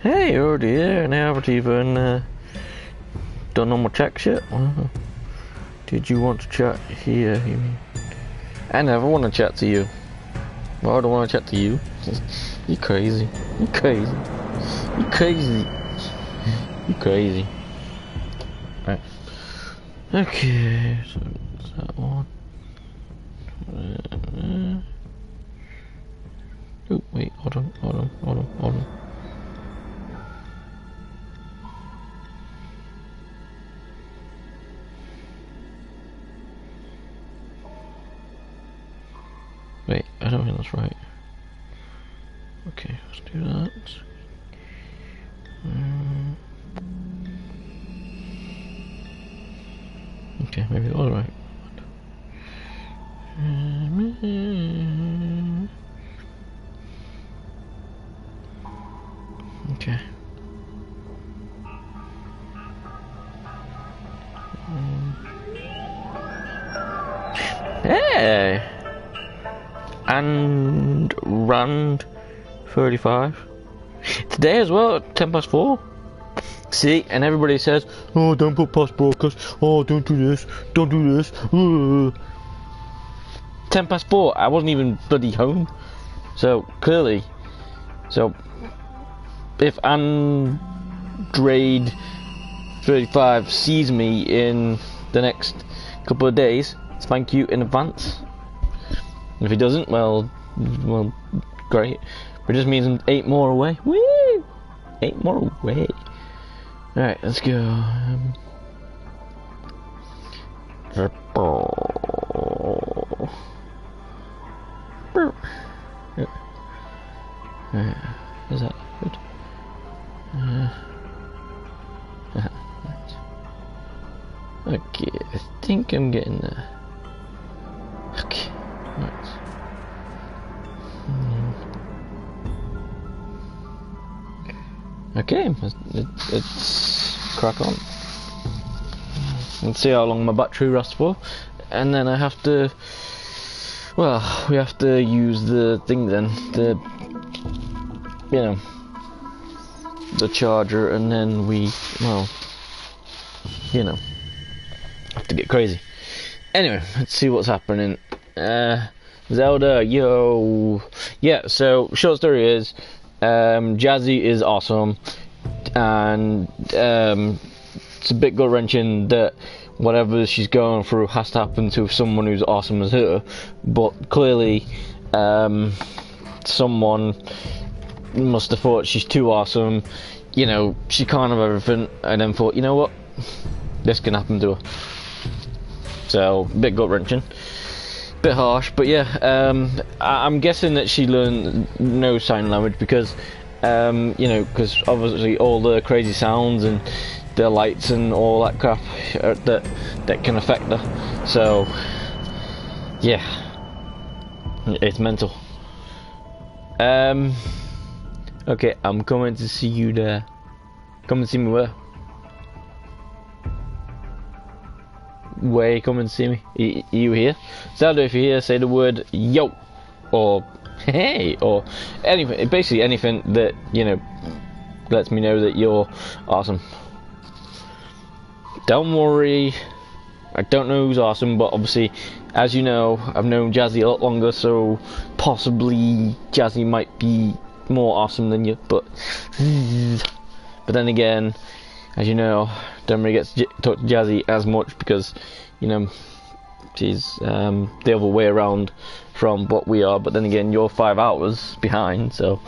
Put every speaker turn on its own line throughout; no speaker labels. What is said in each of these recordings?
Hey, oh dear, and I haven't even done all my checks yet. Did you want to chat here? You mean? I never want to chat to you. Why would I want to chat to you? You crazy. You crazy. You crazy. You crazy. Right. Okay, so that's that one. Oh, wait, hold on. Wait, I don't think that's right. Okay, let's do that. Okay, maybe it was right. Okay. Hey! And Rand 35 today as well at 4:10. See, and everybody says, oh, don't put past broadcast, oh, don't do this, don't do this. 4:10, I wasn't even bloody home. So clearly, if Andrade 35 sees me in the next couple of days, thank you in advance. If he doesn't, well, great. But it just means I'm 8 more away. Woo! 8 more away. Alright, let's go. Is that good? Okay, I think I'm getting there. Okay, right. Okay, let's crack on. Let's see how long my battery lasts for, and then I have to. Well, we have to use the thing then, the charger, and then we, well, have to get crazy. Anyway, let's see what's happening. Zelda, yo, yeah. So short story is, Jazzy is awesome, and it's a bit gut wrenching that whatever she's going through has to happen to someone who's awesome as her. But clearly, someone must have thought she's too awesome. She can't have everything, and then thought, you know what, this can happen to her. So, a bit gut wrenching. Bit harsh, but yeah, I'm guessing that she learned no sign language because, because obviously all the crazy sounds and the lights and all that crap that can affect her. So, yeah, it's mental. Okay, I'm coming to see you there. Come and see me where? Where you come and see me? You here? Zelda, if you're here, say the word yo, or hey, or anything. Basically anything that lets me know that you're awesome. Don't worry, I don't know who's awesome, but obviously, as you know, I've known Jazzy a lot longer, so possibly Jazzy might be more awesome than you. But then again, as you know, don't really get to talk to Jazzy as much because, she's the other way around from what we are. But then again, you're 5 hours behind, so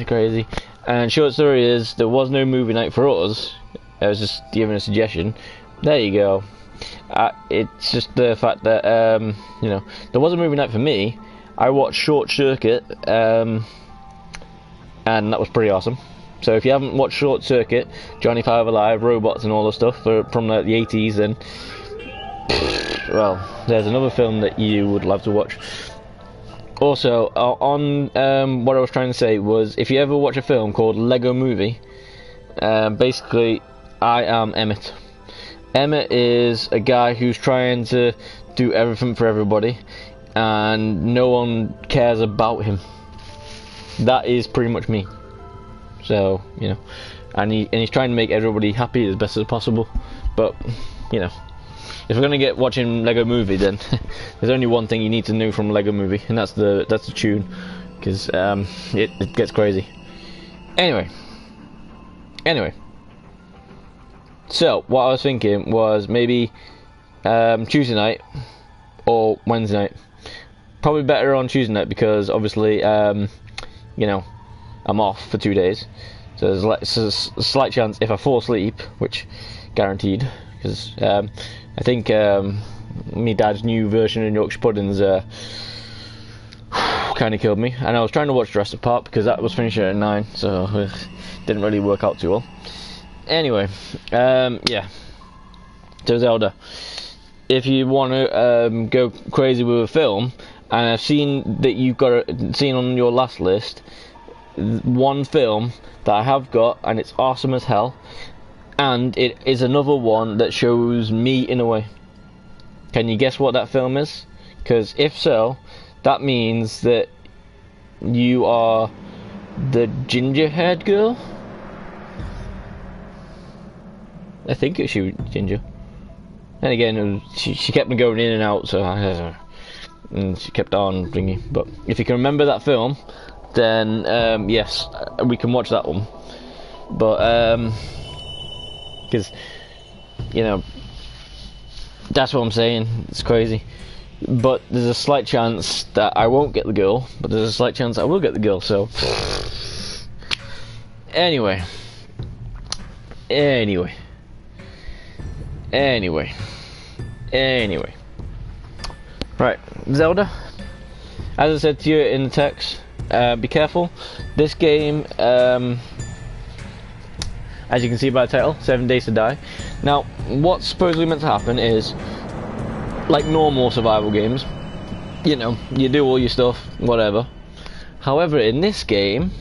crazy. And short story is, there was no movie night for us. I was just giving a suggestion. There you go. It's just the fact that there was a movie night for me. I watched Short Circuit, and that was pretty awesome. So if you haven't watched Short Circuit, Johnny Five Alive, robots and all the stuff from the 80s, then well, there's another film that you would love to watch. Also, on what I was trying to say was, if you ever watch a film called Lego Movie, basically I am Emmett. Emmett is a guy who's trying to do everything for everybody, and no one cares about him. That is pretty much me. So, you know, and he's trying to make everybody happy as best as possible. But, you know, if we're gonna get watching Lego Movie, then there's only one thing you need to know from Lego Movie, and that's the tune, because it gets crazy. Anyway, so what I was thinking was maybe Tuesday night or Wednesday night. Probably better on Tuesday night because obviously, you know, I'm off for 2 days, so there's a slight chance if I fall asleep, which guaranteed, because I think me dad's new version of Yorkshire puddings kind of killed me, and I was trying to watch Jurassic Park because that was finishing at 9, so it didn't really work out too well. Anyway, yeah. So Zelda, if you want to go crazy with a film, and I've seen that you've got seen on your last list one film that I have got, and it's awesome as hell, and it is another one that shows me in a way. Can you guess what that film is? Because if so, that means that you are the ginger-haired girl. I think she was ginger. And again, she kept me going in and out, so and she kept on ringing. But if you can remember that film, then yes, we can watch that one. But because you know, that's what I'm saying. It's crazy. But there's a slight chance that I won't get the girl, but there's a slight chance I will get the girl. So anyway. Right, Zelda, as I said to you in the text, be careful. This game, as you can see by the title, 7 Days to Die. Now, what's supposedly meant to happen is, like normal survival games, you know, you do all your stuff, whatever. However, in this game,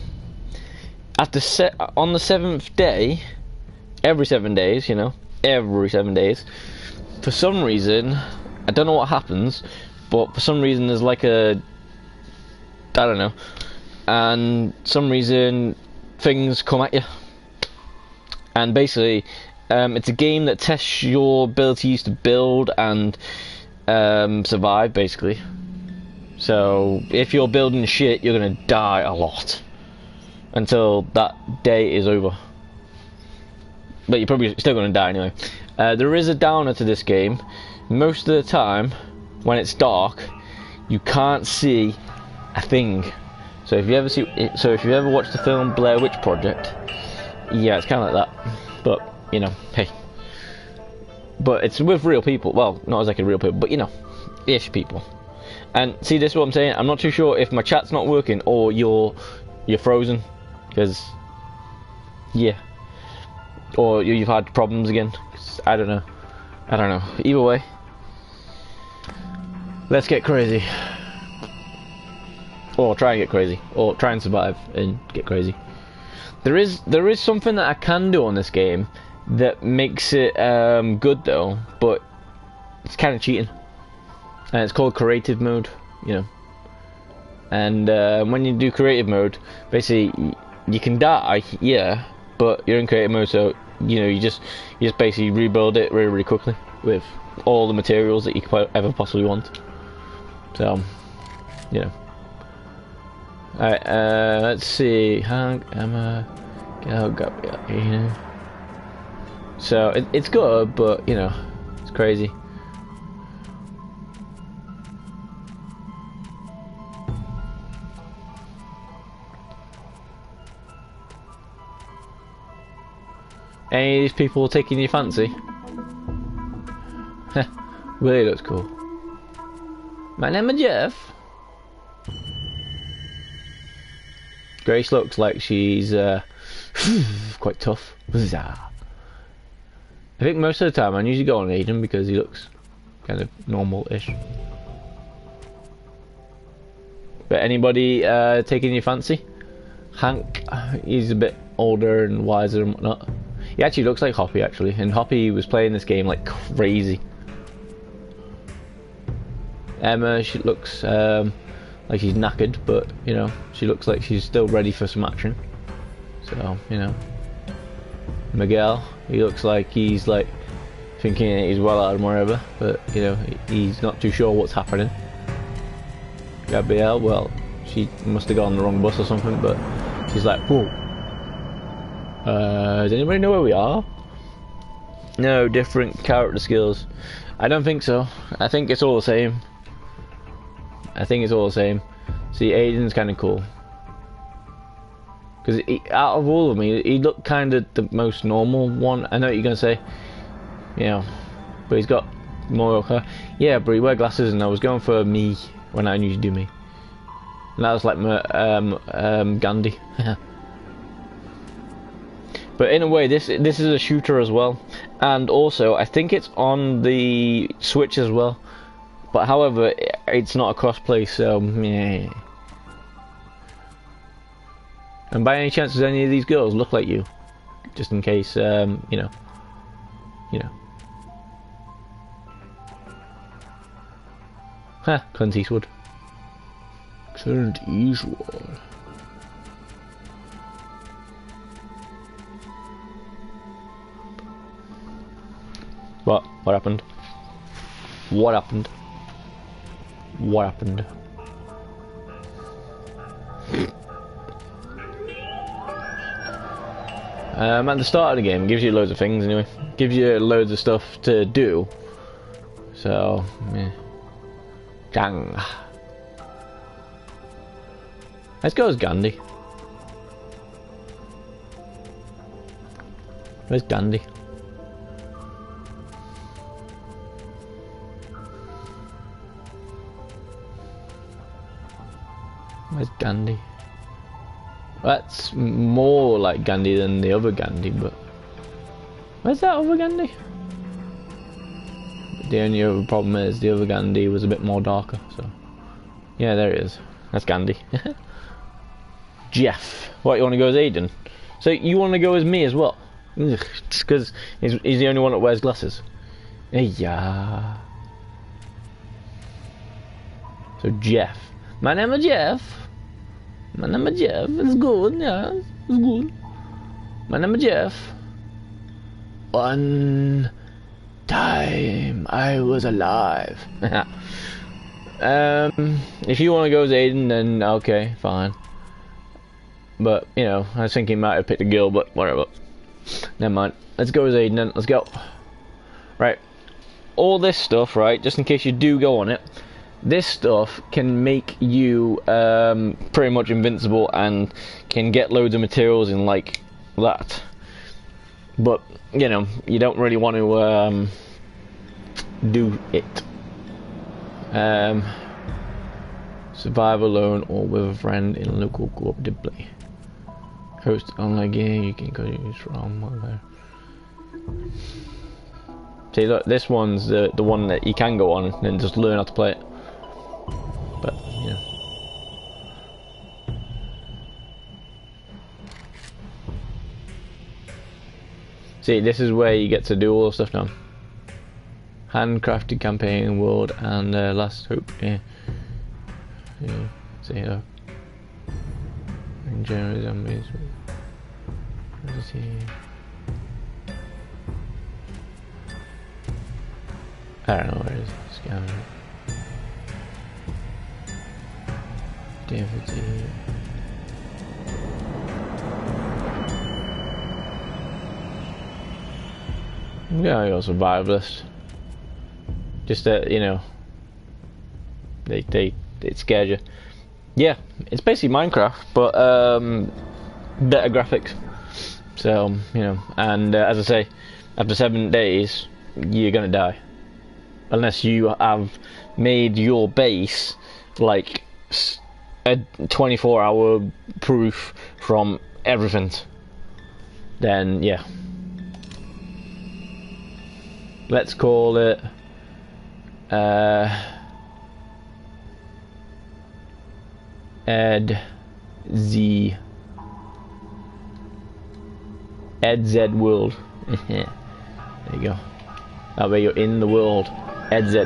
on the 7th day, every 7 days, you know, every 7 days, for some reason, I don't know what happens, but for some reason there's like I don't know, and some reason things come at you, and basically it's a game that tests your abilities to build and survive, basically. So if you're building shit, you're gonna die a lot until that day is over. But you're probably still going to die anyway. There is a downer to this game. Most of the time, when it's dark, you can't see a thing. So if you ever watched the film Blair Witch Project, yeah, it's kind of like that. But you know, hey. But it's with real people. Well, not exactly real people, but you know, ish people. And see, this is what I'm saying. I'm not too sure if my chat's not working or you're frozen, because yeah. Or you've had problems again. I don't know. Either way, let's get crazy. Or try and get crazy. Or try and survive and get crazy. There is something that I can do on this game that makes it good though, but it's kind of cheating. And it's called creative mode, you know. And when you do creative mode, basically you can die, yeah, but you're in creative mode, so you know you just basically rebuild it really, really quickly with all the materials that you could ever possibly want. So, you know. Alright, let's see. Hank, Emma, Gabriel, you know. So it's good, but you know, it's crazy. Any of these people taking your fancy? Really looks cool. My name is Jeff. Grace looks like she's quite tough. I think most of the time I usually go on Aiden because he looks kind of normal-ish. But anybody taking your fancy? Hank, he's a bit older and wiser and whatnot. He actually looks like Hoppy, actually, and Hoppy was playing this game like crazy. Emma, she looks like she's knackered, but you know, she looks like she's still ready for some action. So So, you know. Miguel, he looks like he's like thinking he's well out and wherever, but you know, he's not too sure what's happening. Gabrielle, well, she must have got on the wrong bus or something, but she's like, whoa. Does anybody know where we are? No, different character skills. I don't think so. I think it's all the same. I think it's all the same. See, Aiden's kind of cool. Because out of all of them, he looked kind of the most normal one. I know what you're going to say. You know, but he's got more... yeah, but he wear glasses, and I was going for me when I usually do me. And that was like my, Gandhi. But in a way, this is a shooter as well. And also, I think it's on the Switch as well. But however, it's not a cross-play, so... yeah. And by any chance, does any of these girls look like you? Just in case, you know. You know. Ha, Clint Eastwood. Clint Eastwood. What? What happened? What happened? What happened? At the start of the game, it gives you loads of things anyway. Gives you loads of stuff to do. So, yeah. Gang. Let's go as Gandhi. Where's Gandhi? Where's Gandhi? That's more like Gandhi than the other Gandhi, but... where's that other Gandhi? The only other problem is the other Gandhi was a bit more darker, so... yeah, there it is. That's Gandhi. Jeff. What, you want to go as Aiden? So you want to go as me as well? Ugh, just because he's the only one that wears glasses. Yeah. So Jeff. My name is Jeff. My name is Jeff. It's good, yeah. It's good. My name is Jeff. One time I was alive. If you want to go as Aiden, then okay, fine. But, you know, I was thinking he might have picked a girl, but whatever. Never mind. Let's go as Aiden then. Let's go. Right. All this stuff, right, just in case you do go on it, this stuff can make you pretty much invincible and can get loads of materials in like that. But, you know, you don't really want to do it. Survive alone or with a friend in a local cooperative play. Host online game, you can go use from whatever. See, look, this one's the one that you can go on and then just learn how to play it. But, yeah. See, this is where you get to do all the stuff now. Handcrafted campaign world and last hope. Yeah. Yeah. See, look. In general, zombies. Let's see. I don't know where it is. Scavenger. David. Yeah, you're a survivalist. Just that, you know, it scares you. Yeah, it's basically Minecraft, but better graphics. So, you know, and as I say, after 7 days, you're gonna die. Unless you have made your base like a 24-hour proof from everything. Then, yeah. Let's call it EdZ World. There you go. That way you're in the world. EdZ.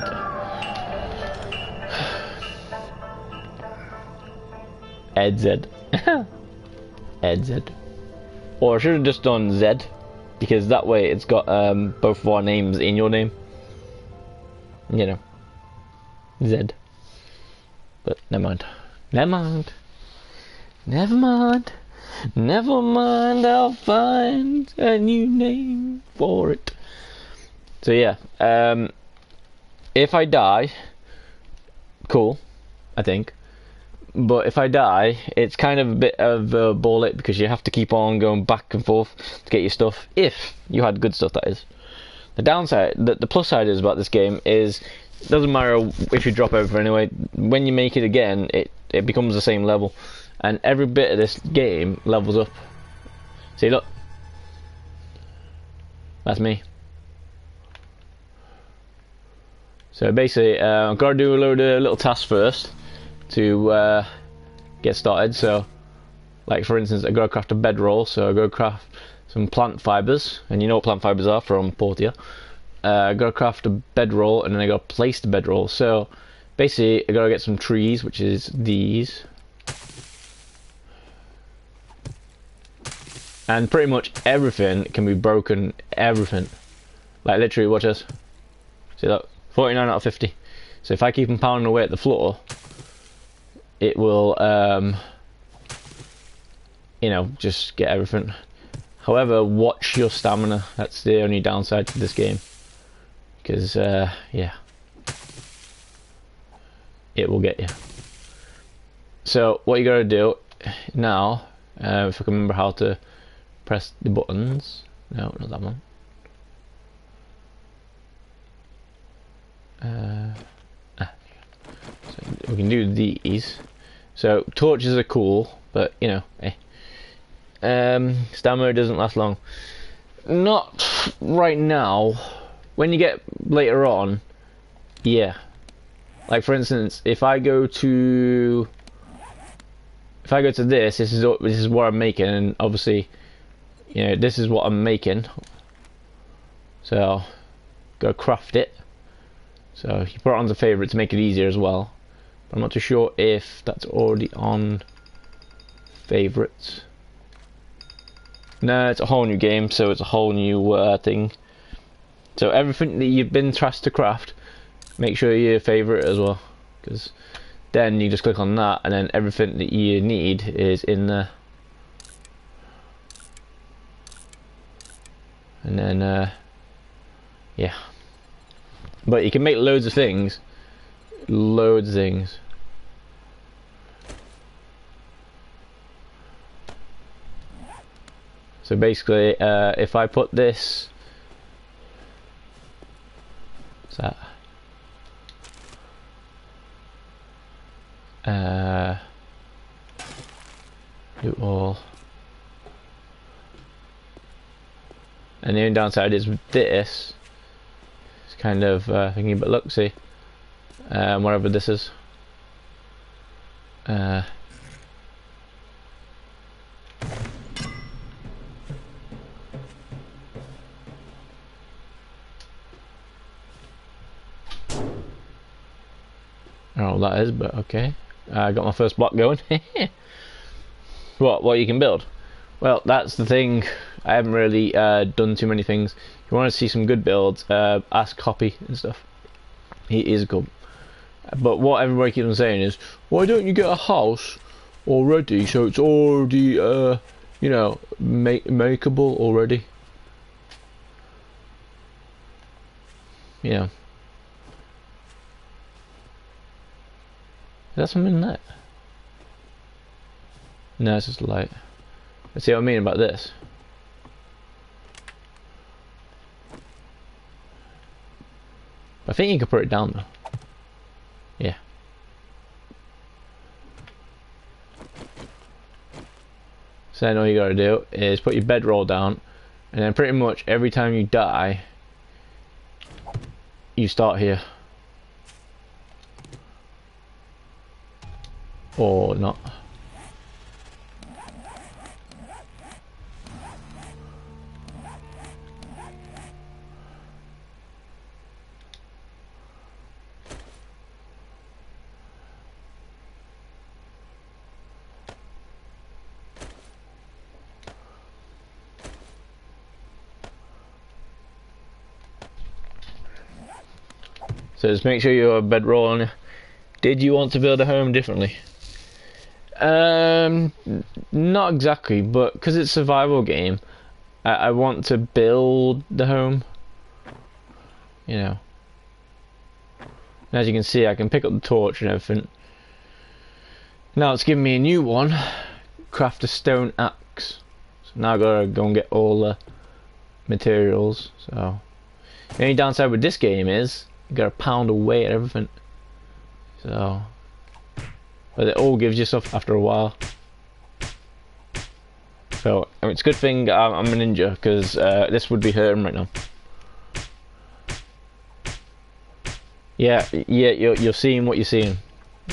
EdZ. EdZ. Or I should have just done Z, because that way it's got both of our names in your name. You know, Z. But never mind. Never mind. Never mind. Never mind. I'll find a new name for it. So yeah, if I die, cool, I think. But if I die, it's kind of a bit of a bullet because you have to keep on going back and forth to get your stuff. If you had good stuff, that is. The downside, the plus side is about this game is it doesn't matter if you drop over anyway. When you make it again, it becomes the same level, and every bit of this game levels up. See, look, that's me. So basically, I've got to do a load of little tasks first to get started. So, like for instance, I got to craft a bedroll. So I got to craft some plant fibers, and you know what plant fibers are from Portia. I got to craft a bedroll, and then I got to place the bedroll. So basically, I got to get some trees, which is these, and pretty much everything can be broken. Everything, like literally, watch this. See that? 49 out of 50. So if I keep them pounding away at the floor, it will, you know, just get everything. However, watch your stamina. That's the only downside to this game. Because, yeah, it will get you. So what you gotta do now, if I can remember how to press the buttons. No, not that one. So we can do these. So torches are cool, but you know, stamina doesn't last long. Not right now. When you get later on, yeah. Like for instance, if I go to this is what I'm making, and obviously, you know, this is what I'm making. So go craft it. So you put it on the favorite to make it easier as well. But I'm not too sure if that's already on favorites. No, it's a whole new game, so it's a whole new thing. So everything that you've been tasked to craft, make sure you favorite as well, because then you just click on that, and then everything that you need is in there. And then, yeah. But you can make loads of things. Loads of things. So basically, if I put this... What's that? Do all. And the only downside is with this, it's kind of thinking, but look, see, whatever this is. I don't know what that is, but okay. I got my first block going. What you can build? Well, that's the thing. I haven't really done too many things. If you want to see some good builds, ask Hoppy and stuff. He is good. But what everybody keeps on saying is, why don't you get a house already so it's already, you know, makeable already? Yeah. Is that something in that? No, it's just light. Let's see what I mean about this. I think you can put it down though. Yeah. So then all you gotta do is put your bedroll down, and then pretty much every time you die, you start here. Or not. So just make sure your bedroll on. Did you want to build a home differently? Not exactly, but because it's a survival game, I want to build the home. You know. And as you can see, I can pick up the torch and everything. Now it's giving me a new one. Craft a stone axe. So now I gotta go and get all the materials. So the only downside with this game is you gotta pound away at everything. So, but it all gives you stuff after a while. So I mean, it's a good thing I'm a ninja, because this would be hurting right now. Yeah, you're seeing what you're seeing,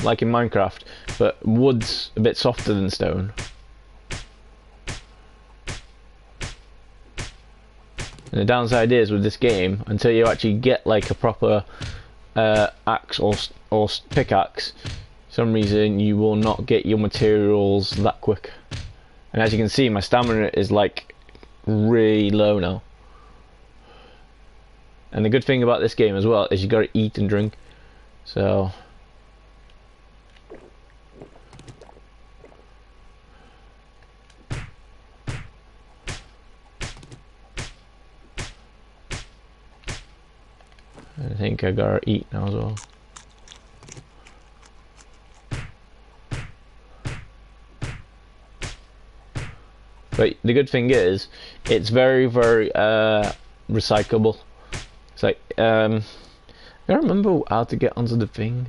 like in Minecraft, but wood's a bit softer than stone. And the downside is with this game, until you actually get like a proper axe or pickaxe, for some reason you will not get your materials that quick. And as you can see, my stamina is like really low now. And the good thing about this game as well is you gotta eat and drink. So I think I gotta eat now as well. But the good thing is, it's very, very recyclable. It's like, I don't remember how to get onto the thing.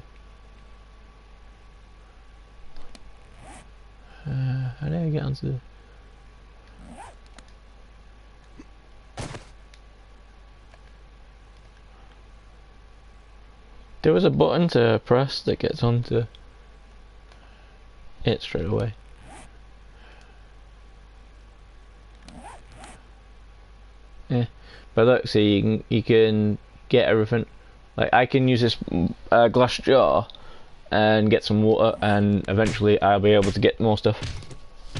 How do I get onto the... There was a button to press that gets onto it straight away. Yeah, but look, see, you can get everything. Like I can use this glass jar and get some water, and eventually I'll be able to get more stuff.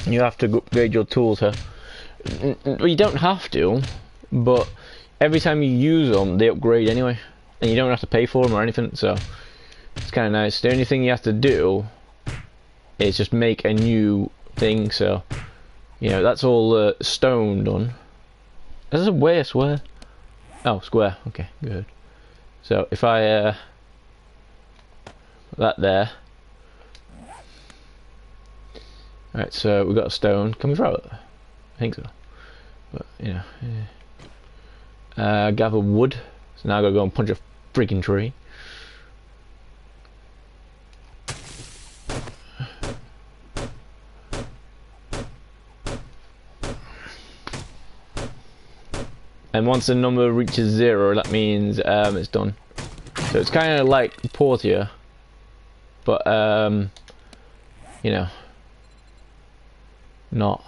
You have to upgrade your tools here. Well, you don't have to, but every time you use them, they upgrade anyway, and you don't have to pay for them or anything. So it's kind of nice. The only thing you have to do is just make a new thing. So you know that's all stone done. This is a way, I swear. Oh, square. Okay, good. So if I put that there. Alright, so we've got a stone. Can we throw it? I think so. But you know, yeah. Gather wood. So now I gotta go and punch a freaking tree. And once the number reaches 0, that means it's done. So it's kind of like Portia, but you know, not.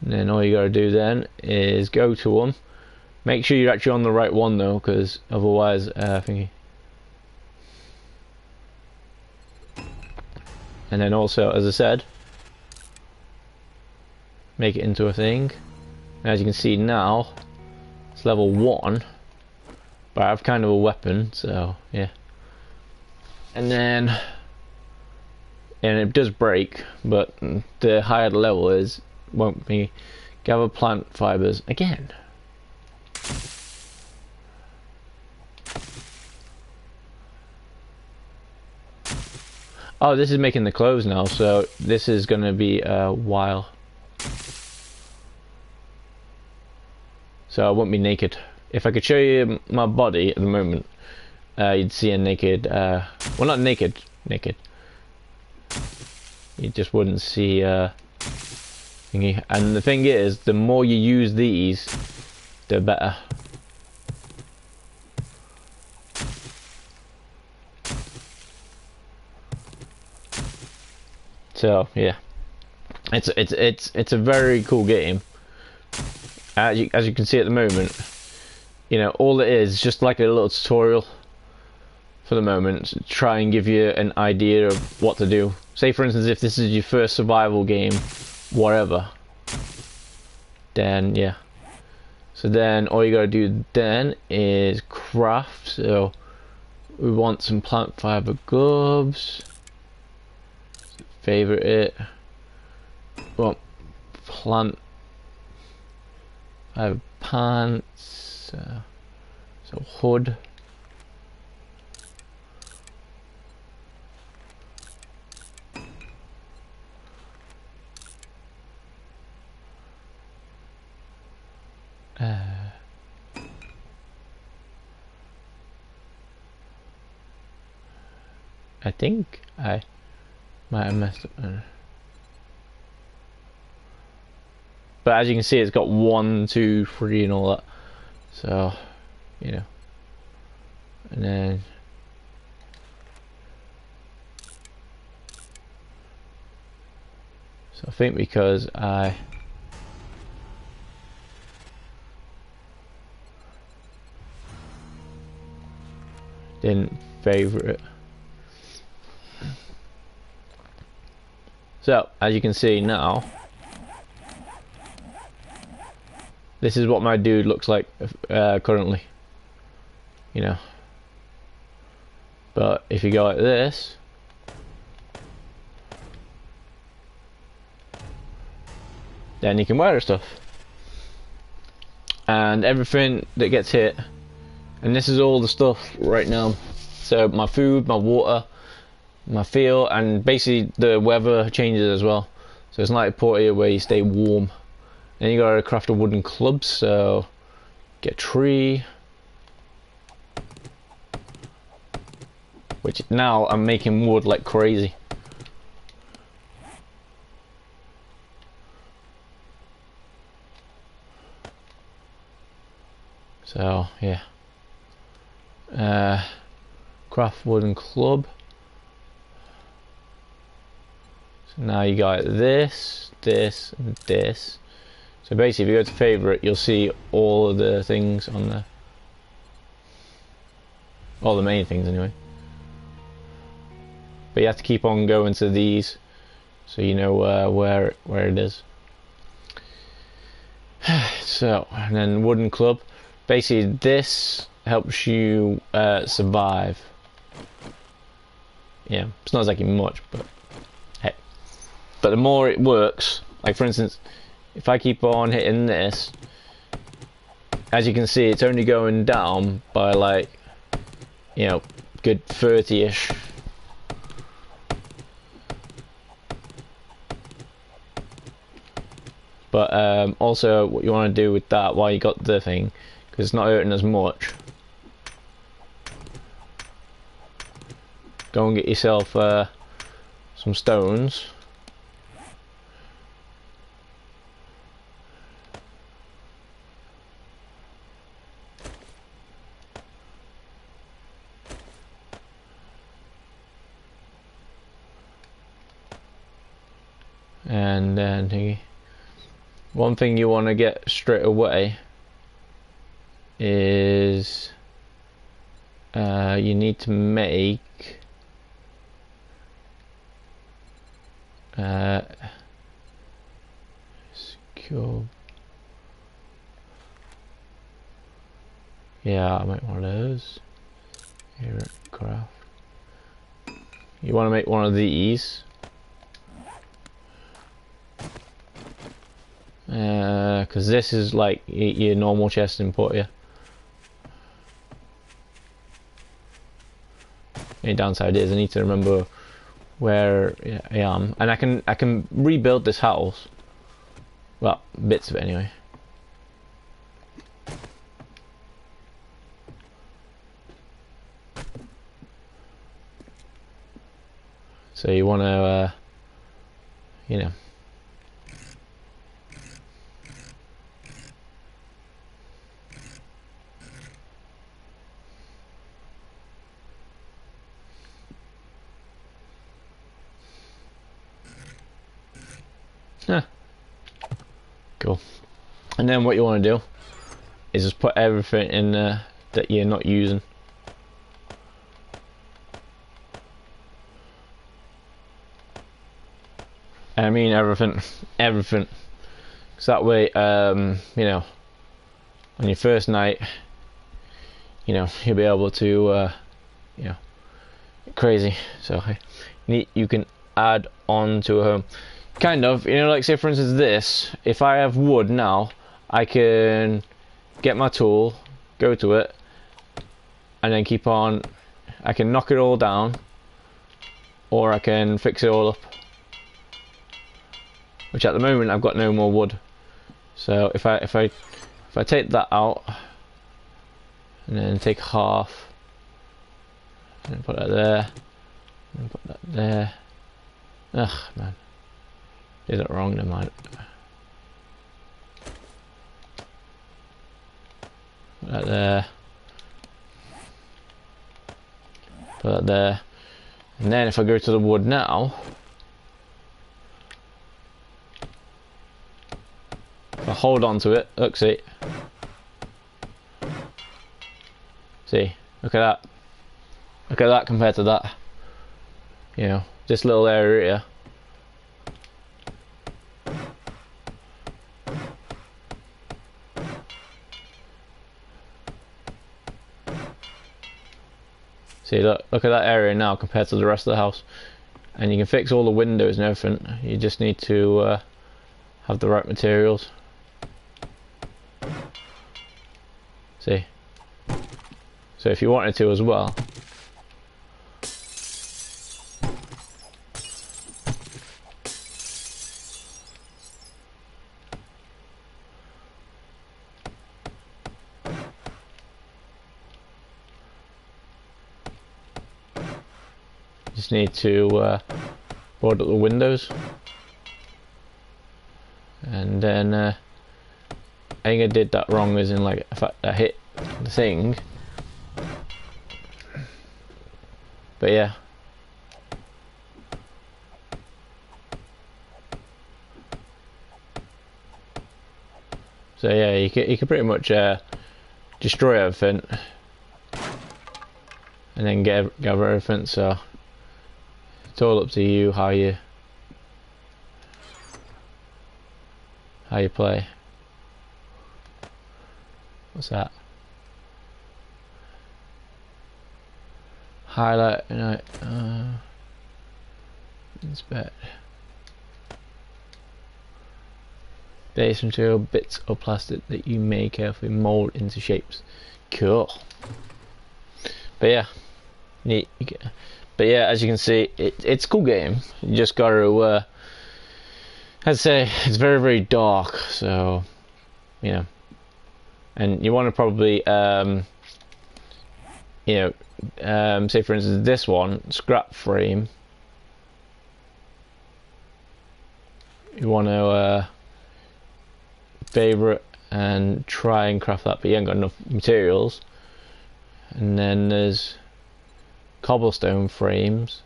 And then all you gotta do then is go to them. Make sure you're actually on the right one though, because otherwise, thingy. And then also, as I said, make it into a thing. And as you can see now, it's level 1, but I have kind of a weapon, so yeah. And then, and it does break, but the higher the level is, won't be. Gather plant fibers again. Oh, this is making the clothes now, so this is going to be a while. So I won't be naked. If I could show you my body at the moment, you'd see a naked, well, not naked, naked. You just wouldn't see thingy. And the thing is, the more you use these, the better. So yeah, it's a very cool game. As you can see at the moment, you know, all it is just like a little tutorial for the moment to try and give you an idea of what to do. Say for instance, if this is your first survival game whatever, then yeah. So then all you gotta do then is craft. So we want some plant fiber gloves. Favorite it. Well, plant fiber pants. So hood. I think I might have messed up. But as you can see, it's got 1, 2, 3 and all that. So, you know. And then so I think because I didn't favorite it. So, as you can see now, this is what my dude looks like currently. You know. But if you go like this, then you can wear stuff. And everything that gets hit, and this is all the stuff right now. So my food, my water, my fuel, and basically the weather changes as well. So it's not like Portia where you stay warm. Then you gotta craft a wooden club, so get a tree. Which now I'm making wood like crazy. So yeah. Craft wooden club. So now you got this, this, and this. So basically, if you go to favorite, you'll see all of the things on there. All the main things, anyway. But you have to keep on going to these, so you know where it is. So, and then wooden club. Basically, this helps you survive. Yeah, it's not exactly much, but hey. But the more it works, like for instance, if I keep on hitting this, as you can see, it's only going down by like, you know, good 30-ish. But also, what you want to do with that while you got the thing, because it's not hurting as much, go and get yourself some stones. And then one thing you want to get straight away is you need to make secure. Yeah, I'll make one of those. Here at craft. You want to make one of these. Because this is like your normal chest in Portia. The downside is I need to remember where I am, and I can rebuild this house. Well, bits of it anyway. So you want to, you know. Cool. And then what you want to do is just put everything in there that you're not using. I mean everything, everything. So that way, you know, on your first night, you know, you'll be able to, you know, crazy. So you can add on to a home, kind of. You know, like say for instance this. If I have wood now, I can get my tool, go to it, and then keep on. I can knock it all down, or I can fix it all up. Which at the moment I've got no more wood. So if I take that out and then take half and put that there and put that there. Ugh, man, did it wrong. Never mind. Put that there. Put that there. And then if I go to the wood now, if I hold on to it, look, see, look at that. Look at that compared to that. You know, this little area here. See, look at that area now compared to the rest of the house. And you can fix all the windows and everything. You just need to have the right materials. See? So if you wanted to as well, just need to board up the windows, and then I think I did that wrong, as in like if I hit the thing, but yeah. So yeah, you can pretty much destroy everything and then gather everything. So it's all up to you how you play. What's that? Highlight, you know, inspect. Base material, bits of plastic that you may carefully mold into shapes. Cool. But yeah, neat. But yeah, as you can see, it's a cool game. You just got to, I'd say it's very, very dark. So, you know, and you want to probably, you know, say for instance this one, scrap frame. You want to favorite and try and craft that, but you ain't got enough materials. And then there's cobblestone frames.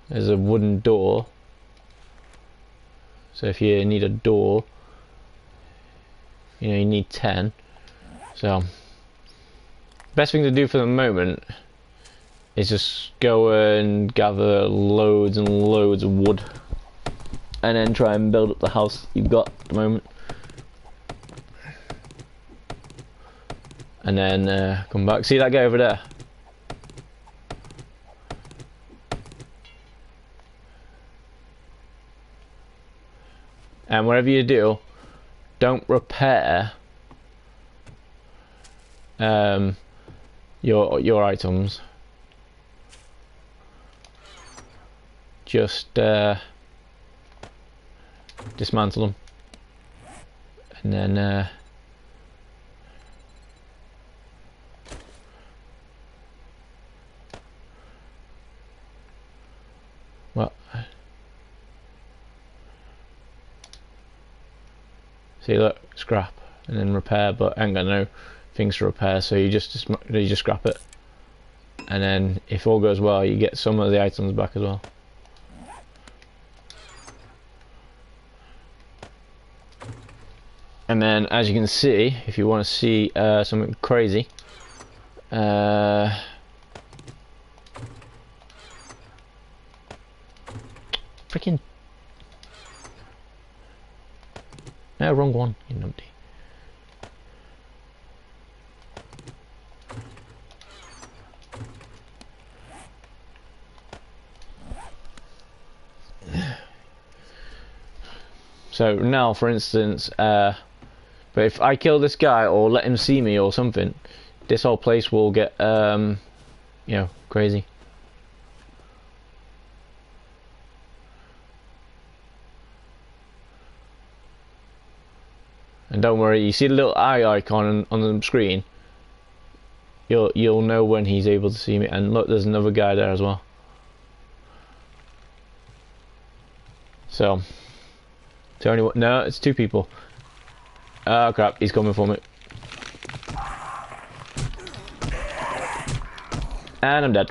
There's a wooden door. So if you need a door, you know, you need 10. So best thing to do for the moment is just go and gather loads and loads of wood, and then try and build up the house you've got at the moment. And then come back. See that guy over there? And whatever you do, don't repair your items. Just dismantle them, and then well, see, look, scrap, and then repair, but I ain't got no things to repair, so you just scrap it, and then if all goes well, you get some of the items back as well. And then, as you can see, if you want to see something crazy, No, wrong one, you numpty. So now, for instance, but if I kill this guy or let him see me or something, this whole place will get, you know, crazy. And don't worry, you see the little eye icon on the screen. You'll know when he's able to see me. And look, there's another guy there as well. So, no, it's two people. Oh crap, he's coming for me. And I'm dead.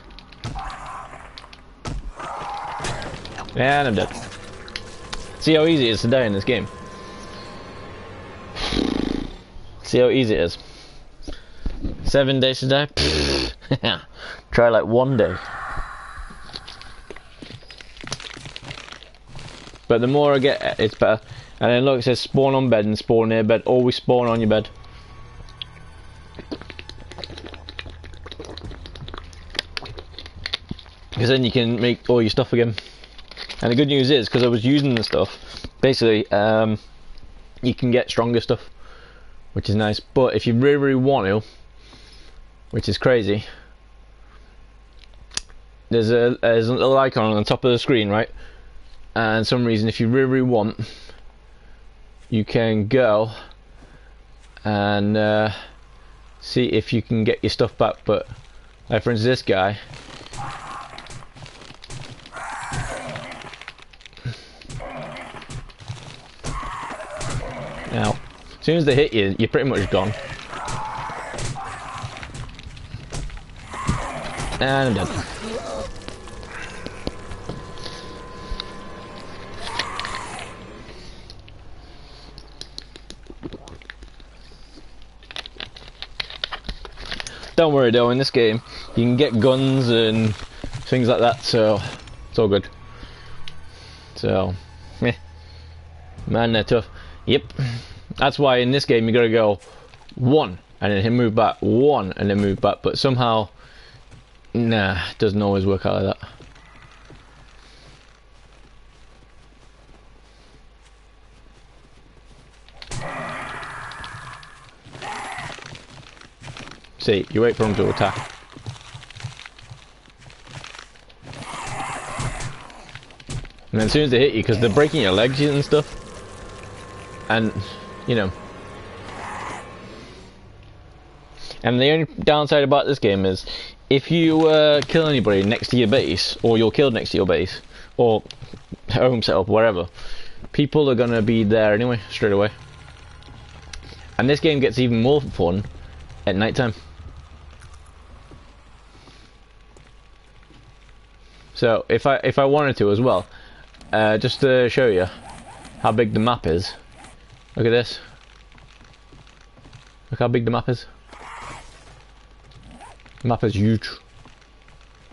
And I'm dead. See how easy it is to die in this game. See how easy it is. 7 days to die? Try like 1 day. But the more I get, it's better. And then look, it says spawn on bed and spawn near bed. Always spawn on your bed. Because then you can make all your stuff again. And the good news is, because I was using the stuff, basically, you can get stronger stuff, which is nice. But if you really, really want to, which is crazy, there's a little icon on the top of the screen, right? And for some reason, if you really, really want, you can go and see if you can get your stuff back. But like for instance, this guy, now as soon as they hit you, you're pretty much gone. And I'm dead. Don't worry though, in this game you can get guns and things like that, so it's all good. So, man, they're tough. Yep, that's why in this game you gotta go 1 and then move back, 1 and then move back, but somehow, nah, it doesn't always work out like that. See, you wait for them to attack. And then as soon as they hit you, because they're breaking your legs and stuff, and, you know. And the only downside about this game is, if you kill anybody next to your base, or you're killed next to your base, or home setup, wherever, people are going to be there anyway, straight away. And this game gets even more fun at night time. So if I wanted to as well, just to show you how big the map is. Look at this. Look how big the map is. The map is huge.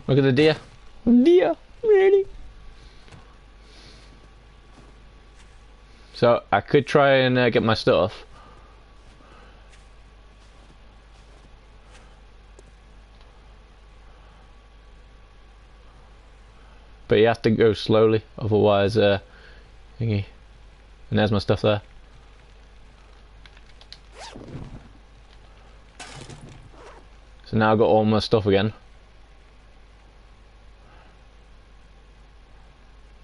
Look at the deer. Deer, really? So I could try and get my stuff. But you have to go slowly, otherwise, thingy. And there's my stuff there. So now I've got all my stuff again.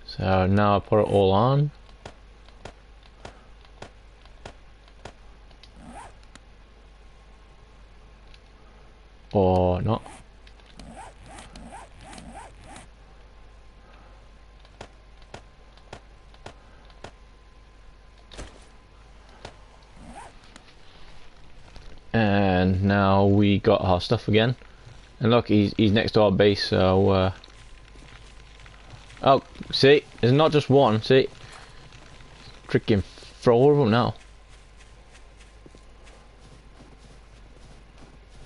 So now I put it all on. Or not. And now we got our stuff again. And look, he's next to our base, so oh, see, there's not just one, see? Freaking 4 of them now.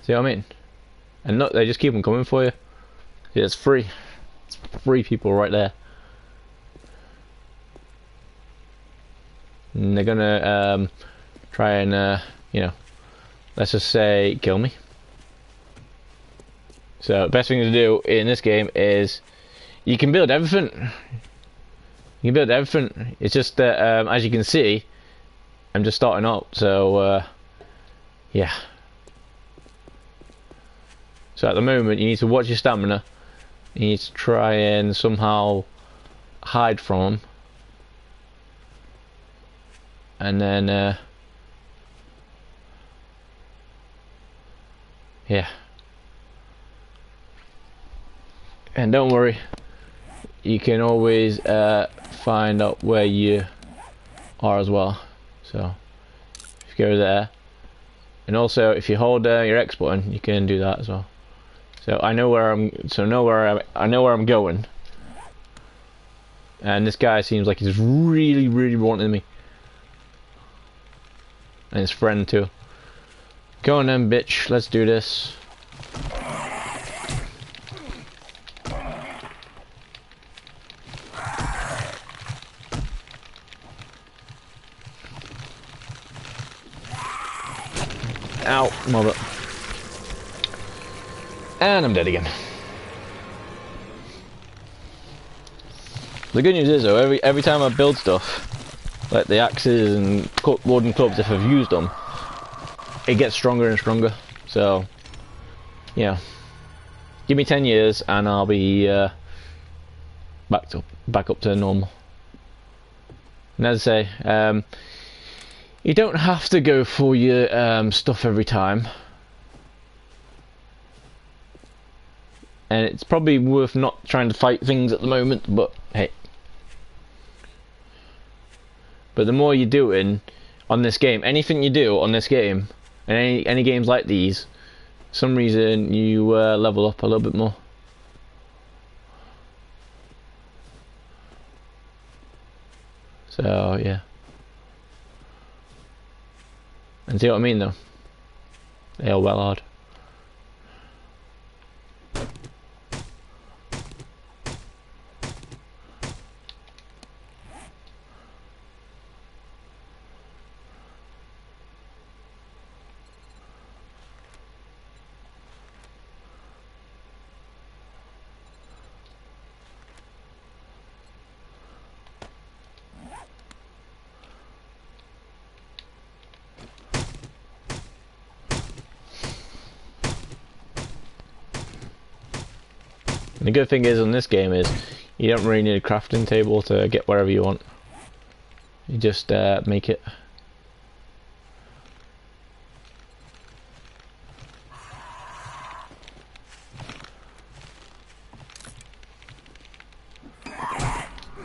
See what I mean? And look, they just keep them coming for you. Yeah, it's free. It's 3 people right there. and they're gonna try and you know, let's just say kill me. So the best thing to do in this game is you can build everything. You can build everything. It's just that as you can see, I'm just starting out. So yeah. So at the moment you need to watch your stamina. You need to try and somehow hide from them. And then yeah. And don't worry, you can always find out where you are as well. So if you go there, and also if you hold your X button, you can do that as well. So I know where I know where I'm going. And this guy seems like he's really wanting me. And his friend too. Go on then, bitch. Let's do this. Ow, mother. And I'm dead again. The good news is though, every time I build stuff, like the axes and wooden clubs, if I've used them, it gets stronger and stronger. So, yeah. Give me 10 years and I'll be back up to normal. And as I say, you don't have to go for your stuff every time. And it's probably worth not trying to fight things at the moment, but hey. But the more you're doing on this game, anything you do on this game, and any games like these, for some reason you level up a little bit more. So yeah. And see what I mean though? They are well hard. And the good thing is on this game is you don't really need a crafting table to get wherever you want. You just make it.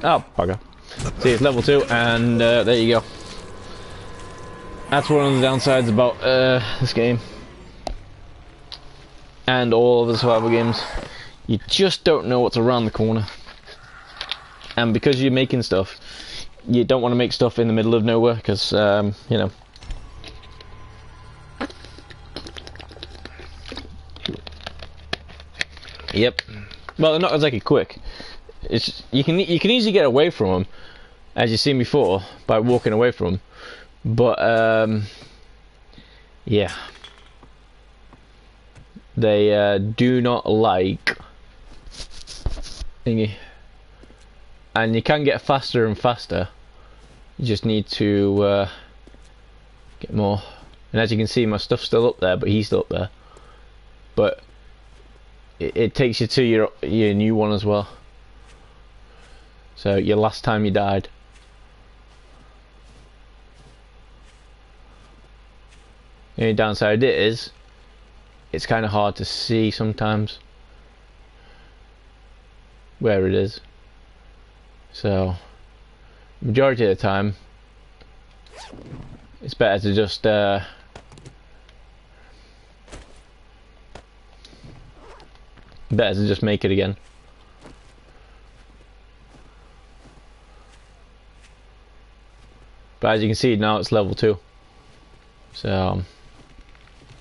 Oh, bugger. See, it's level 2 and there you go. That's one of the downsides about this game. And all of the survival games. You just don't know what's around the corner. And because you're making stuff, you don't want to make stuff in the middle of nowhere, because, you know. Yep. Well, they're not exactly quick. It's you can easily get away from them, as you've seen before, by walking away from them. But, yeah. They do not like thingy, and you can get faster and faster. You just need to get more. And as you can see, my stuff's still up there, but he's still up there. But it takes you to your new one as well. So your last time you died. The only downside is it's kind of hard to see sometimes where it is. So majority of the time it's better to just better to just make it again. But as you can see now, it's level 2, so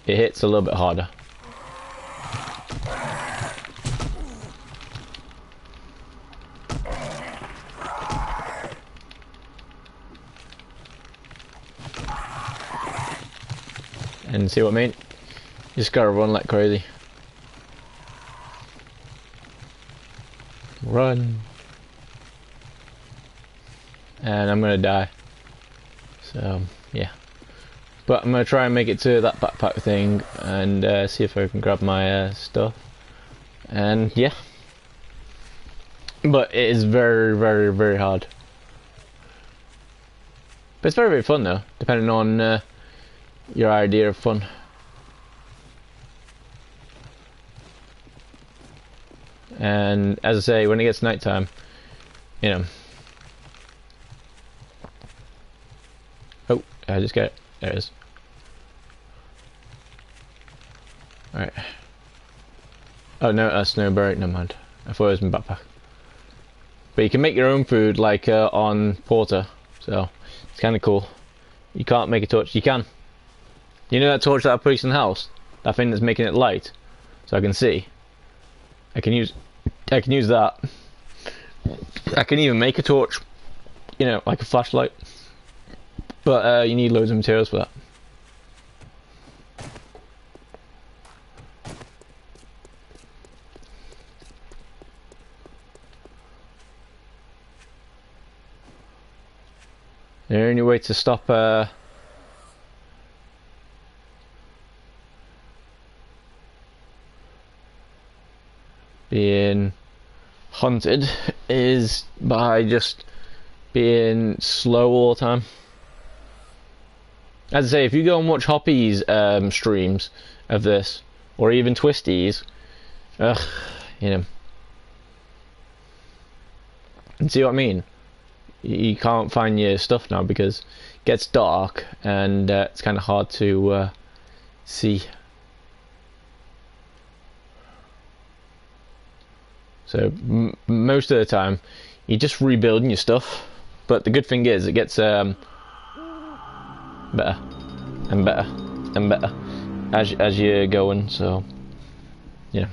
it hits a little bit harder. And see what I mean? Just gotta run like crazy. Run. And I'm gonna die. So, yeah. But I'm gonna try and make it to that backpack thing and see if I can grab my stuff. And yeah. But it is very, very, very hard. But it's very, very fun though, depending on your idea of fun. And as I say, when it gets nighttime, you know. Oh, I just got it. There it is. Alright. Oh no, that's snowberry. Never mind. I thought it was my backpack. But you can make your own food, like on Porter, so it's kind of cool. You can't make a torch. You can. You know that torch that I put in the house? That thing that's making it light, so I can see. I can use that. I can even make a torch, you know, like a flashlight. But you need loads of materials for that. The only way to stop being hunted is by just being slow all the time. As I say, if you go and watch Hoppy's streams of this, or even Twisty's, you know, and see what I mean? You can't find your stuff now because it gets dark and it's kind of hard to see. So most of the time, you're just rebuilding your stuff. But the good thing is, it gets better and better and better as you're going. So, yeah.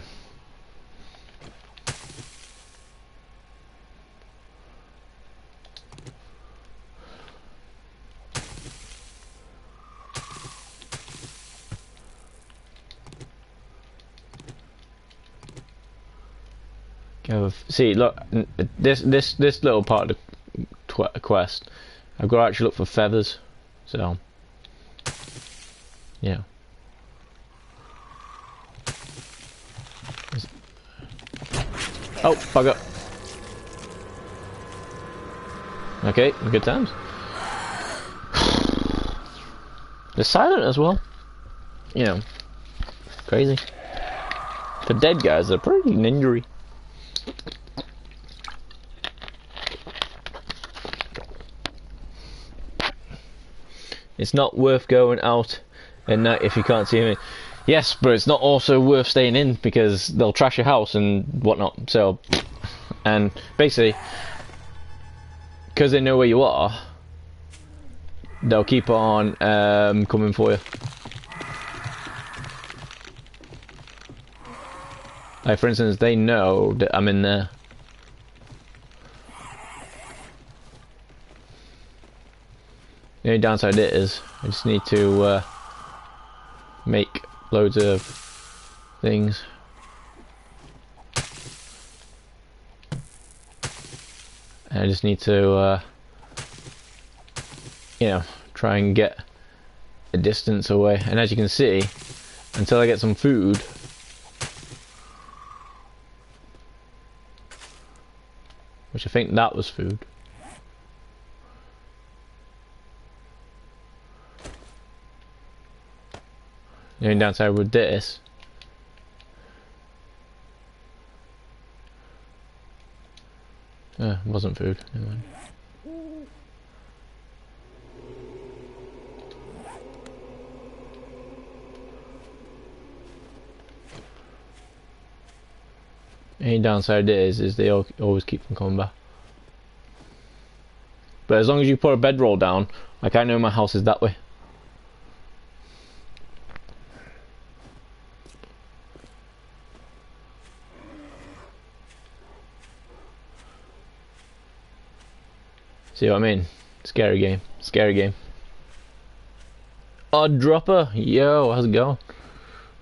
See, look, this little part of the quest, I've got to actually look for feathers, so yeah. Oh, bugger. Okay, good times. They're silent as well. You know, crazy. For dead guys, they're pretty ninja-y. It's not worth going out at night if you can't see me. Yes, but it's not also worth staying in because they'll trash your house and whatnot. So, and basically, because they know where you are, they'll keep on coming for you. Like for instance, they know that I'm in there. The only downside is I just need to make loads of things. And I just need to you know, try and get a distance away. And as you can see, until I get some food, which I think that was food. The only downside with this wasn't food. Never mind. Any downside is they always keep them coming back. But as long as you put a bedroll down, like I know my house is that way. See what I mean? Scary game. Scary game. Odd Dropper, yo, how's it going?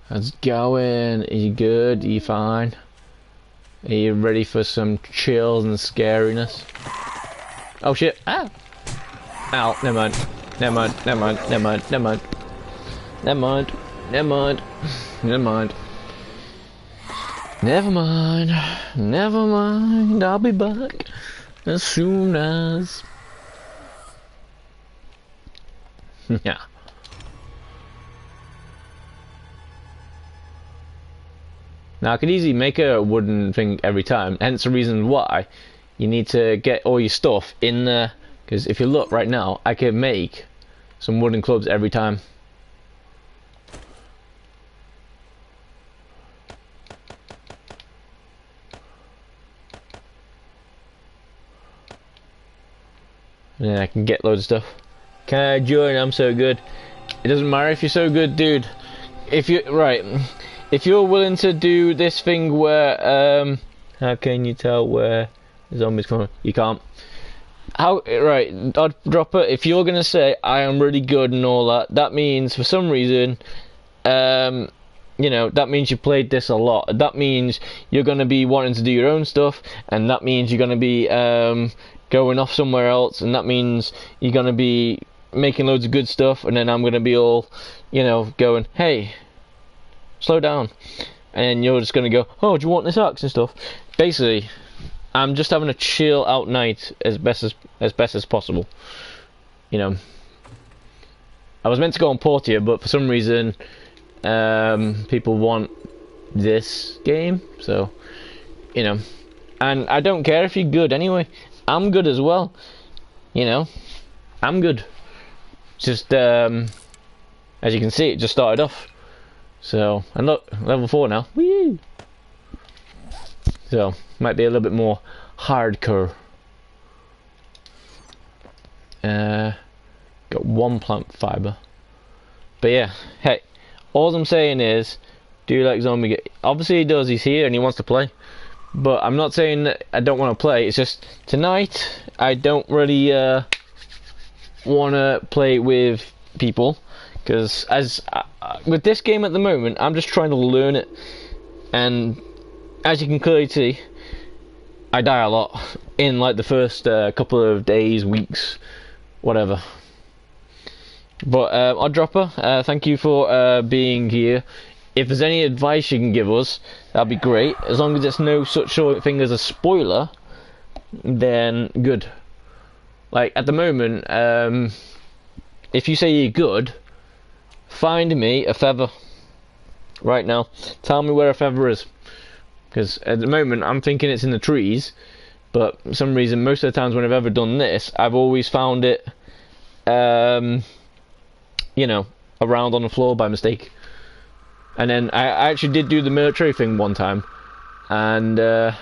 How's it going? Are you good? Are you fine? Are you ready for some chills and scariness? Oh shit! Ah! Ow! Never mind. Never mind. Never mind. Never mind. Never mind. Never mind. Never mind. Never mind. Never mind. Never mind. I'll be back as soon as. Yeah. Now I could easily make a wooden thing every time, hence the reason why you need to get all your stuff in there, because if you look right now, I can make some wooden clubs every time. And then I can get loads of stuff. Can I join? I'm so good. It doesn't matter if you're so good, dude. If you if you're willing to do this thing where how can you tell where the zombies come from? You can't. How right, Odd Dropper, if you're gonna say I am really good and all that, that means for some reason you know, that means you played this a lot. That means you're gonna be wanting to do your own stuff, and that means you're gonna be going off somewhere else, and that means you're gonna be making loads of good stuff, and then I'm gonna be all, you know, going, hey, slow down, and you're just gonna go, oh, do you want this axe and stuff? Basically, I'm just having a chill out night as best as possible. You know, I was meant to go on Portia, but for some reason, people want this game, so you know, and I don't care if you're good anyway. I'm good as well. You know, I'm good. Just as you can see, it just started off. So, and look, level 4 now. Woo! So, might be a little bit more hardcore. Got 1 plant fiber. But yeah, hey, all I'm saying is, do you like zombie? Obviously he does, he's here and he wants to play. But I'm not saying that I don't want to play, it's just, tonight, I don't really want to play with people. Because as with this game at the moment, I'm just trying to learn it, and as you can clearly see, I die a lot in like the first couple of days, weeks, whatever. But Odd Dropper, thank you for being here. If there's any advice you can give us, that'd be great. As long as it's no such thing as a spoiler, then good. Like at the moment, if you say you're good, find me a feather right now. Tell me where a feather is, because at the moment I'm thinking it's in the trees, but for some reason most of the times when I've ever done this, I've always found it you know, around on the floor by mistake. And then I actually did do the military thing one time, and it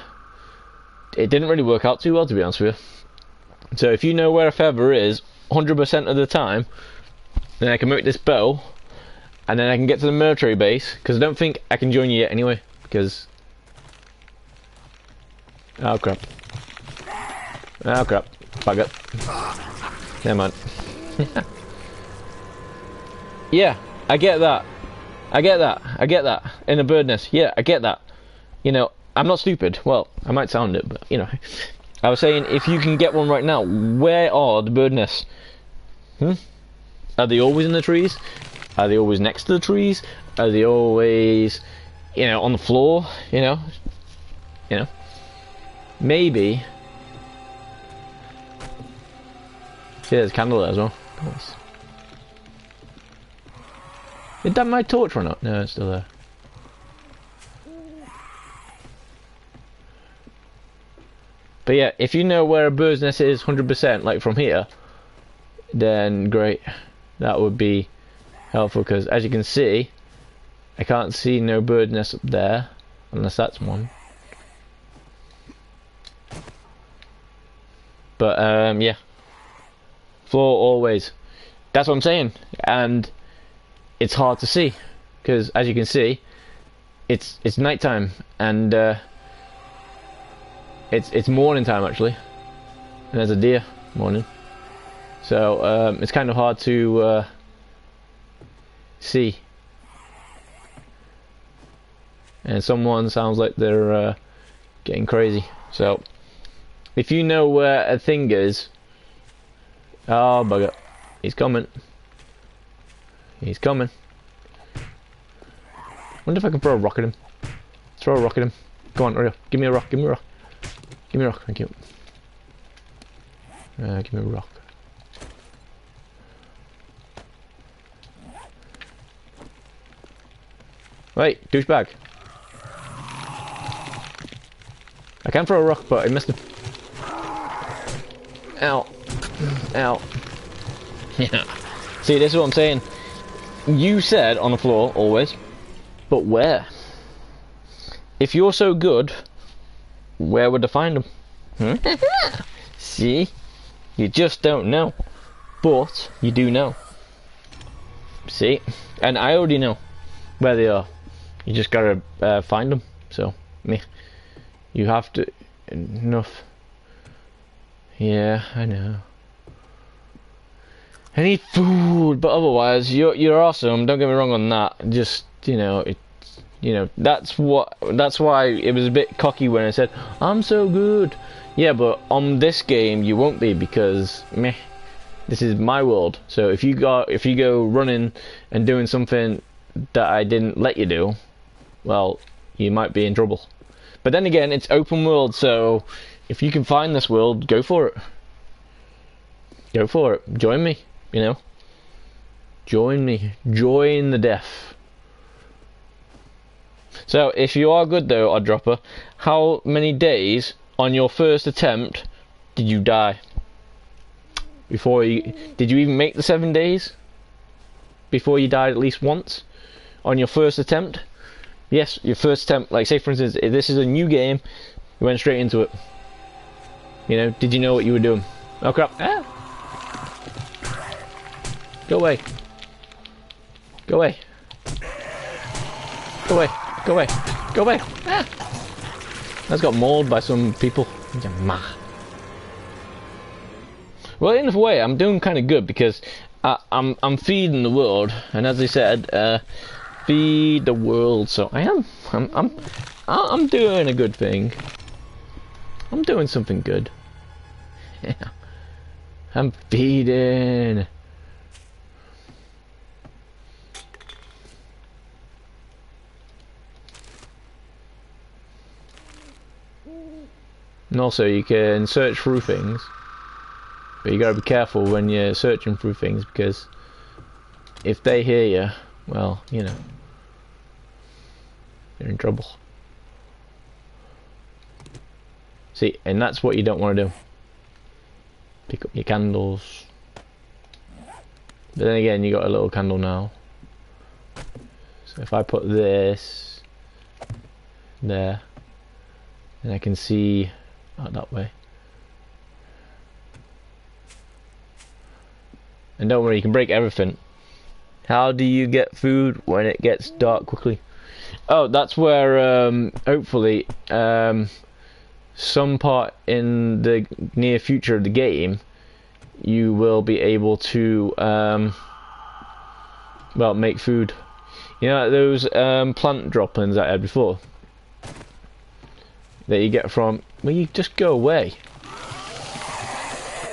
didn't really work out too well, to be honest with you. So if you know where a feather is 100% of the time, then I can make this bow, and then I can get to the military base, because I don't think I can join you yet anyway, because... oh crap. Oh crap. Bugger. Never mind. Yeah, I get that. I get that. I get that. In a bird nest. Yeah, I get that. You know, I'm not stupid. Well, I might sound it, but, you know. I was saying, if you can get one right now, where are the bird nests? Are they always in the trees? Are they always next to the trees? Are they always, you know, on the floor? You know? You know? Maybe. See, there's a candle there as well. Nice. Did that my torch run out? No, it's still there. But yeah, if you know where a bird's nest is 100%, like from here, then great. That would be helpful, because as you can see, I can't see no bird nest up there, unless that's one. But yeah, floor always. That's what I'm saying, and it's hard to see, because as you can see, it's nighttime, and it's morning time actually, and there's a deer morning, so it's kind of hard to C. And someone sounds like they're getting crazy. So, if you know where a thing is... Oh, bugger. He's coming. He's coming. Wonder if I can throw a rock at him. Throw a rock at him. Go on, hurry up. Give me a rock, give me a rock. Give me a rock, thank you. Give me a rock. Wait, douchebag. I can throw a rock, but I missed him. Ow. Ow. Yeah. See, this is what I'm saying. You said on the floor, always. But where? If you're so good, where would I find them? See? You just don't know. But you do know. See? And I already know where they are. You just gotta find them. So, me. You have to... Enough. Yeah, I know. I need food, but otherwise, you're awesome. Don't get me wrong on that. Just, you know, that's why it was a bit cocky when I said I'm so good. Yeah, but on this game you won't be, because meh, this is my world. So if you go running and doing something that I didn't let you do, well, you might be in trouble. But then again, it's open world, so if you can find this world, go for it. Go for it. Join me. You know, join me. Join the death. So, if you are good though, Oddropper, how many days on your first attempt did you die? Did you even make the 7 days? Before you died at least once? On your first attempt? Yes, your first attempt. Like, say for instance, if this is a new game, you went straight into it. You know, did you know what you were doing? Oh crap. Ah! Go away. Go away. Go away. Go away. Go away. Ah! That's got mauled by some people. Well, in a way, I'm doing kind of good, because I'm feeding the world, and as I said, feed the world. So I'm doing a good thing. I'm doing something good. Yeah. I'm feeding. And also, you can search through things, but you gotta be careful when you're searching through things, because if they hear you, well, you know, you're in trouble. See, and that's what you don't want to do. Pick up your candles. But then again, you got a little candle now. So if I put this there, then I can see out that way. And don't worry, you can break everything. How do you get food when it gets dark quickly? Oh, that's where hopefully some part in the near future of the game you will be able to well, make food. You know, those plant droppings I had before that you get from... Well, you just go away.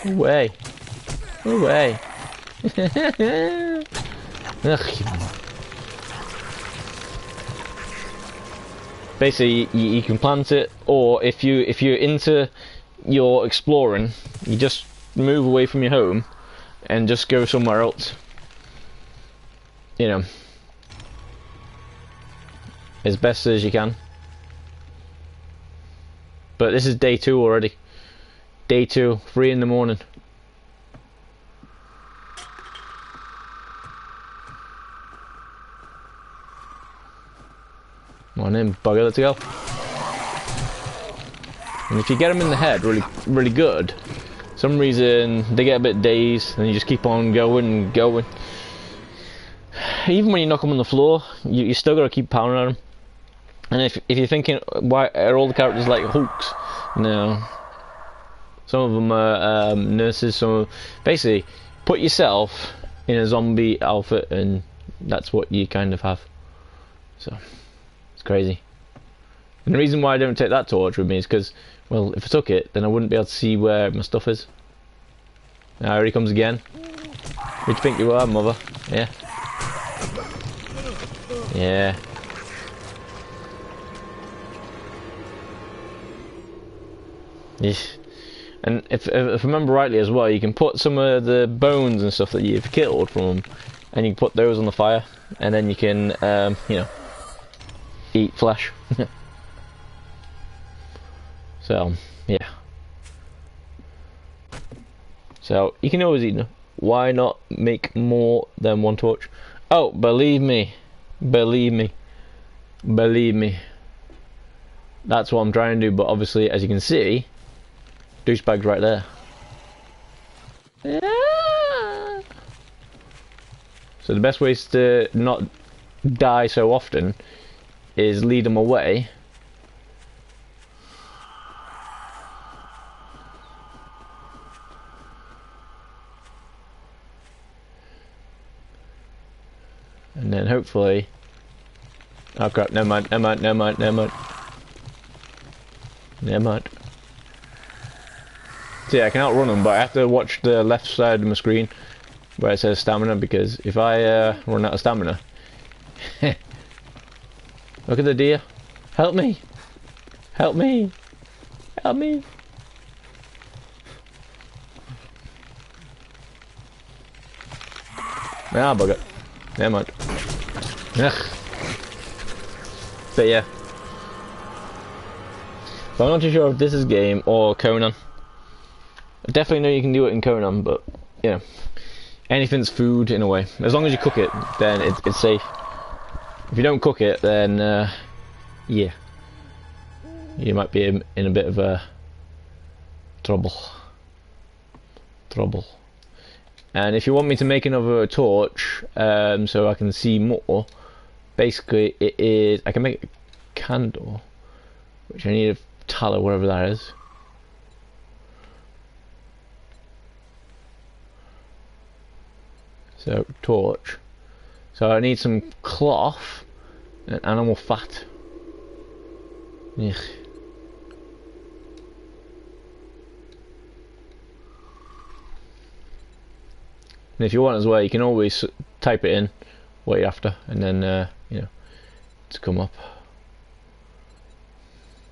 Away. Away. Basically, you can plant it, or if you're into your exploring, you just move away from your home and just go somewhere else. You know, as best as you can. But this is day 2 already. Day 2, 3 in the morning. Come on in, bugger, let's go. And if you get them in the head really good, some reason they get a bit dazed, and you just keep on going and going. Even when you knock them on the floor, you still got to keep pounding on them. And if you're thinking, why are all the characters like hooks? No. Some of them are nurses. Basically, put yourself in a zombie outfit and that's what you kind of have. So it's crazy. And the reason why I don't take that torch with me is because, well, if I took it, then I wouldn't be able to see where my stuff is. Now here he comes again. Who do you think you are, mother? Yeah. Yeah. Yes. And if I remember rightly as well, you can put some of the bones and stuff that you've killed from them, and you can put those on the fire, and then you can, you know, eat flesh. So, yeah. So, you can always eat them. Why not make more than one torch? Oh, believe me. Believe me. Believe me. That's what I'm trying to do, but obviously, as you can see, douchebag's right there. Yeah. So the best ways to not die so often is lead them away. And then hopefully... Oh crap, never mind, never mind, never mind, never mind. Never mind. So yeah, I can outrun them, but I have to watch the left side of my screen where it says stamina, because if I run out of stamina... Look at the deer. Help me! Help me! Help me! Ah, bugger. Never mind. Ugh. But yeah. So I'm not too sure if this is game or Conan. I definitely know you can do it in Conan, but you know, anything's food in a way. As long as you cook it, then it's safe. If you don't cook it, then yeah, you might be in a bit of trouble. And if you want me to make another torch, so I can see more, basically it is I can make a candle, which I need a tallow wherever that is. So torch. So I need some cloth and animal fat. Ugh. And if you want as well, you can always type it in what you're after, and then you know, it's come up.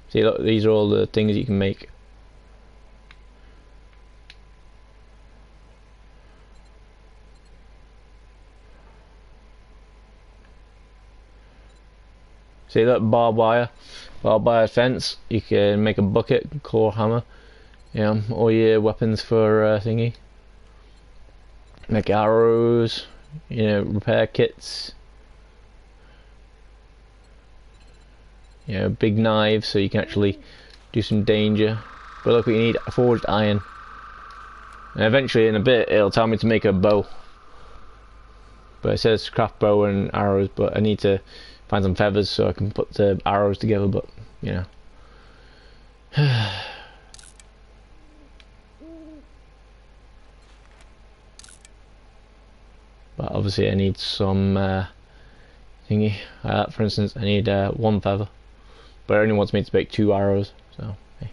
See, look, these are all the things you can make. See that barbed wire fence? You can make a bucket, claw hammer, you know, all your weapons for thingy. Make arrows, you know, repair kits, you know, big knives so you can actually do some danger. But look, we need forged iron, and eventually in a bit it'll tell me to make a bow, but it says craft bow and arrows, but I need to find some feathers so I can put the arrows together, but you know. But obviously I need some thingy. For instance, I need one feather, but it only wants me to make 2 arrows. So, hey.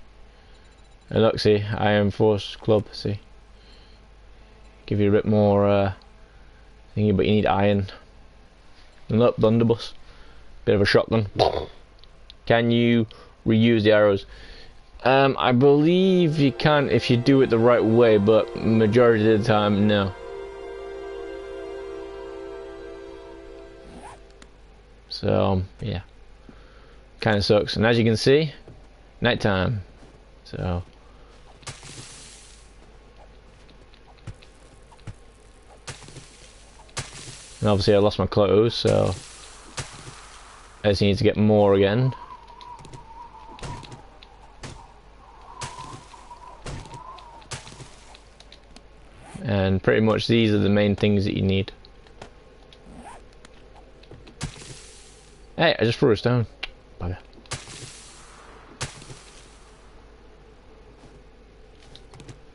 And look, see, Iron Force Club. See, give you a bit more thingy, but you need iron. And look, blunderbuss, bit of a shotgun. Can you reuse the arrows? I believe you can if you do it the right way, but majority of the time, no. So yeah, kind of sucks. And as you can see, nighttime. So and obviously I lost my clothes, so I just need to get more again. And pretty much these are the main things that you need. Hey, I just threw a stone. Bugger.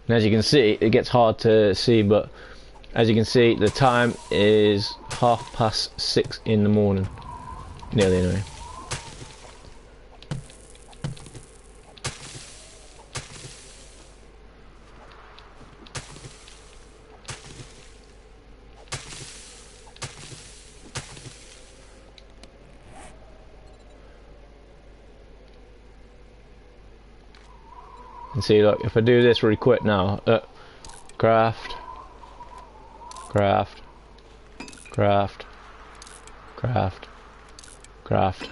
And as you can see, it gets hard to see, but As you can see, the time is 6:30 in the morning. Nearly, anyway. And see, look, if I do this really quick now, craft, craft, craft, craft, craft.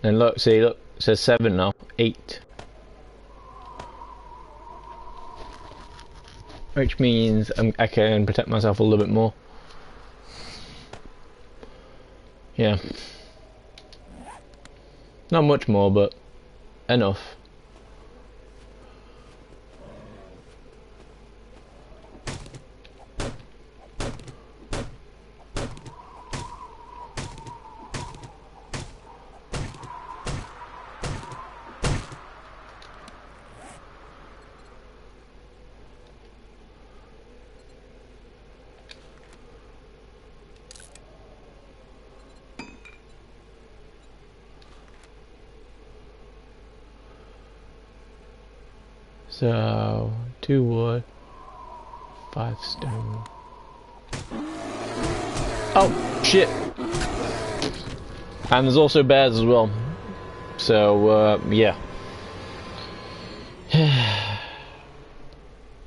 And look, see, look, it says 7 now, 8. Which means I can protect myself a little bit more. Yeah. Not much more, but enough. So, 2 wood, 5 stone. Oh, shit! And there's also bears as well. So, yeah.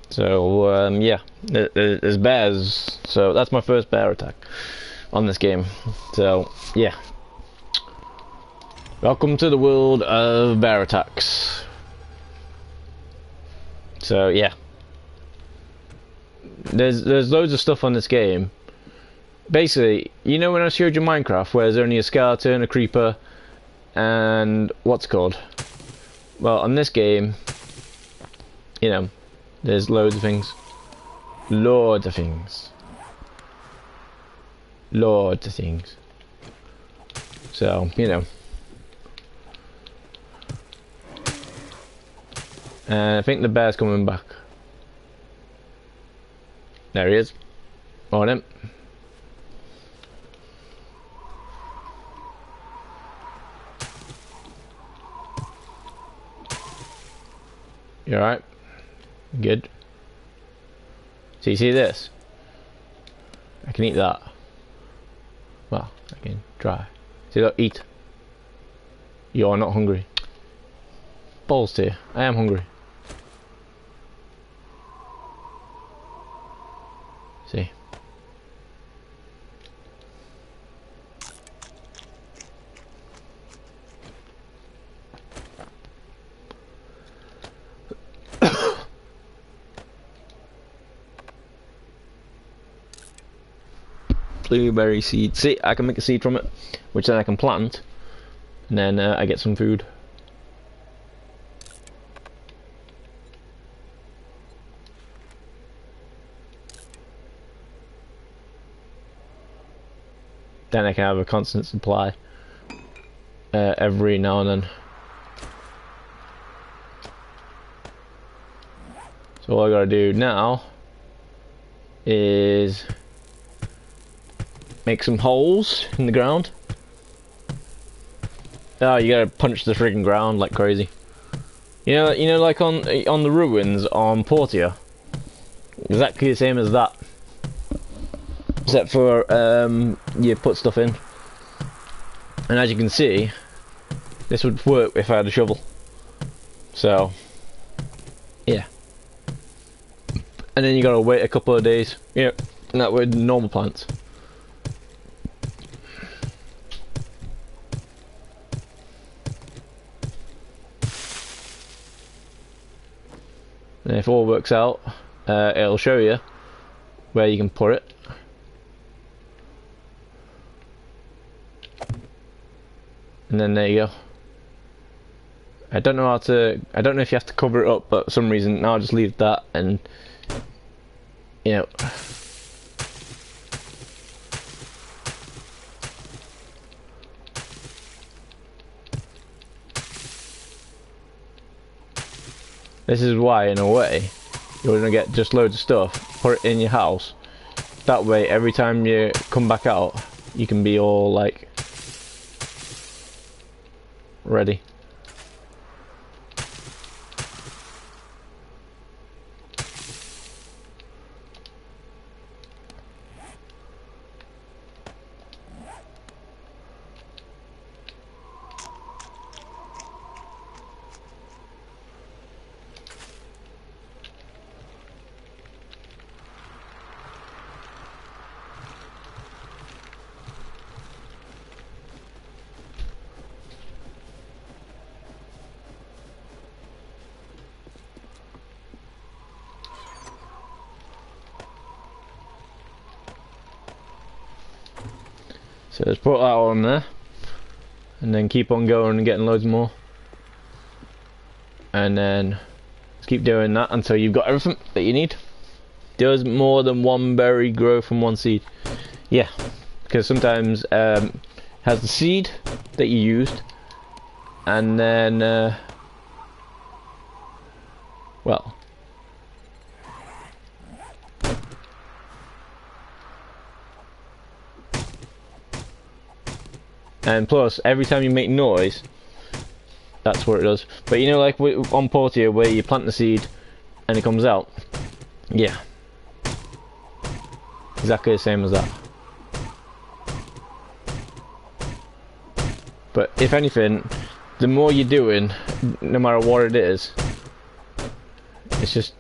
So, yeah. There's bears. So, that's my first bear attack on this game. So, yeah. Welcome to the world of bear attacks. So yeah, there's loads of stuff on this game. Basically, you know when I showed you Minecraft, where there's only a skeleton, a creeper, and what's it called? Well, on this game, you know, there's loads of things, loads of things, loads of things. So you know, and I think the bear's coming back. There he is. On him. You alright? Good. So you see this? I can eat that. Well, I can try. See, look, eat. You're not hungry. Balls to you. I am hungry. See. Blueberry seed. See, I can make a seed from it, which then I can plant, and then I get some food. Then I can have a constant supply every now and then. So all I gotta do now is make some holes in the ground. Oh, you gotta punch the friggin' ground like crazy. You know, like on the ruins on Portia. Exactly the same as that. Except for you put stuff in, and as you can see, this would work if I had a shovel. So yeah, and then you gotta wait a couple of days. Yeah, and that with normal plants. And if all works out, it'll show you where you can put it. And then there you go. I don't know if you have to cover it up, but for some reason now I'll just leave that, and you know. This is why, in a way, you're gonna get just loads of stuff, put it in your house. That way, every time you come back out, you can be all like ready. So let's put that on there, and then keep on going and getting loads more, and then let's keep doing that until you've got everything that you need. Does more than one berry grow from one seed? Yeah, because sometimes it has the seed that you used, and then well, and plus every time you make noise, that's what it does. But you know, like on Portia, where you plant the seed and it comes out, yeah, exactly the same as that. But if anything, the more you're doing, no matter what it is, it's just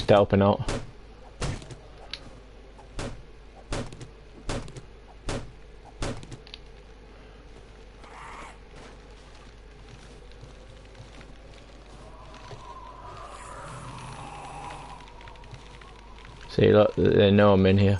helping out. See, look, they know I'm in here.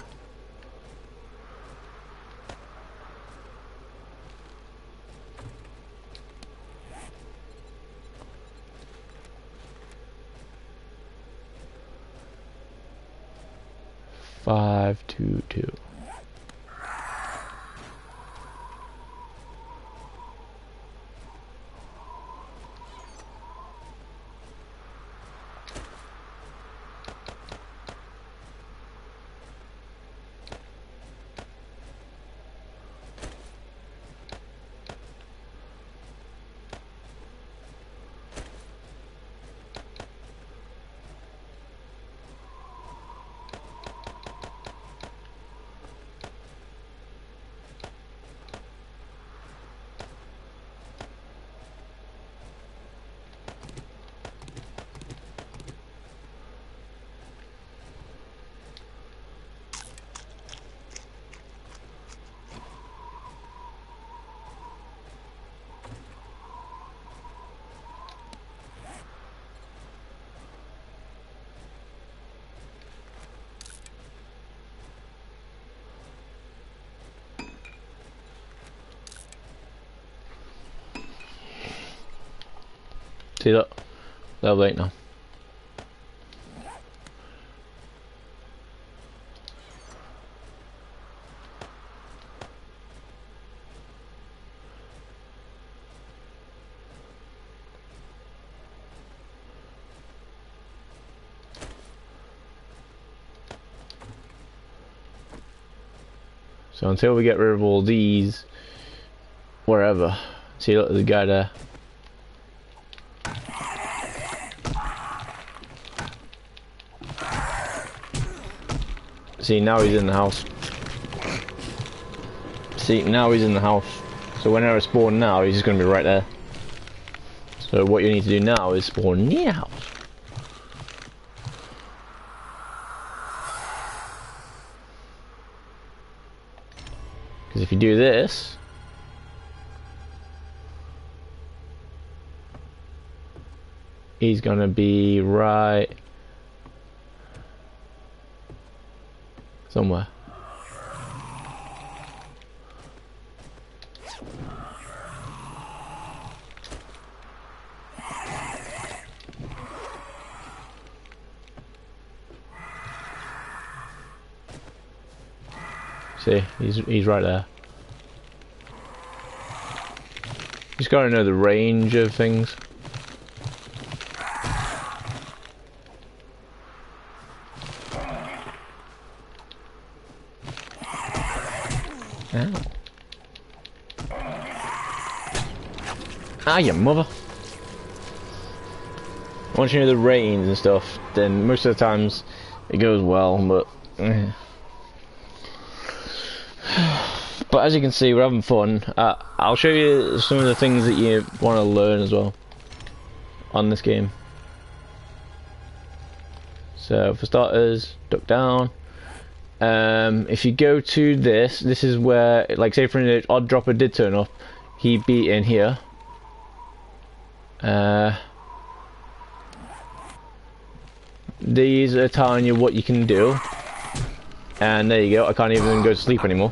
Five, two, two. See that? Level 8 now. So until we get rid of all these, wherever. See, look, there's a guy there. See, now he's in the house. See, now he's in the house. So whenever I spawn now, he's just going to be right there. So what you need to do now is spawn near the house. Because if you do this, he's going to be right somewhere. See, he's right there. Just gotta know the range of things. Ah, your mother. Once you know the rains and stuff, then most of the times it goes well, but... But as you can see, we're having fun. I'll show you some of the things that you want to learn as well on this game. So for starters, duck down. If you go to this is where, like, say for instance, Odd Dropper did turn up, he'd be in here. These are telling you what you can do, and there you go. I can't even go to sleep anymore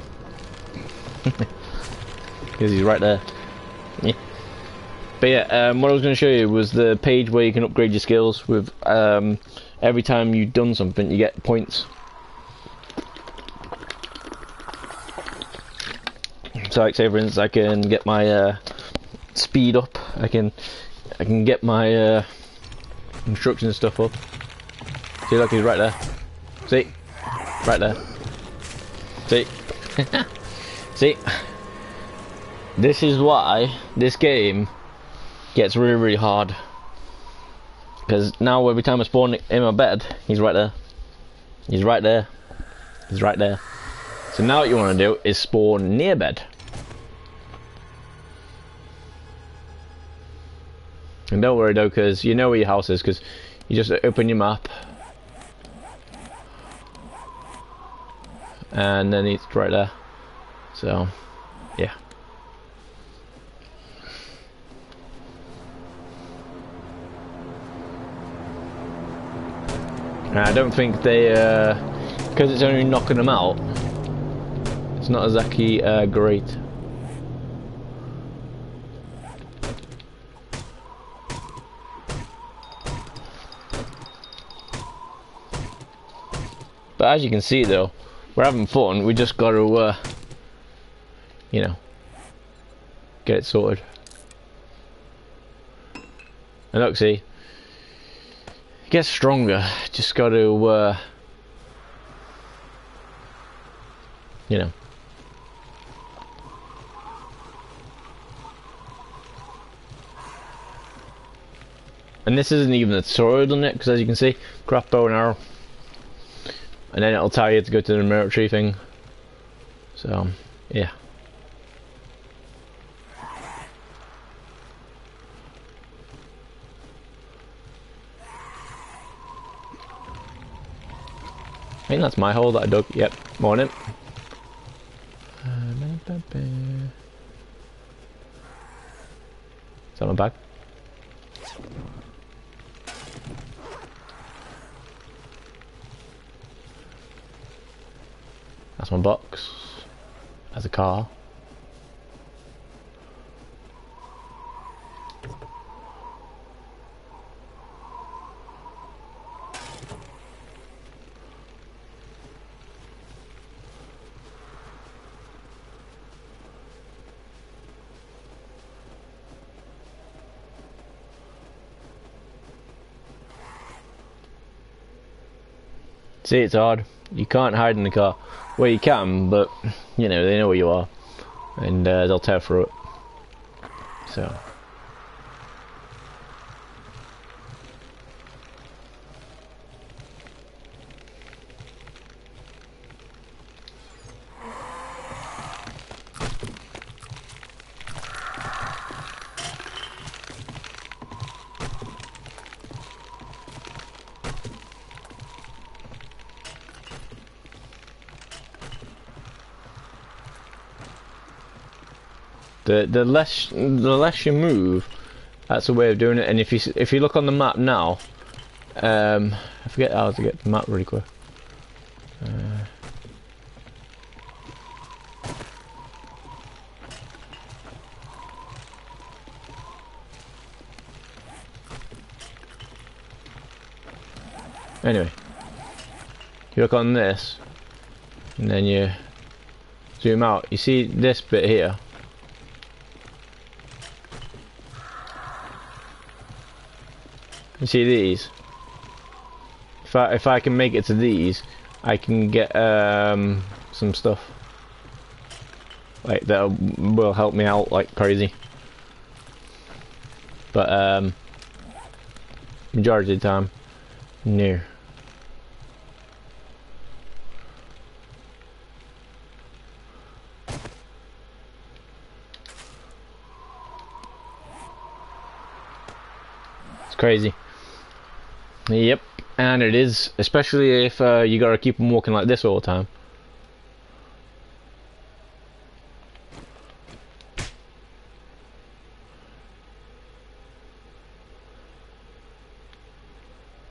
because he's right there. Yeah. But yeah, what I was going to show you was the page where you can upgrade your skills with every time you've done something you get points. So like say for instance I can get my speed up, I can get my instructions stuff up. See, look, he's right there. See? Right there. See? See? This is why this game gets really, really hard. Because now every time I spawn in my bed, he's right there. He's right there. He's right there. So now what you want to do is spawn near bed. And don't worry though, because you know where your house is, because you just open your map. And then it's right there. So, yeah. And I don't think they, because it's only knocking them out, it's not exactly great. But as you can see though, we're having fun. We just got to, you know, get it sorted. And look, see, it gets stronger. Just got to, you know. And this isn't even a tutorial on it, because as you can see, craft bow and arrow. And then it'll tell you to go to the military thing. So, yeah. I think that's my hole that I dug. Yep, morning. Is that my bag? That's my box. That's a car. See, it's hard. You can't hide in the car. Well, you can, but, you know, they know where you are. And they'll tear through it. So. The less you move, that's a way of doing it. And if you look on the map now, I forget how to get the map really quick. Anyway, you look on this, and then you zoom out. You see this bit here. You see these? If I can make it to these, I can get some stuff like that will help me out like crazy. but majority of the time, no. It's crazy. Yep, and it is, especially if you gotta keep them walking like this all the time.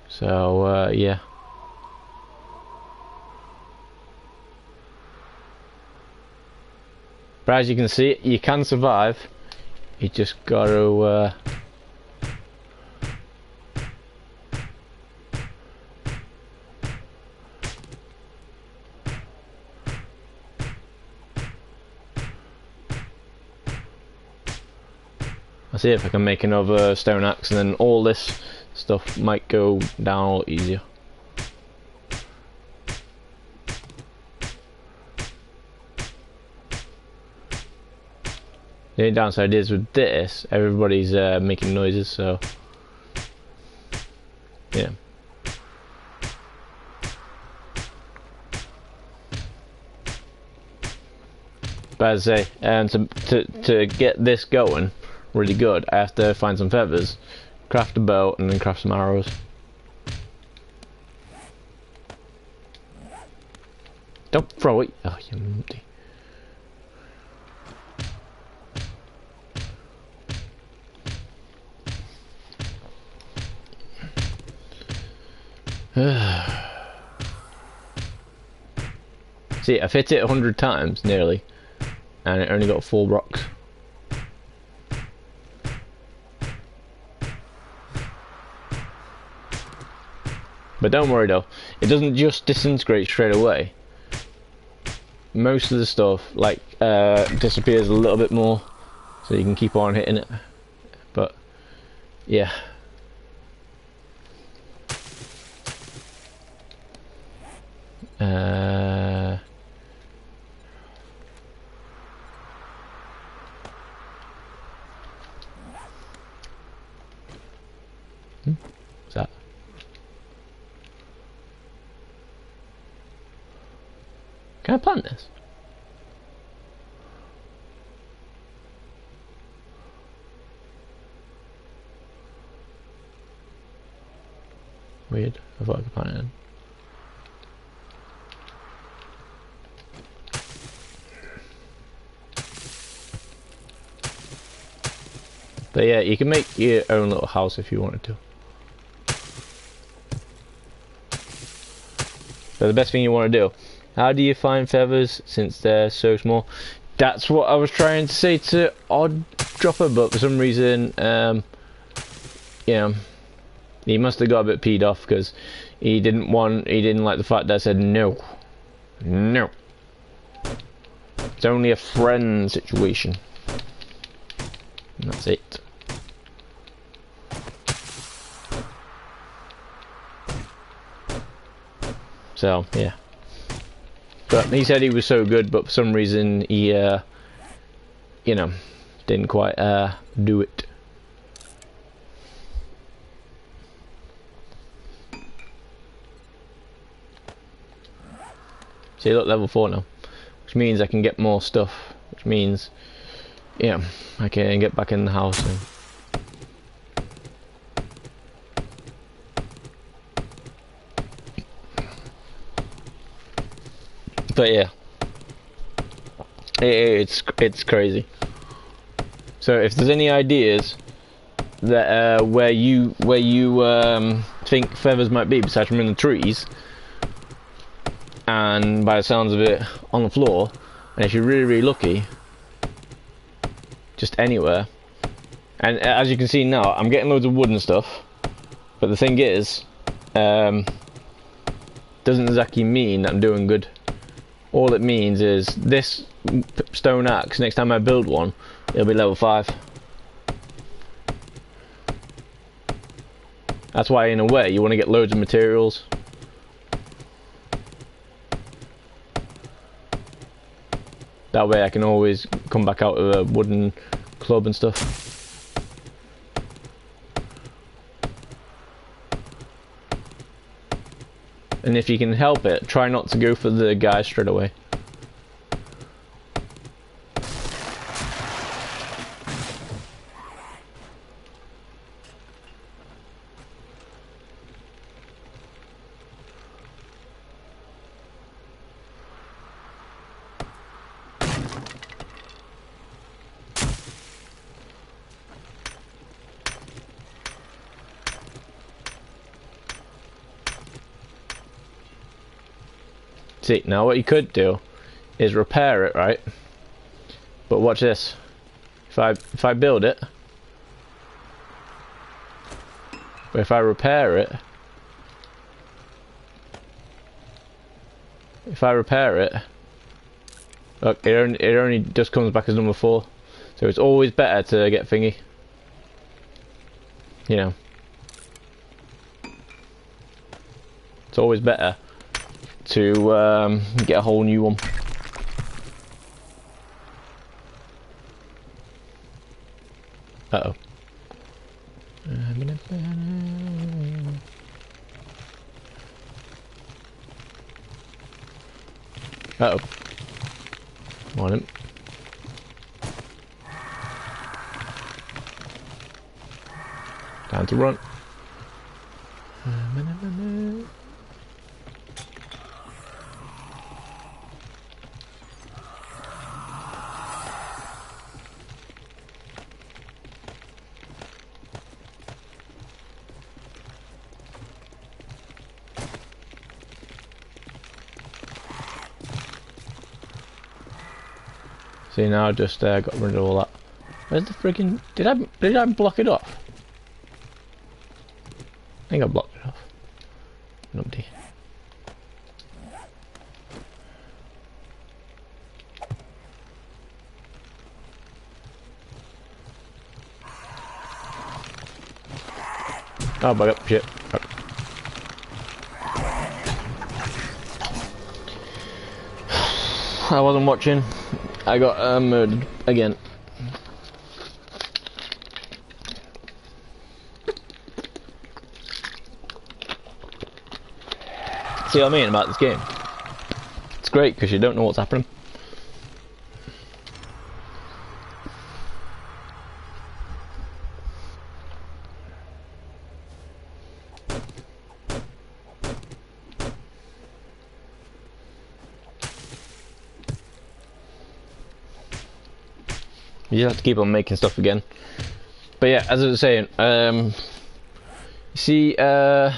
So, yeah. But as you can see, you can survive. You just gotta, I'll see if I can make another stone axe, and then all this stuff might go down a lot easier. The only downside is with this, everybody's making noises, so yeah. But as I say, to get this going really good, I have to find some feathers, craft a bow, and then craft some arrows. Don't throw it! Oh, you numpty. See, I've hit it 100 times, nearly, and it only got 4 rocks. But don't worry though, it doesn't just disintegrate straight away. Most of the stuff, like, disappears a little bit more, so you can keep on hitting it. But, yeah. What's that? Can I plant this? Weird. I thought I could plant it in. But yeah, you can make your own little house if you wanted to. But the best thing you want to do, how do you find feathers since they're so small? That's what I was trying to say to Odd Dropper, but for some reason, you know, he must have got a bit peed off because he didn't like the fact that I said no. No. It's only a friend situation. And that's it. So, yeah. But he said he was so good, but for some reason he, you know, didn't quite, do it. See, look, level 4 now. Which means I can get more stuff. Which means, yeah, I can get back in the house and... But yeah, it's crazy. So if there's any ideas that where you think feathers might be, besides from in the trees, and by the sounds of it on the floor, and if you're really lucky, just anywhere. And as you can see now, I'm getting loads of wood and stuff. But the thing is, doesn't exactly mean that I'm doing good. All it means is this stone axe, next time I build one, it'll be level 5. That's why, in a way, you want to get loads of materials. That way I can always come back out with a wooden club and stuff. and if you can help it, try not to go for the guy straight away. See, now what you could do is repair it, right? But watch this. If I build it, but if I repair it, look, it only just comes back as number 4. So it's always better to get thingy. You know. It's always better to get a whole new one. Uh-oh. Uh-oh. Want him. Time to run. See, now I just got rid of all that. Where's the friggin'... Did I block it off? I think I blocked it off. Nobody. Oh, bug up, shit. I wasn't watching. I got murdered again. See what I mean about this game? It's great because you don't know what's happening. You have to keep on making stuff again. But yeah, as I was saying, see the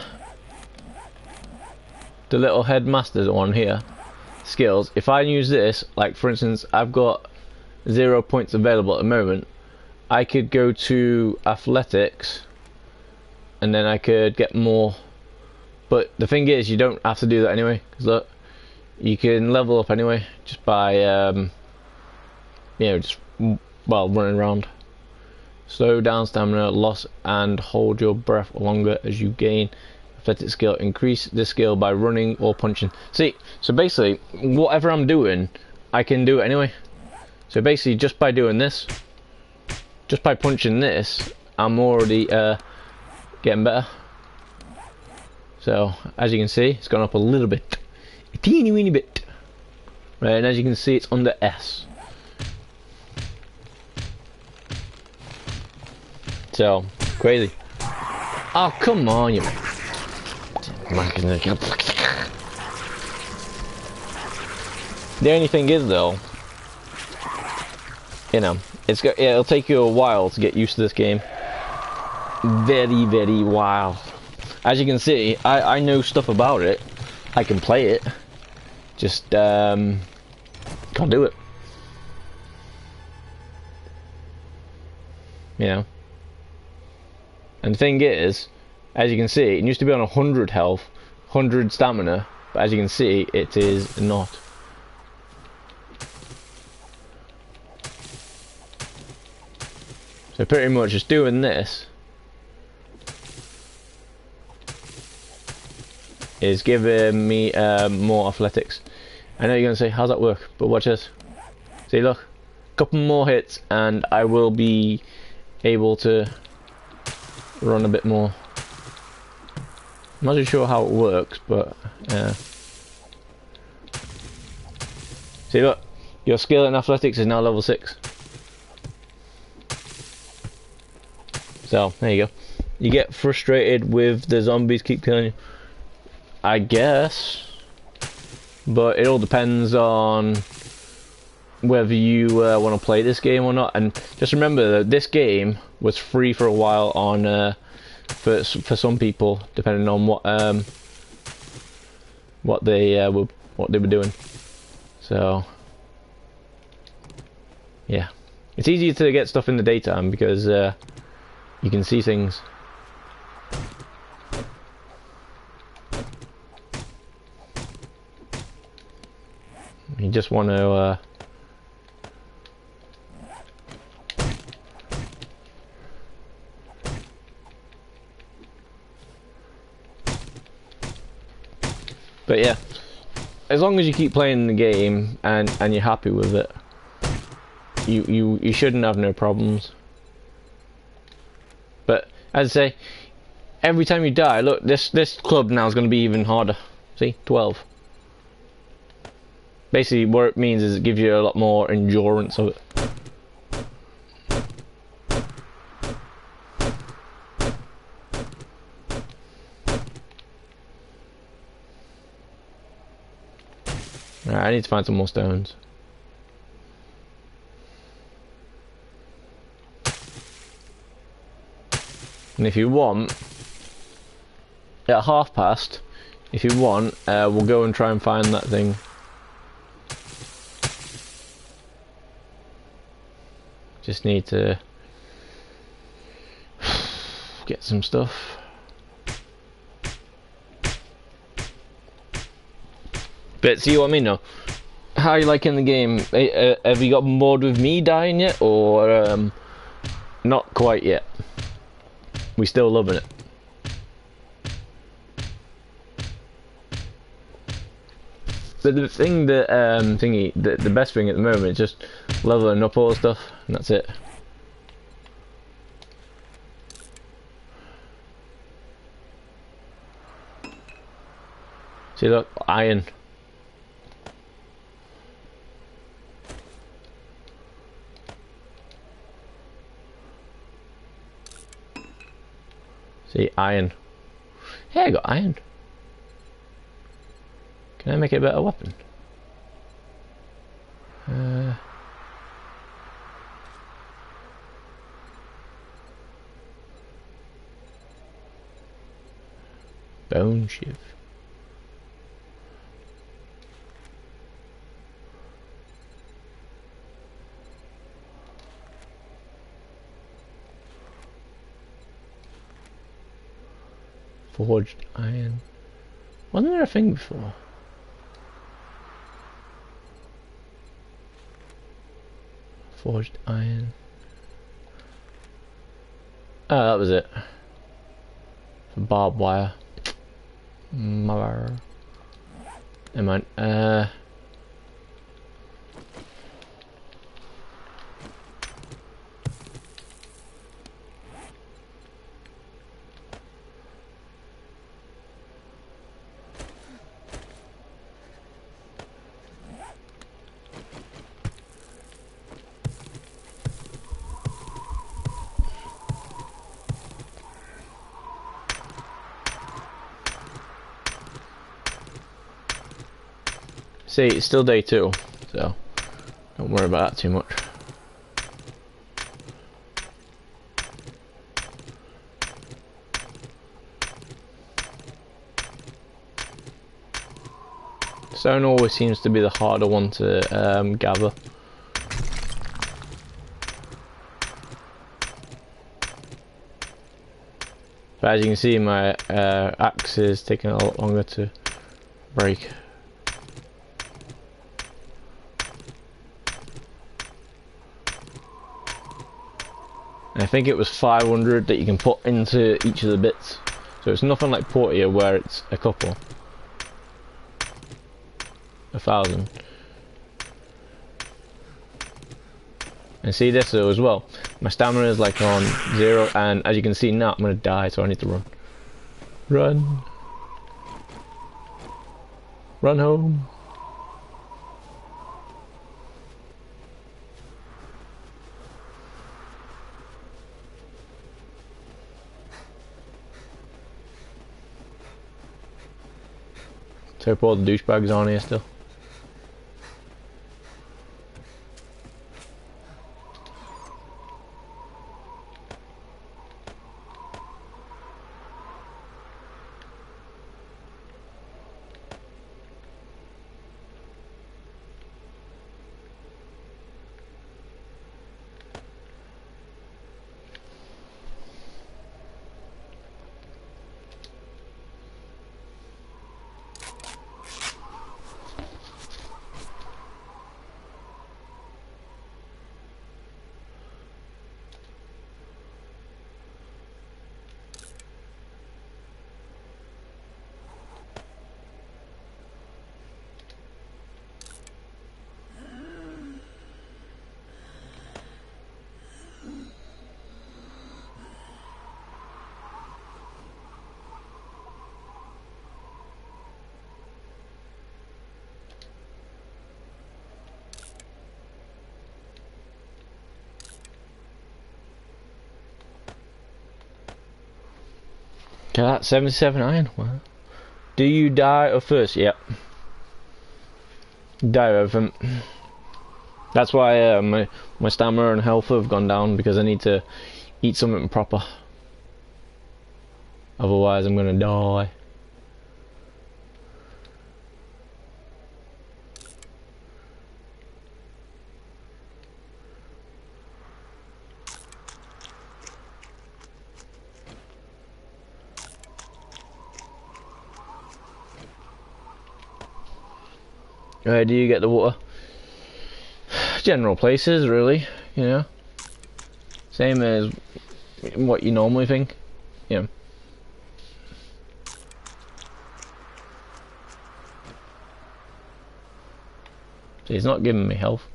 little headmasters on here, skills. If I use this, like for instance, I've got 0 points available at the moment. I could go to athletics, and then I could get more. But the thing is, you don't have to do that anyway. Because look, you can level up anyway just by, you know, just running around. Slow down stamina loss and hold your breath longer as you gain athletic skill. Increase this skill by running or punching. See, so basically, whatever I'm doing, I can do it anyway. So basically, just by doing this, just by punching this, I'm already getting better. So, as you can see, it's gone up a little bit. A teeny weeny bit. Right, and as you can see, it's under S. So, crazy. Oh, come on, you... The only thing is, though, you know, it'll take you a while to get used to this game. Very, very wild. As you can see, I know stuff about it. I can play it. Just, can't do it. You know. And the thing is, as you can see, it used to be on 100 health, 100 stamina, but as you can see, it is not. So pretty much just doing this is giving me more athletics. I know you're going to say, how's that work? But watch this. See, look. A couple more hits and I will be able to run a bit more. I'm not too sure how it works, but see, look, your skill in athletics is now level 6. So there you go. You get frustrated with the zombies keep killing you, I guess, but it all depends on whether you want to play this game or not. And just remember that this game was free for a while on for some people, depending on what they were doing. So yeah, it's easier to get stuff in the daytime because you can see things. You just want to but yeah, as long as you keep playing the game and you're happy with it, you shouldn't have no problems. But as I say, every time you die, look, this club now is going to be even harder. See, 12. Basically, what it means is it gives you a lot more endurance of it. Alright, I need to find some more stones. And if you want, at past, if you want, we'll go and try and find that thing. Just need to get some stuff. But see what I mean though? How are you liking the game? Have you gotten bored with me dying yet? Or not quite yet? We still loving it? But the thing that the best thing at the moment is just leveling up all the stuff, and that's it. See, look, iron. See, iron. Hey, I got iron. Can I make it a better weapon? Bone shiv. Forged iron. Wasn't there a thing before? Forged iron. Oh, that was it. For barbed wire. Never mind. 'See, it's still day 2, so don't worry about that too much. Stone always seems to be the harder one to gather. But as you can see, my axe is taking a lot longer to break. And I think it was 500 that you can put into each of the bits. So it's nothing like Portia where it's a couple. 1,000. And see this though as well. My stamina is like on 0, and as you can see now I'm gonna die, so I need to run. Run. Run home. So hope all the douchebags on here still. Okay, that's 77 iron. Wow. Do you die of thirst? Yep. Die of them. That's why my stamina and health have gone down, because I need to eat something proper. Otherwise I'm gonna die. Where do you get the water? General places, really, you know. Same as what you normally think, you know. See, it's not giving me health.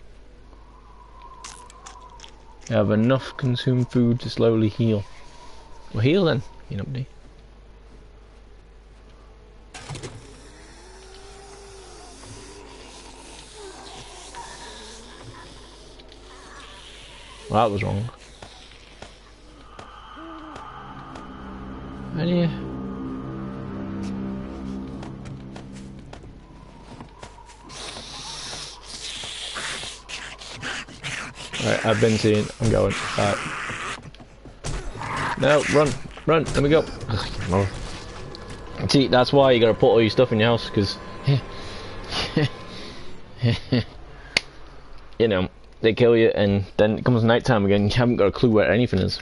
I have enough consumed food to slowly heal. Well, heal then, you know, buddy. Well, that was wrong. And yeah. Alright, I've been seen. I'm going. No, run, run, let me go. See, that's why you gotta put all your stuff in your house, because you know, they kill you and then it comes night time again, you haven't got a clue where anything is.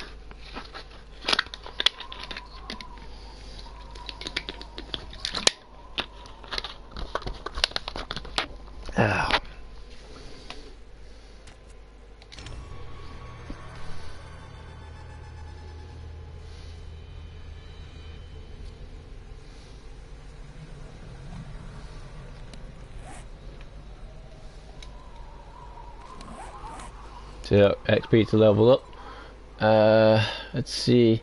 So XP to level up. Let's see.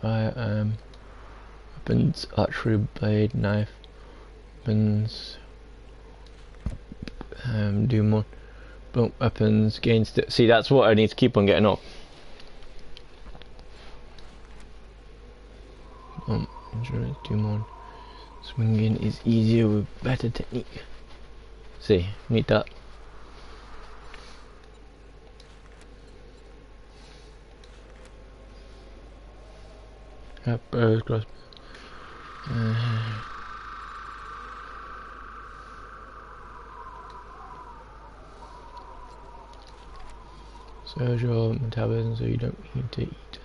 Weapons, archery, blade, knife, weapons. Do more. Bump weapons, gain. See, that's what I need to keep on getting up. Endurance, do more. Swinging is easier with better technique. See, need that. Yep, cross. Surge your metabolism so you don't need to eat.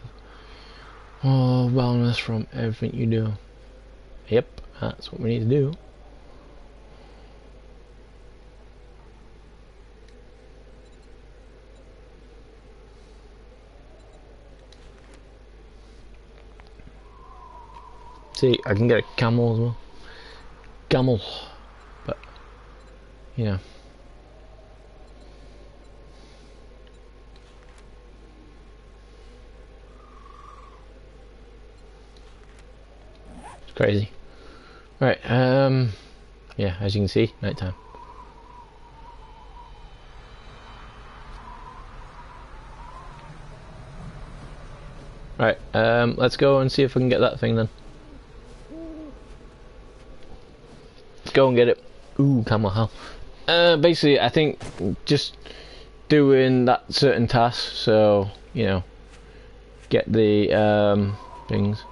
Oh, wellness from everything you do. Yep, that's what we need to do. See, I can get a camel as well. Camel. But, you know. It's crazy. Right, yeah, as you can see, nighttime. Right, let's go and see if we can get that thing then. Let's go and get it. Ooh, camel hell. Basically, I think just doing that certain task, so, you know, get the, things.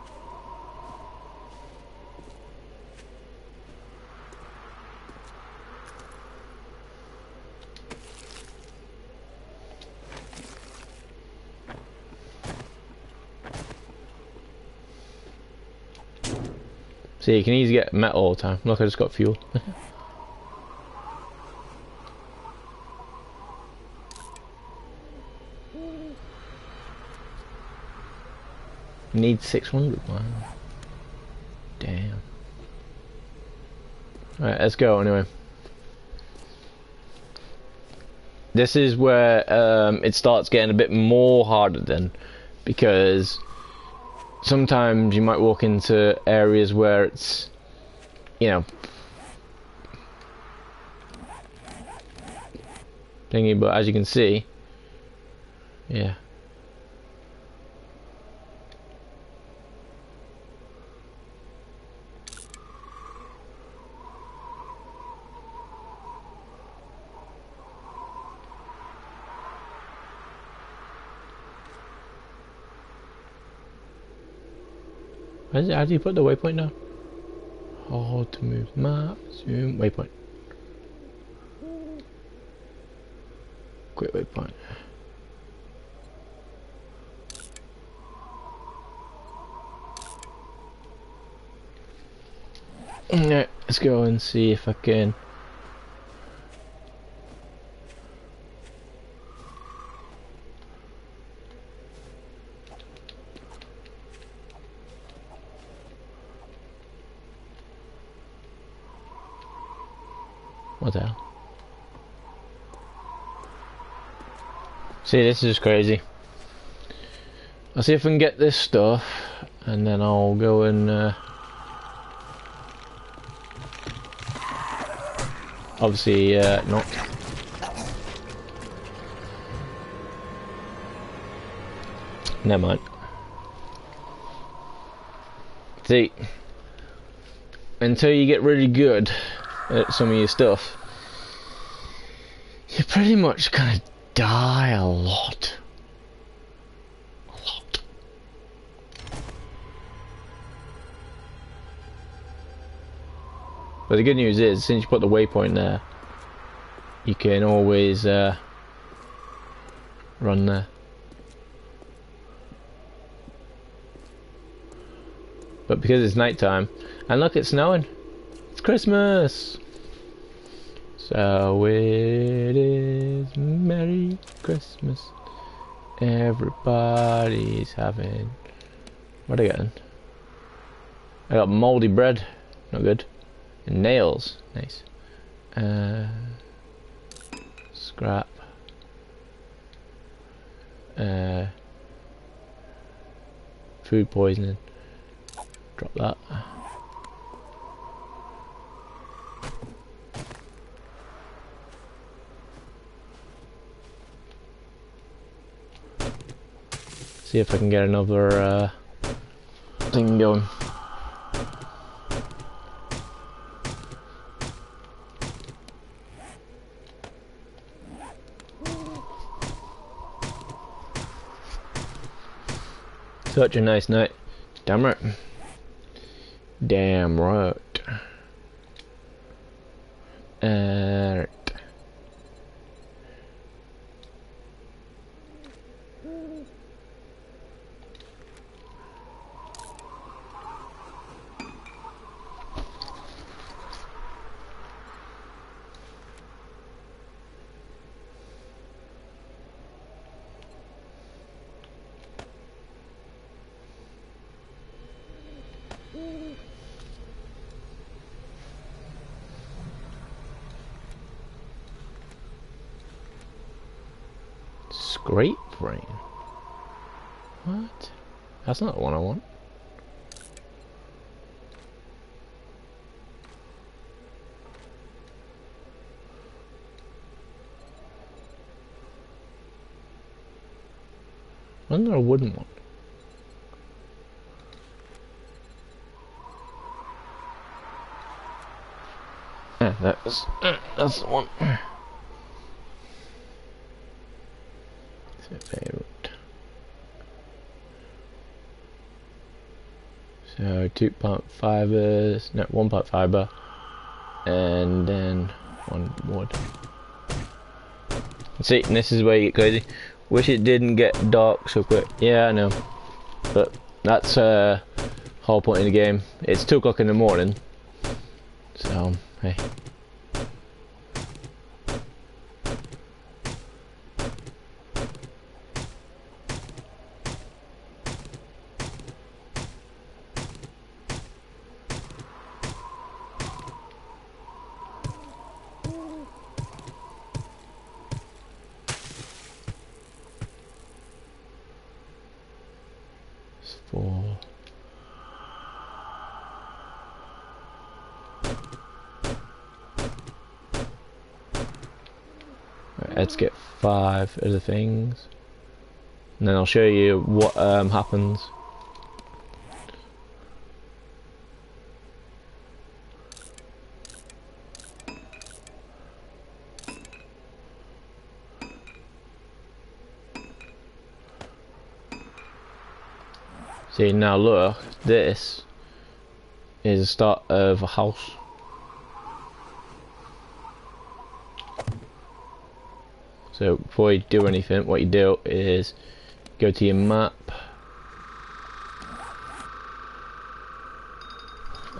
See, you can easily get metal all the time. Look, I just got fuel. Need 600. Wow. Damn. Alright, let's go anyway. This is where it starts getting a bit more harder then, because sometimes you might walk into areas where it's, you know, thingy, but as you can see, yeah. How do you put the waypoint down? Hold to move map, zoom, waypoint. Quick waypoint. Alright, let's go and see if I can. What the hell? See, this is crazy. I'll see if I can get this stuff, and then I'll go and obviously not. Never mind. See, until you get really good at some of your stuff, you pretty much gonna die a lot. But the good news is, since you put the waypoint there, you can always run there. But because it's nighttime, and look, it's snowing. It's Christmas. So it is Merry Christmas. Everybody's having. What are I getting? I got moldy bread. Not good. And nails. Nice. Scrap. Food poisoning. Drop that. See if I can get another thing going. Such a nice night. Damn right. Damn right. Right. Scrape brain. What? That's not the one I want. Wasn't there a wooden one? Yeah, that's the one. So 2.5ers, no 1.5er, and then 1 wood. See, and this is where you get crazy. Wish it didn't get dark so quick. Yeah, I know, but that's whole point in the game. It's 2 o'clock in the morning, so hey. It's 4. Right, let's get 5 other things, and then I'll show you what happens. See, now look, this is the start of a house. So before you do anything, what you do is go to your map,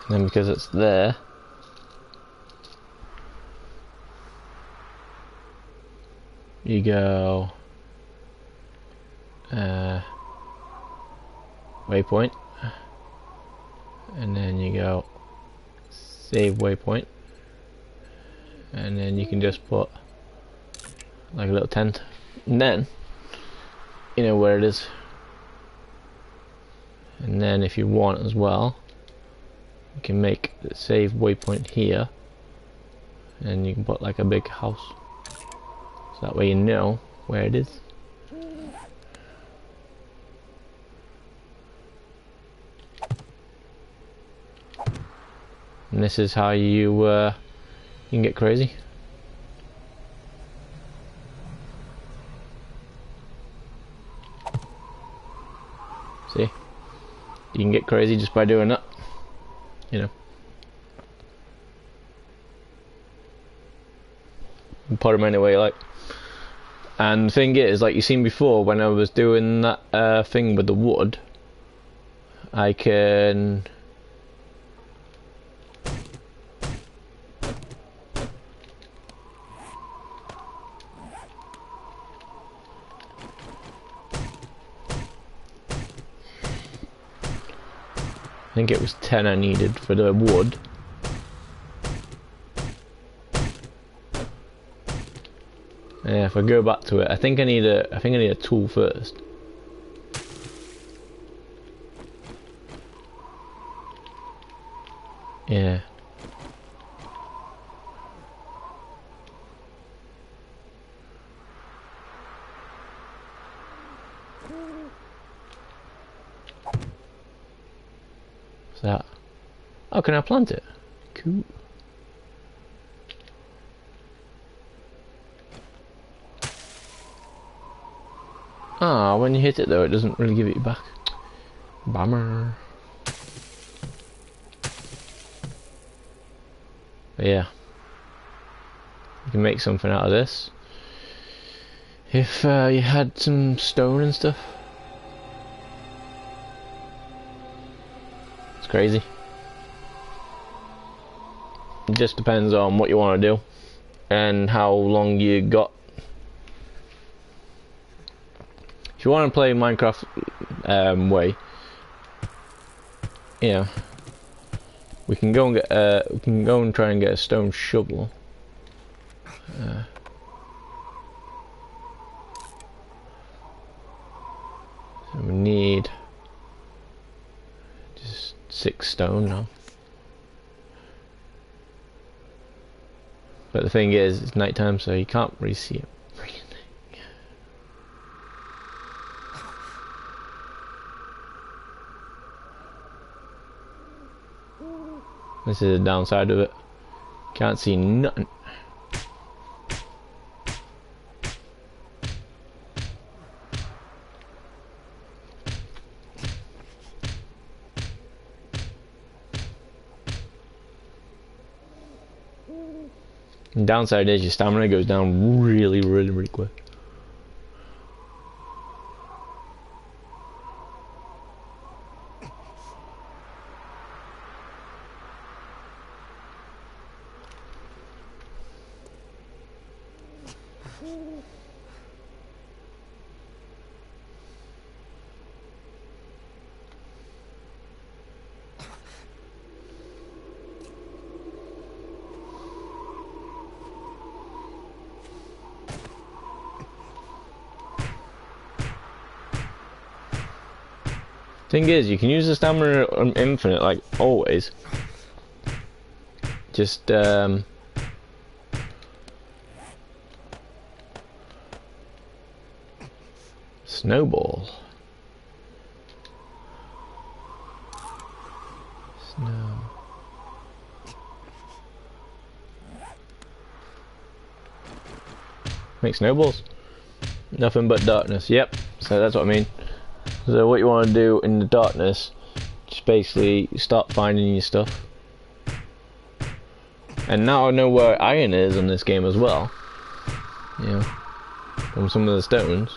and then because it's there, you go waypoint, and then you go save waypoint, and then you can just put like a little tent, and then you know where it is. And then if you want as well, you can make the save waypoint here, and you can put like a big house, so that way you know where it is. And this is how you you can get crazy. See, you can get crazy just by doing that, you know. You put them any way you like. And the thing is, like you seen before, when I was doing that thing with the wood, I can I think it was 10 I needed for the wood. Yeah, if I go back to it, I think I need a tool first. Yeah. What's that? Oh, can I plant it? Cool. Ah, when you hit it though, it doesn't really give it back. Bummer. But yeah, you can make something out of this if you had some stone and stuff. It's crazy. It just depends on what you want to do and how long you got. If you want to play Minecraft way, yeah, we can go and get we can go and try and get a stone shovel. So we need just 6 stone now. But the thing is, it's nighttime, so you can't really see it. This is the downside of it. Can't see nothing. And downside is your stamina goes down really quick. Thing is, you can use the stamina on infinite, like always. Just snowball. Snow. Make snowballs. Nothing but darkness. Yep. So that's what I mean. So what you want to do in the darkness, just basically start finding your stuff. And now I know where iron is in this game as well. You know, from some of the stones.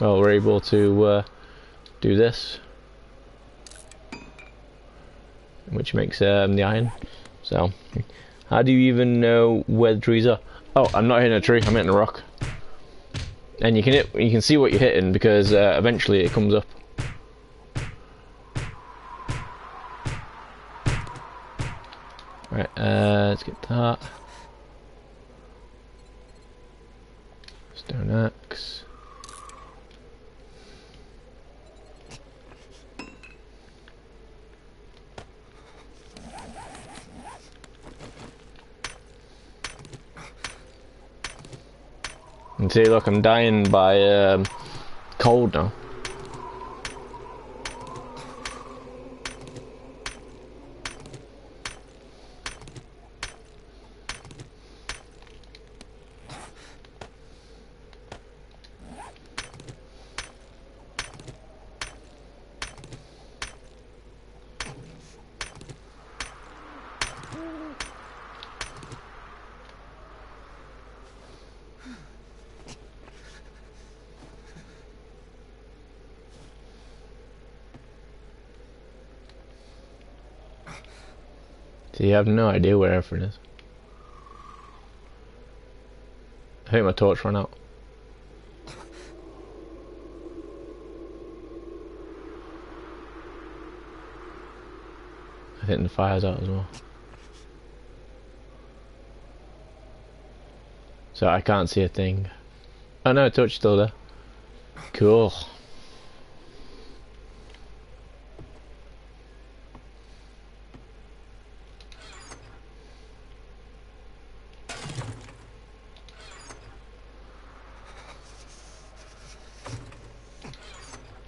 Well, we're able to do this, which makes the iron. So, how do you even know where the trees are? Oh, I'm not hitting a tree. I'm hitting a rock. And you can see what you're hitting because eventually it comes up. Right, let's get that. Stone axe. And see, look, I'm dying by cold now. So you have no idea where everything is. I think my torch ran out. I think the fire's out as well. So I can't see a thing. Oh no, torch is still there. Cool.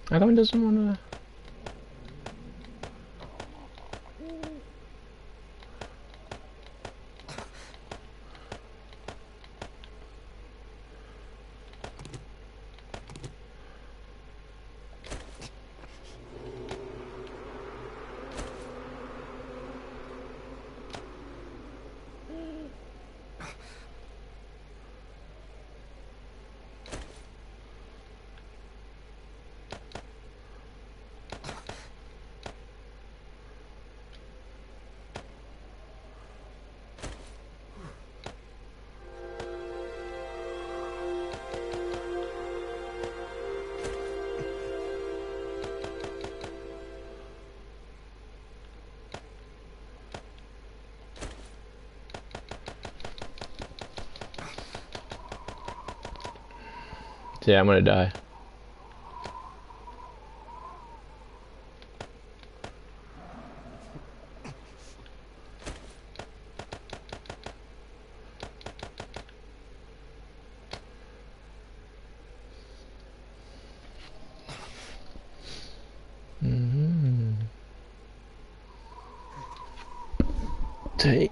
How come it doesn't want to... Yeah, I'm gonna die. See.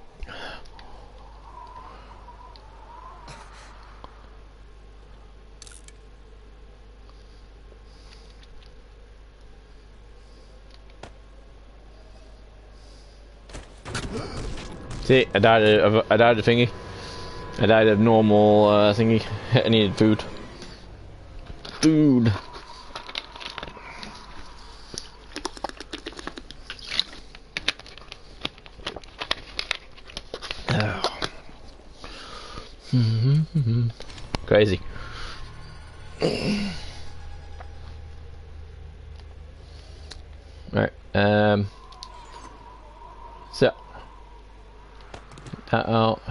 See, I died of thingy. I died of normal thingy. I needed food. Food. Crazy. Right. So that out.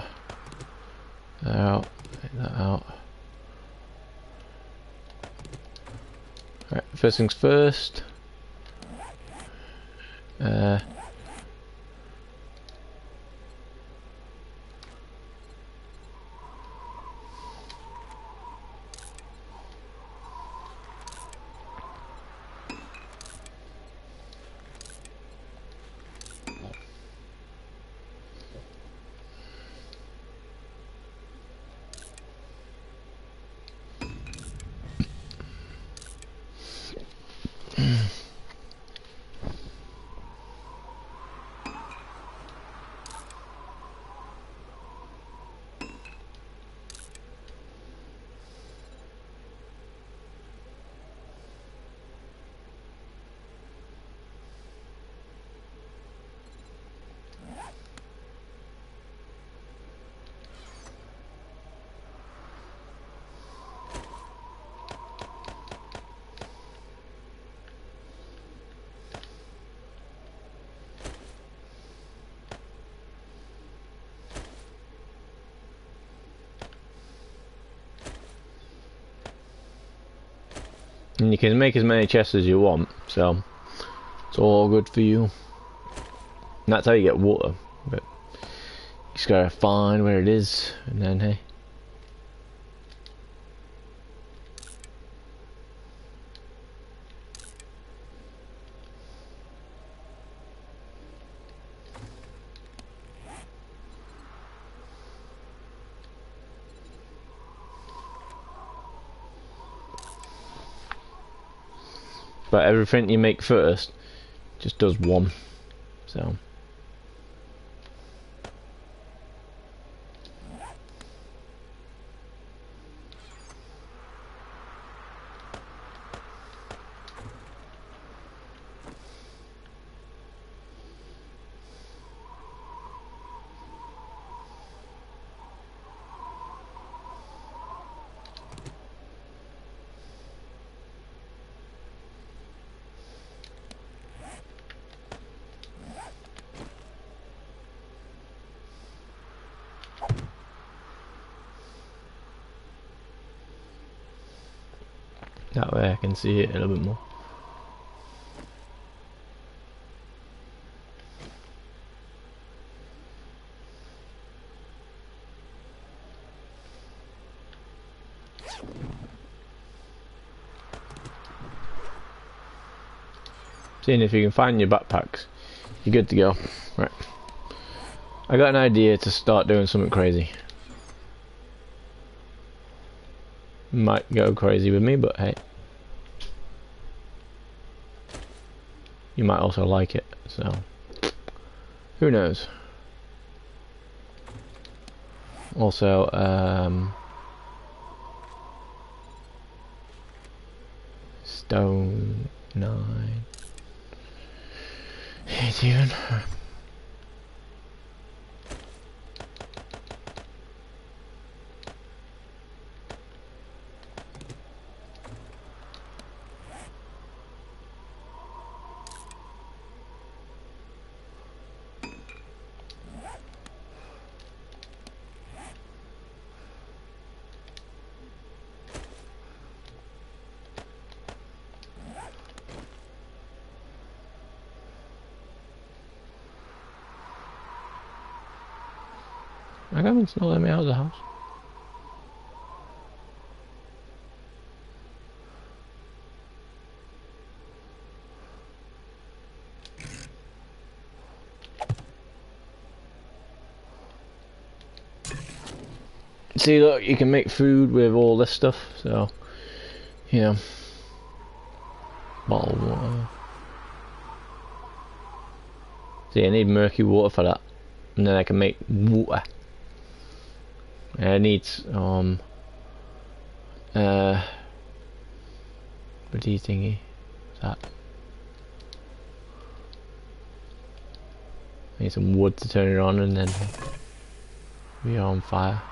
That out. That out. Right. First things first. And you can make as many chests as you want, so it's all good for you. And that's how you get water, but you just gotta find where it is, and then hey. But everything you make first just does one, so. That way I can see it a little bit more. Seeing if you can find your backpacks, you're good to go. Right. I got an idea to start doing something crazy. Might go crazy with me, but hey. You might also like it, so who knows. Also, stone 9. It's even. I haven't not let me out of the house. See, look, you can make food with all this stuff, so, you know, bottled water. See, I need murky water for that, and then I can make water. And I need, bloody thingy, what's that? I need some wood to turn it on, and then we are on fire.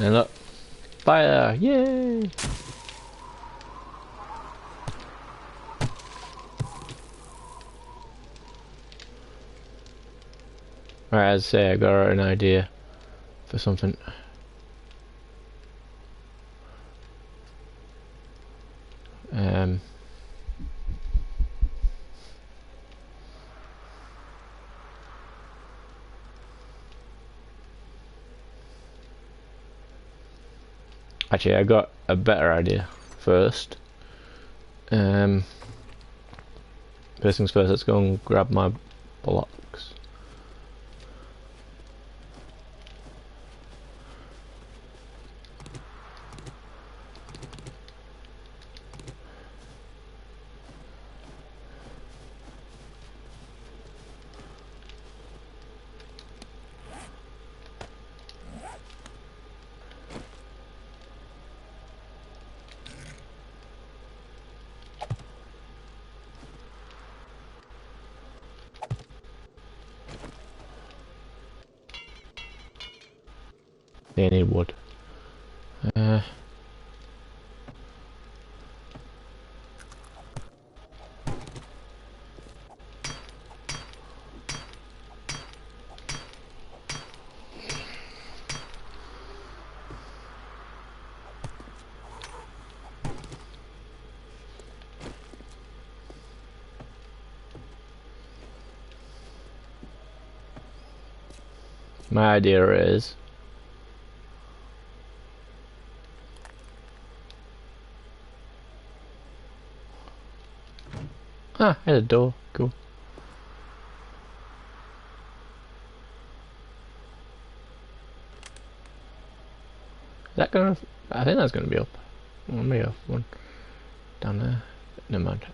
And look, fire! Yay! Alright, as I say, I got an idea for something. Actually, I got a better idea first. First things first, let's go and grab my blocks. They need wood. My idea is there's a door. Cool. Is that gonna? I think that's gonna be up. Well, maybe up one down there. Never mind.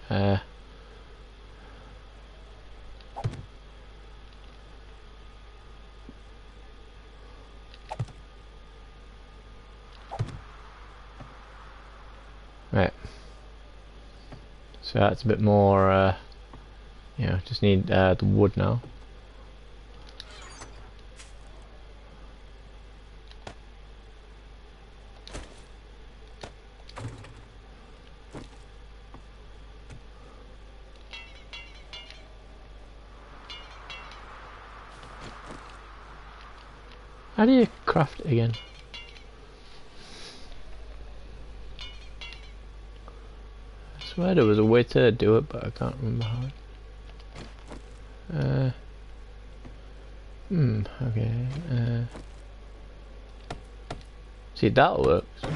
Right. So that's a bit more. Yeah, just need the wood now. How do you craft it again? I swear there was a way to do it, but I can't remember how. Okay. See, that works. I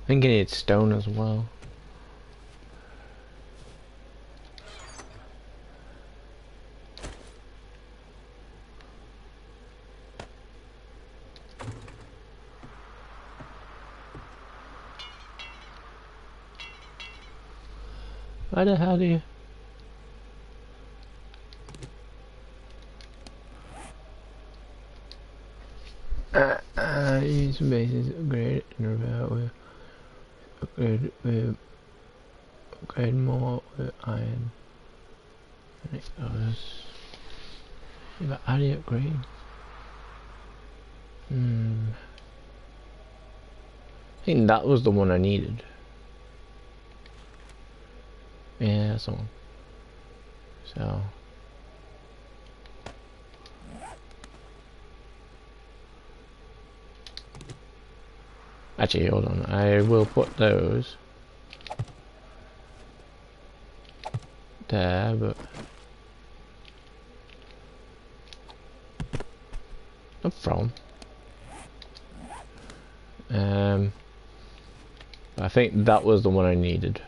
think I need stone as well. Why the hell do you? Use bases upgrade with upgrade more with iron. And it goes. Yeah, but how do you upgrade? I think that was the one I needed. Yeah, that's the one. So. Actually, hold on. I will put those there, but not from. I think that was the one I needed.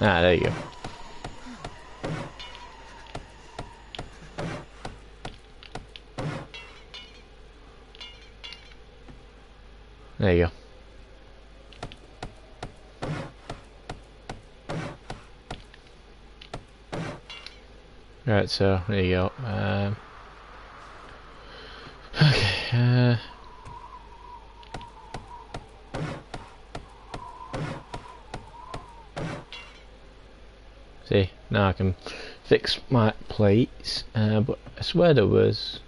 Ah, there you go. There you go. Right, so there you go. Okay. See, now I can fix my plates. But I swear there was.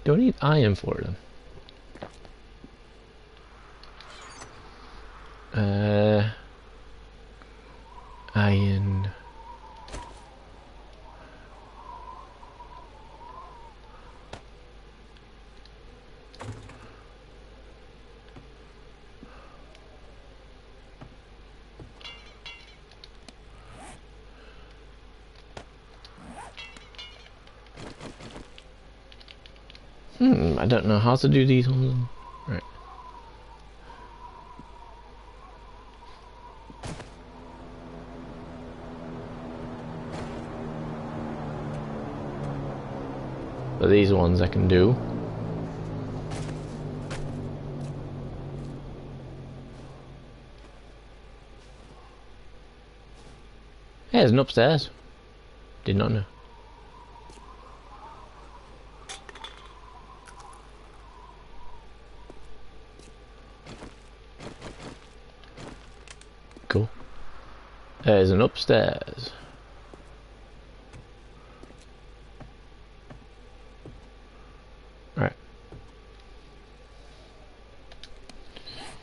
Do I need iron for them? Iron. I don't know how to do these ones. Right. But these ones I can do. Hey, there's an upstairs. Did not know. Cool. There's an upstairs. Right.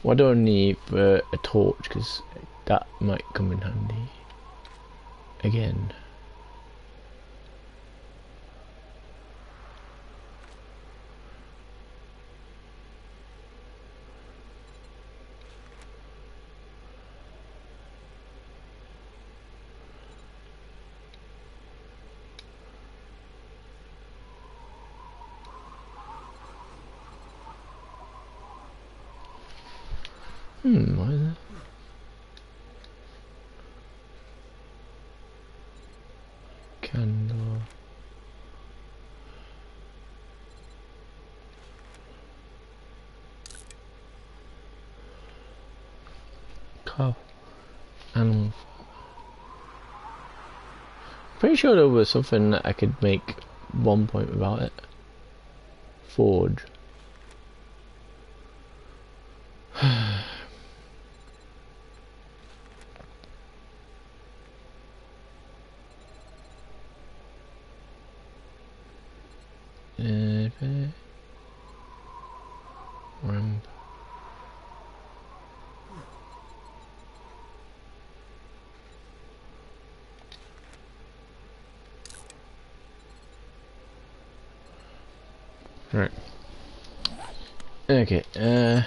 What do I need for a torch? Because that might come in handy. Again. What is that? Candle. Cow. Animal. Pretty sure there was something that I could make 1 point without it. Forge. Ramp. Right. Okay, right.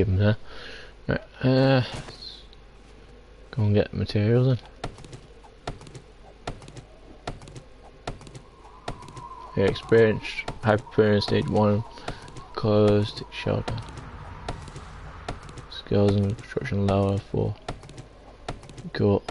keep them there. Right, go and get materials then. Yeah, experienced Hyperion stage 1 closed shelter. Skills and construction level 4. Cool.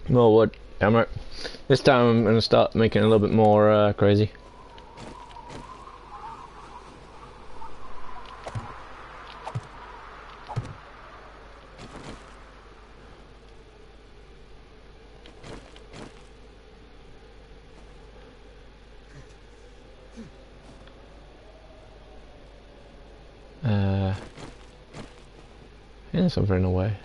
More wood. Damn. This time I'm going to start making it a little bit more crazy. Yeah, something in the way.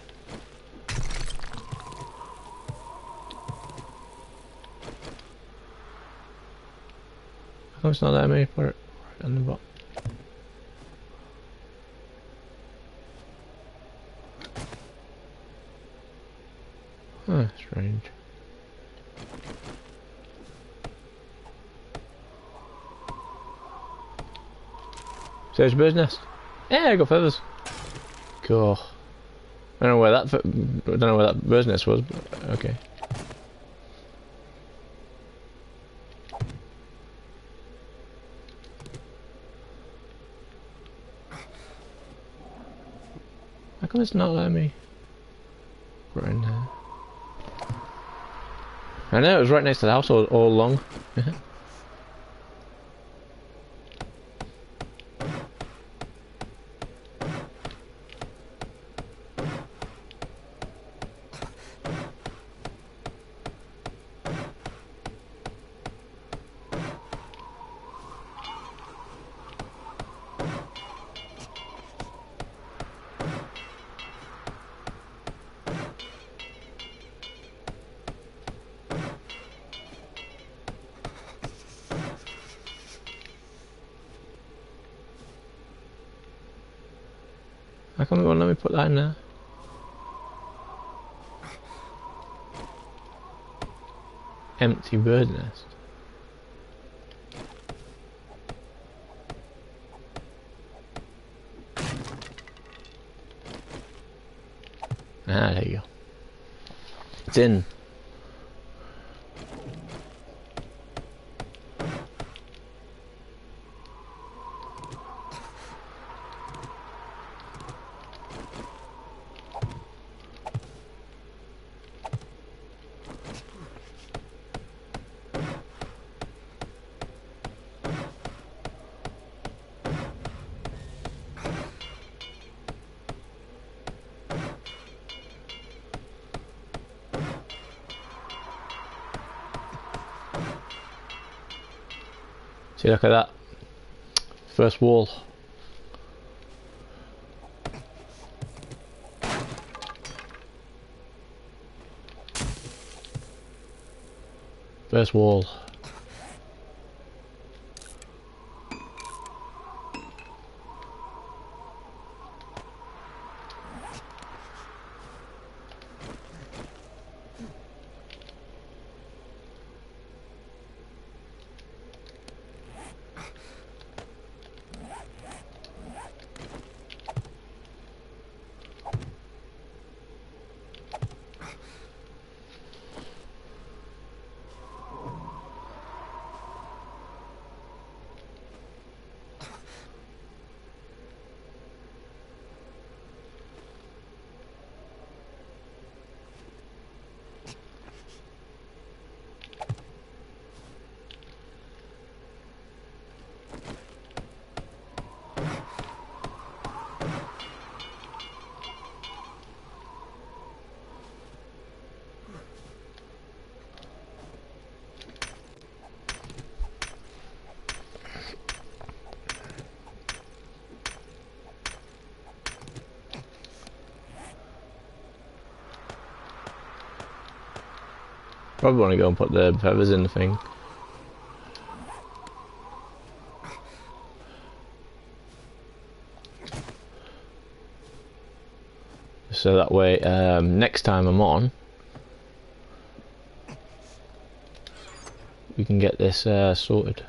How come it's not letting me put it right on the bottom? Huh, strange. Search bird's nest. Yeah, I got feathers. Cool. I don't know where that bird's nest was, but okay. How come it's not letting me put it in there? I know it was right next to the house all along. How come it won't let me put that in there? Empty bird nest. Ah, there you go. It's in. See, look at that. First wall. First wall. Probably want to go and put the feathers in the thing. So that way, next time I'm on, we can get this sorted.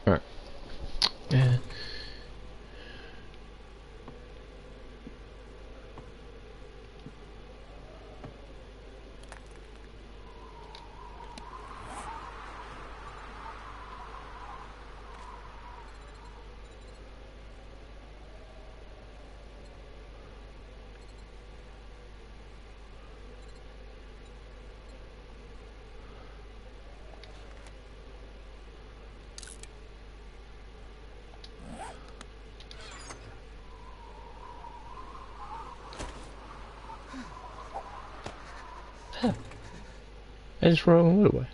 Alright. Yeah. I just throw them away.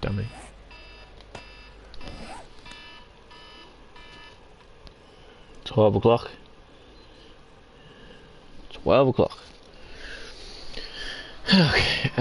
Dummy. 12 o'clock. 12 o'clock. Okay,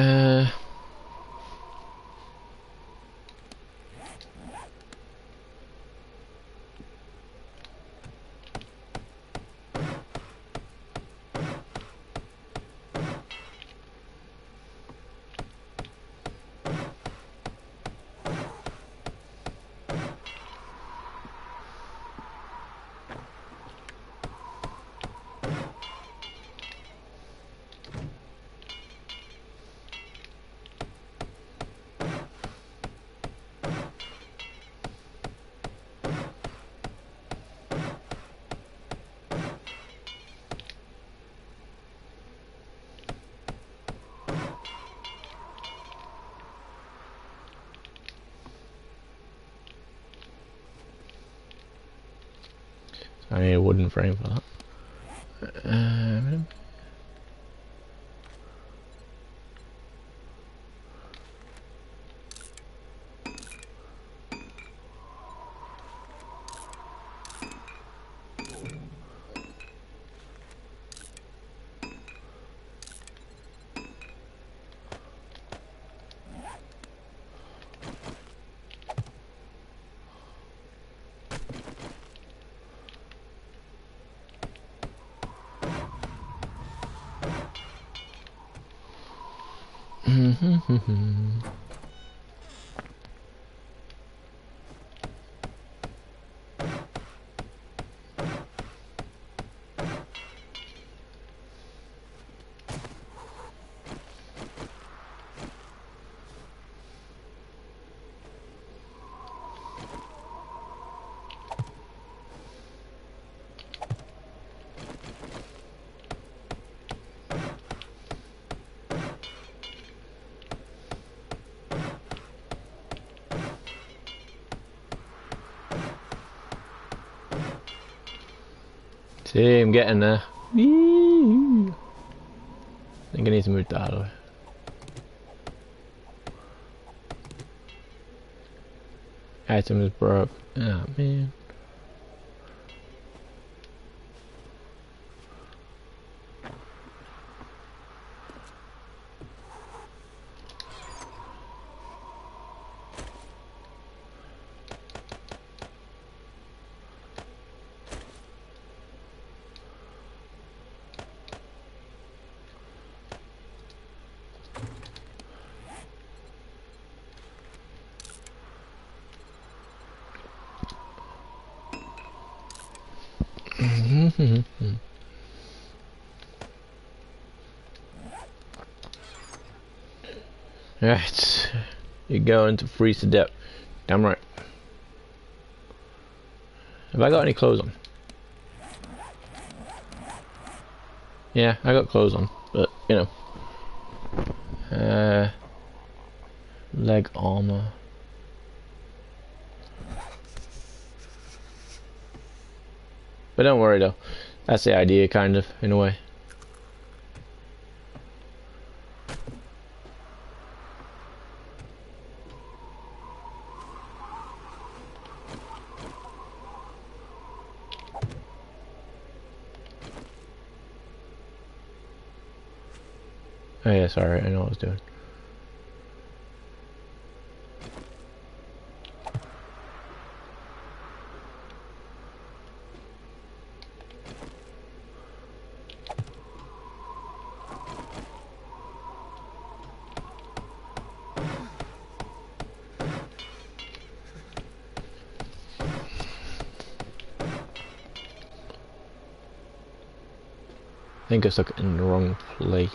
I need a wooden frame for that. See, I'm getting there. I think I need to move that out of the way. Item is broke. Oh man. Right, you're going to freeze to death. Damn right. Have I got any clothes on? Yeah, I got clothes on, but you know, leg armor. But don't worry though, that's the idea, kind of, in a way. Oh yeah, sorry, I know what I was doing. I think I stuck it in the wrong place.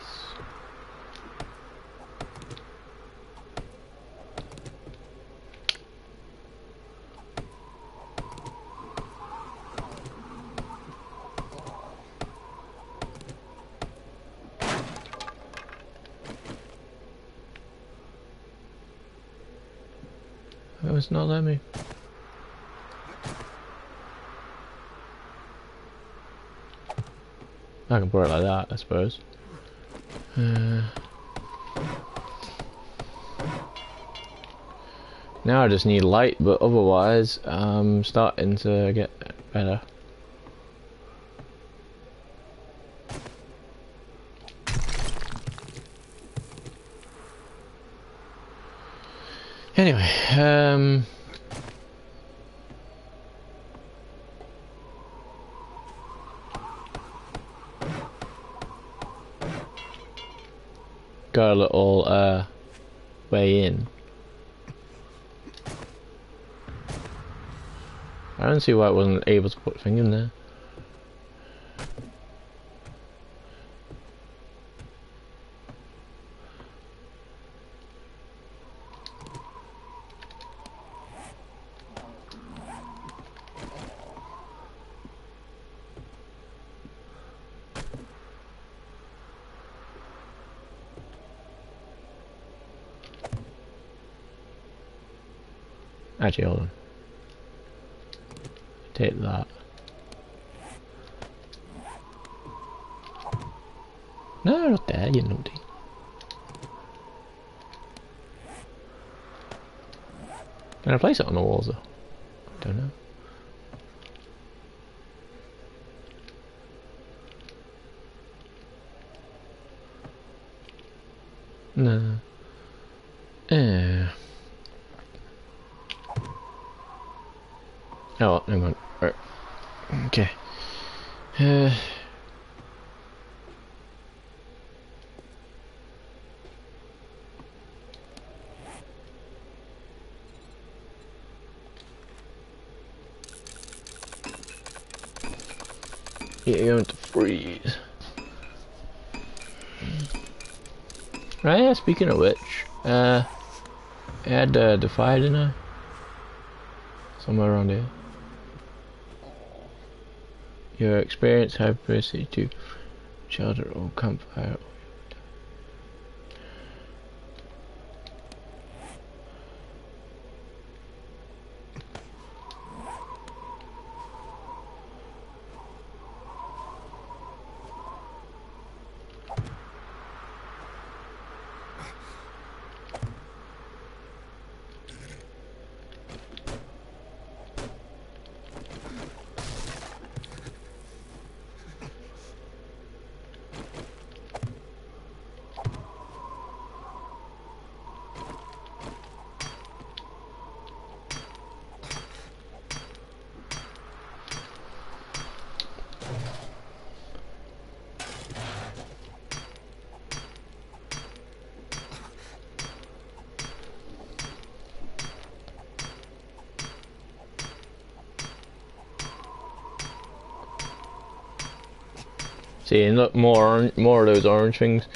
Oh, it's not letting me. I can put it like that, I suppose. Now I just need light, but otherwise I'm starting to get better. Anyway, got a little way in. I don't see why I wasn't able to put a thing in there. Actually, hold on. Take that. No, not there, you naughty. Can I place it on the walls though? I don't know. No. Oh, hang on. Right. Okay. Yeah, you're going to freeze. Right, yeah, speaking of which, I had the fire, didn't I? Somewhere around here. Your experience have ability to shelter or campfire. See, and look, more of those orange things.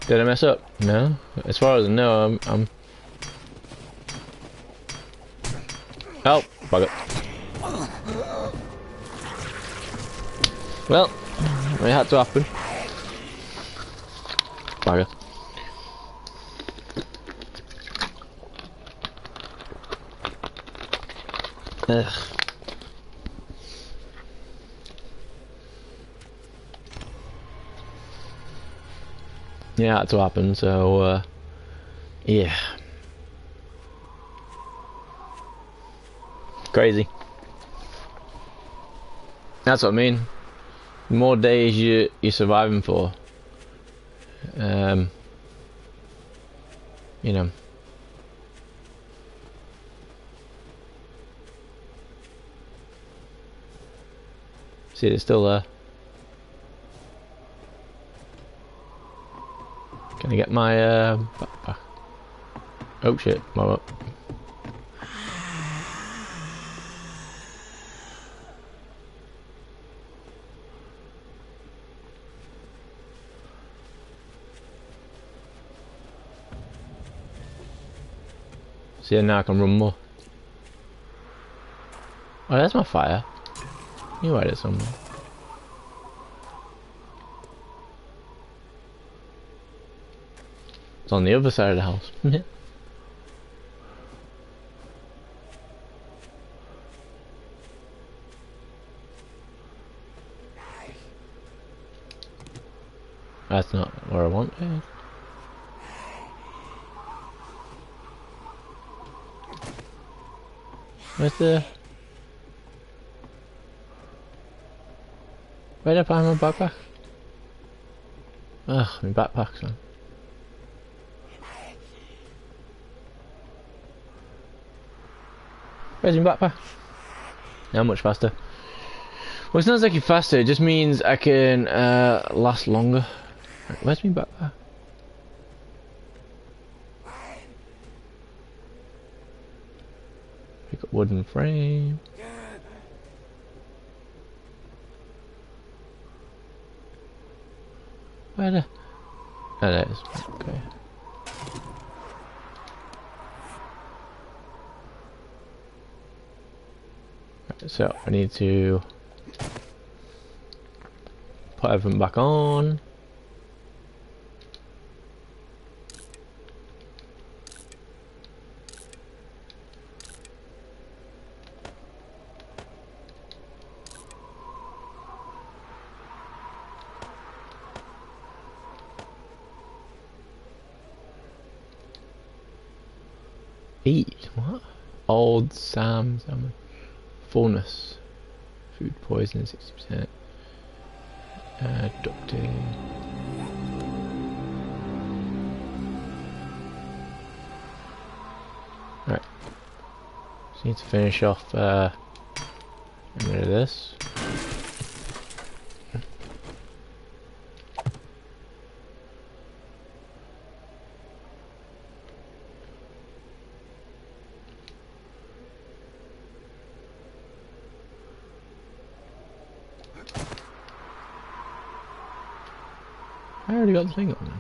Did I mess up? No. As far as I know, I'm. Oh, bugger. Well, it had to happen. Bugger. Ugh. Yeah, it had to happen, so, yeah. Crazy. That's what I mean. The more days you're surviving for, You know. See, it's still there. Can I get my backpack? Oh shit, my up. See, now I can run more. Oh, there's my fire. You had it somewhere. It's on the other side of the house. That's not where I want it. Where's the... Where did I find my backpack? Ugh, my backpack's on. Where's my backpack? Now much faster. Well, it's not exactly faster, it just means I can last longer. Where's my backpack? Pick up wooden frame. Where the... Oh, there it is. Okay. Right, so I need to put everything back on. Eat what? Old Sam's fullness. Food poisoning 60%. Ducting. Right. Just need to finish off getting rid of this. I already got the thing on now.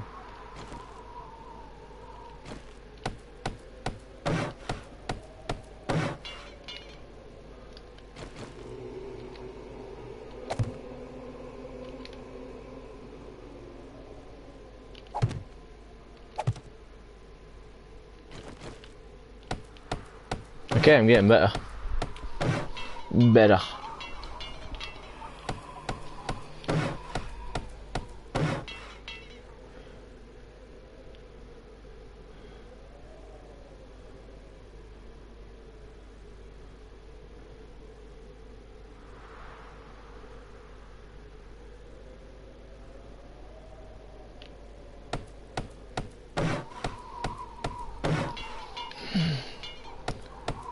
Okay, I'm getting better. Better.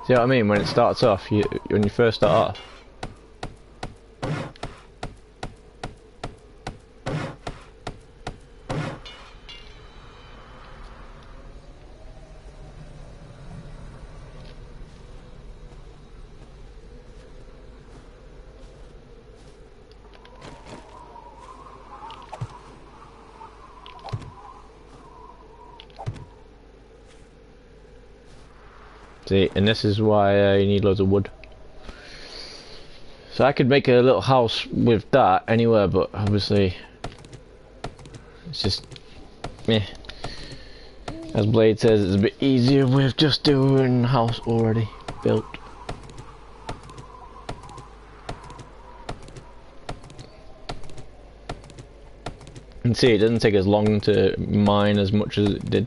See what I mean? When it starts off, when you first start off. See, and this is why you need loads of wood. So I could make a little house with that anywhere, but obviously it's just meh. As Blade says, it's a bit easier with just doing a house already built. And see, it doesn't take as long to mine as much as it did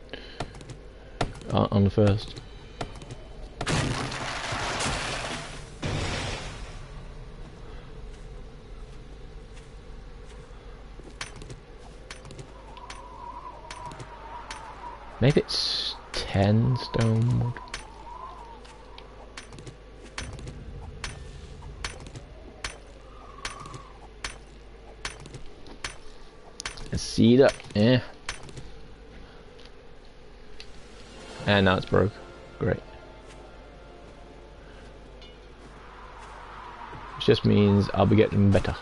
on the first. Maybe it's 10 stone wood. Let's see that. Yeah. And now it's broke. Great. Which just means I'll be getting better.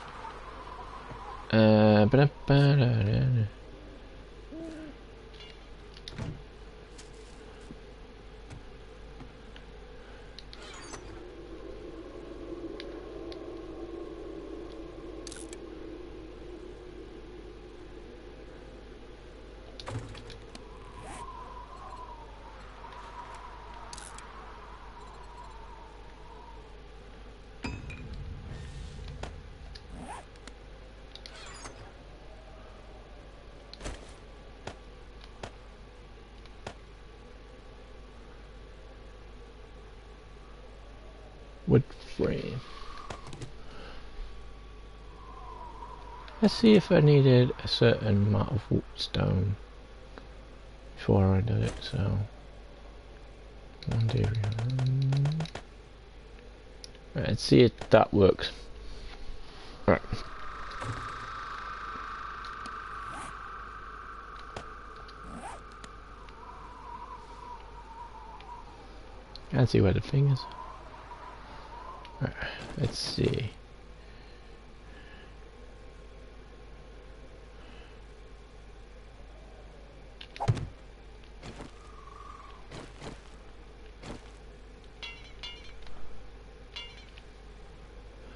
Wood frame. Let's see if I needed a certain amount of wood stone before I did it. So, right, let's see if that works. Right. Can't see where the thing is. Right, let's see.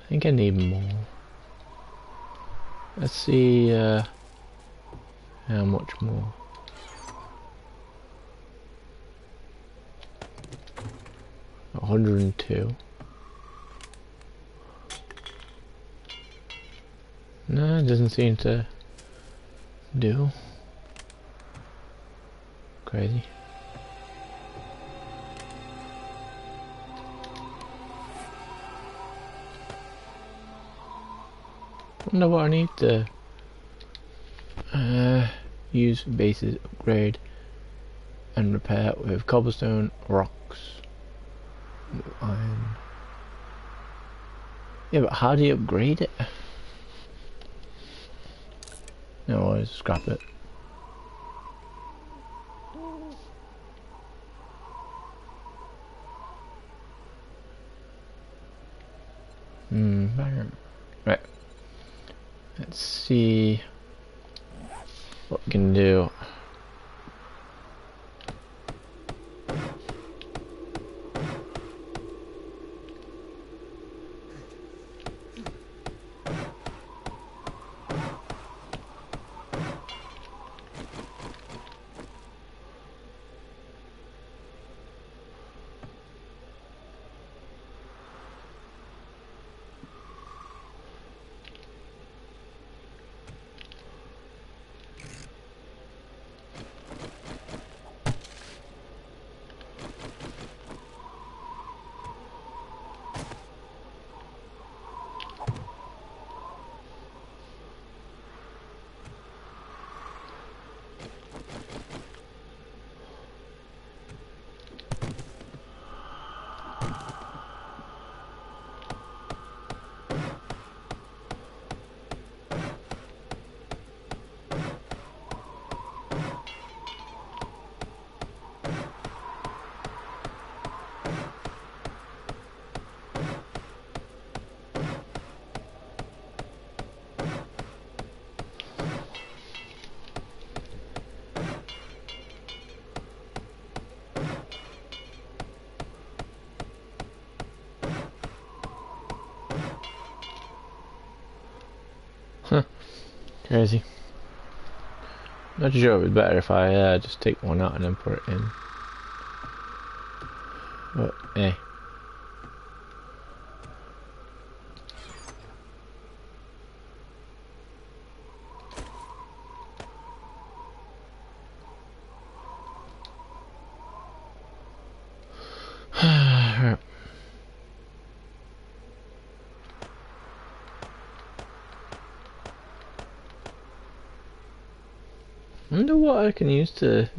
I think I need more. Let's see how much more. $102. No, it doesn't seem to do. Crazy. Wonder what I need to use bases, upgrade and repair with cobblestone, rocks, iron. Yeah, but how do you upgrade it? No, I'll scrap it. Right. Let's see what we can do. Crazy. Not sure it would be better if I just take one out and then put it in. But, eh. Right. I wonder what I can use to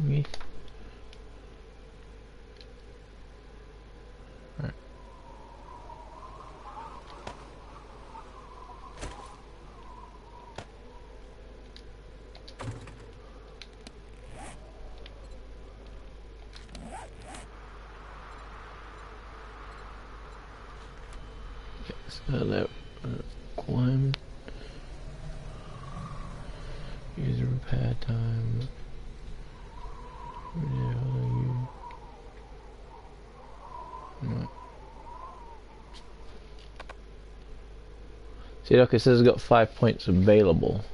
requirement. User repair time. Right. See, look, it says it's got 5 points available.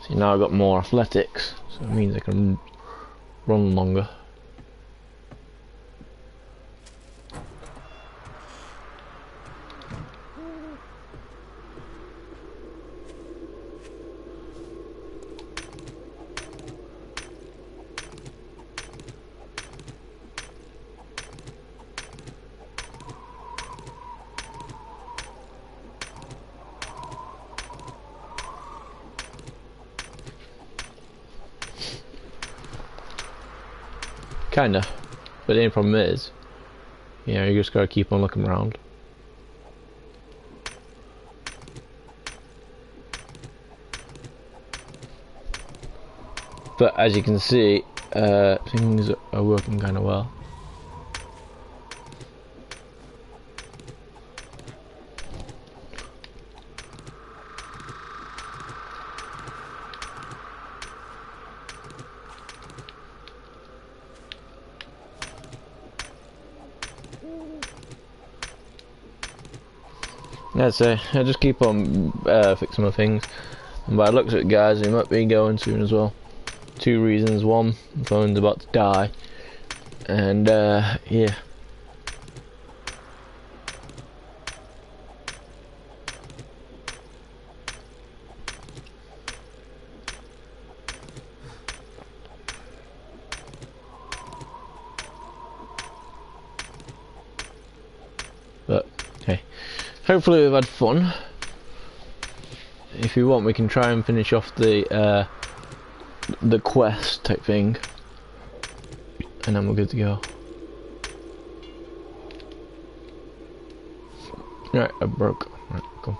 See, now I've got more athletics, so it means I can run longer. Kinda, but the only problem is, you know, you just gotta keep on looking around. But as you can see, things are working kind of well. Yeah, so I just keep on fixing my things. And by the looks of it, guys, we might be going soon as well. 2 reasons. One, the phone's about to die. And, yeah. But, hey. Hopefully we've had fun. If you want, we can try and finish off the quest type thing, and then we're good to go. Right, I broke. Right, cool.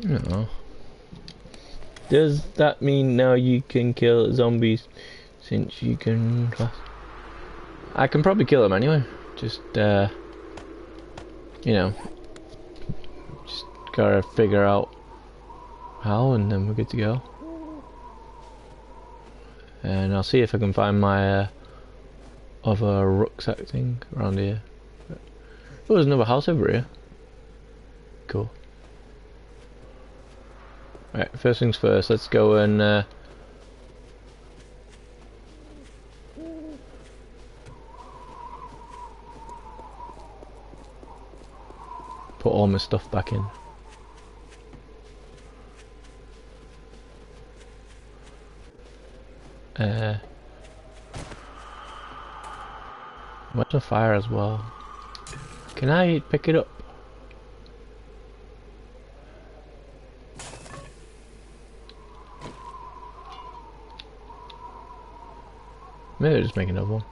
No. Does that mean now you can kill zombies since you can class? I can probably kill them anyway. Just, you know, just gotta figure out how, and then we're good to go. And I'll see if I can find my other rucksack thing around here. Oh, there's another house over here. Cool. Right, first things first, let's go and put all my stuff back in. What's a fire as well? Can I pick it up? Maybe I'll just make another one.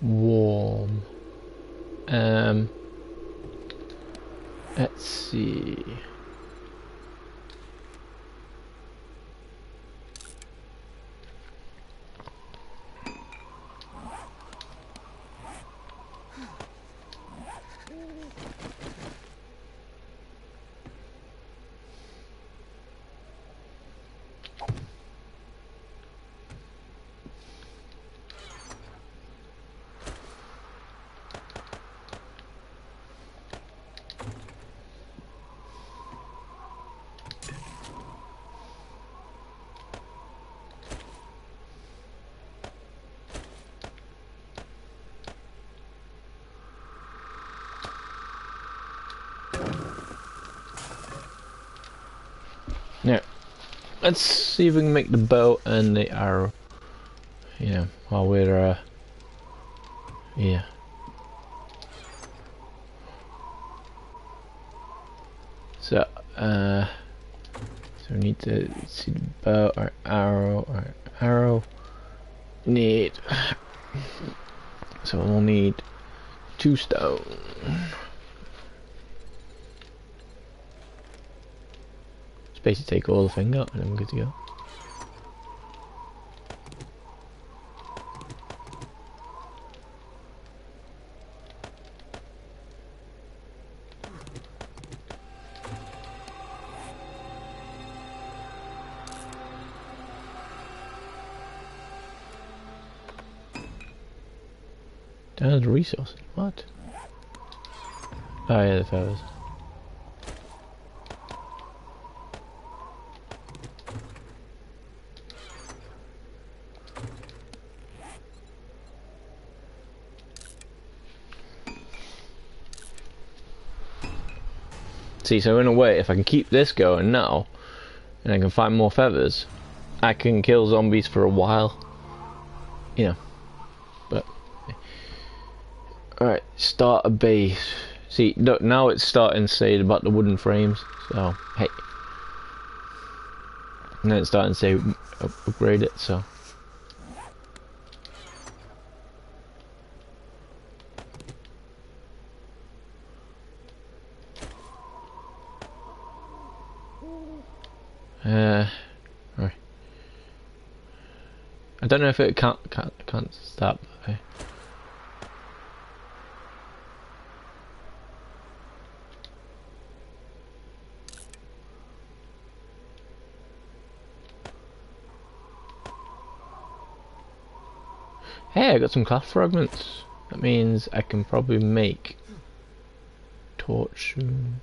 Warm. Let's see. Now, let's see if we can make the bow and the arrow. You know, while we're yeah. So so we need to see the bow or arrow. Need so we'll need 2 stone. Just basically take all the thing out and then we're good to go. Down the resources. What? Oh yeah, the feathers. See, so in a way, if I can keep this going now, and I can find more feathers, I can kill zombies for a while. You know. But alright, start a base. See, look, now it's starting to say about the wooden frames, so hey. And then it's starting to say upgrade it, so. Right. I don't know if it can't stop. Okay. Hey, I got some cloth fragments. That means I can probably make torch soon.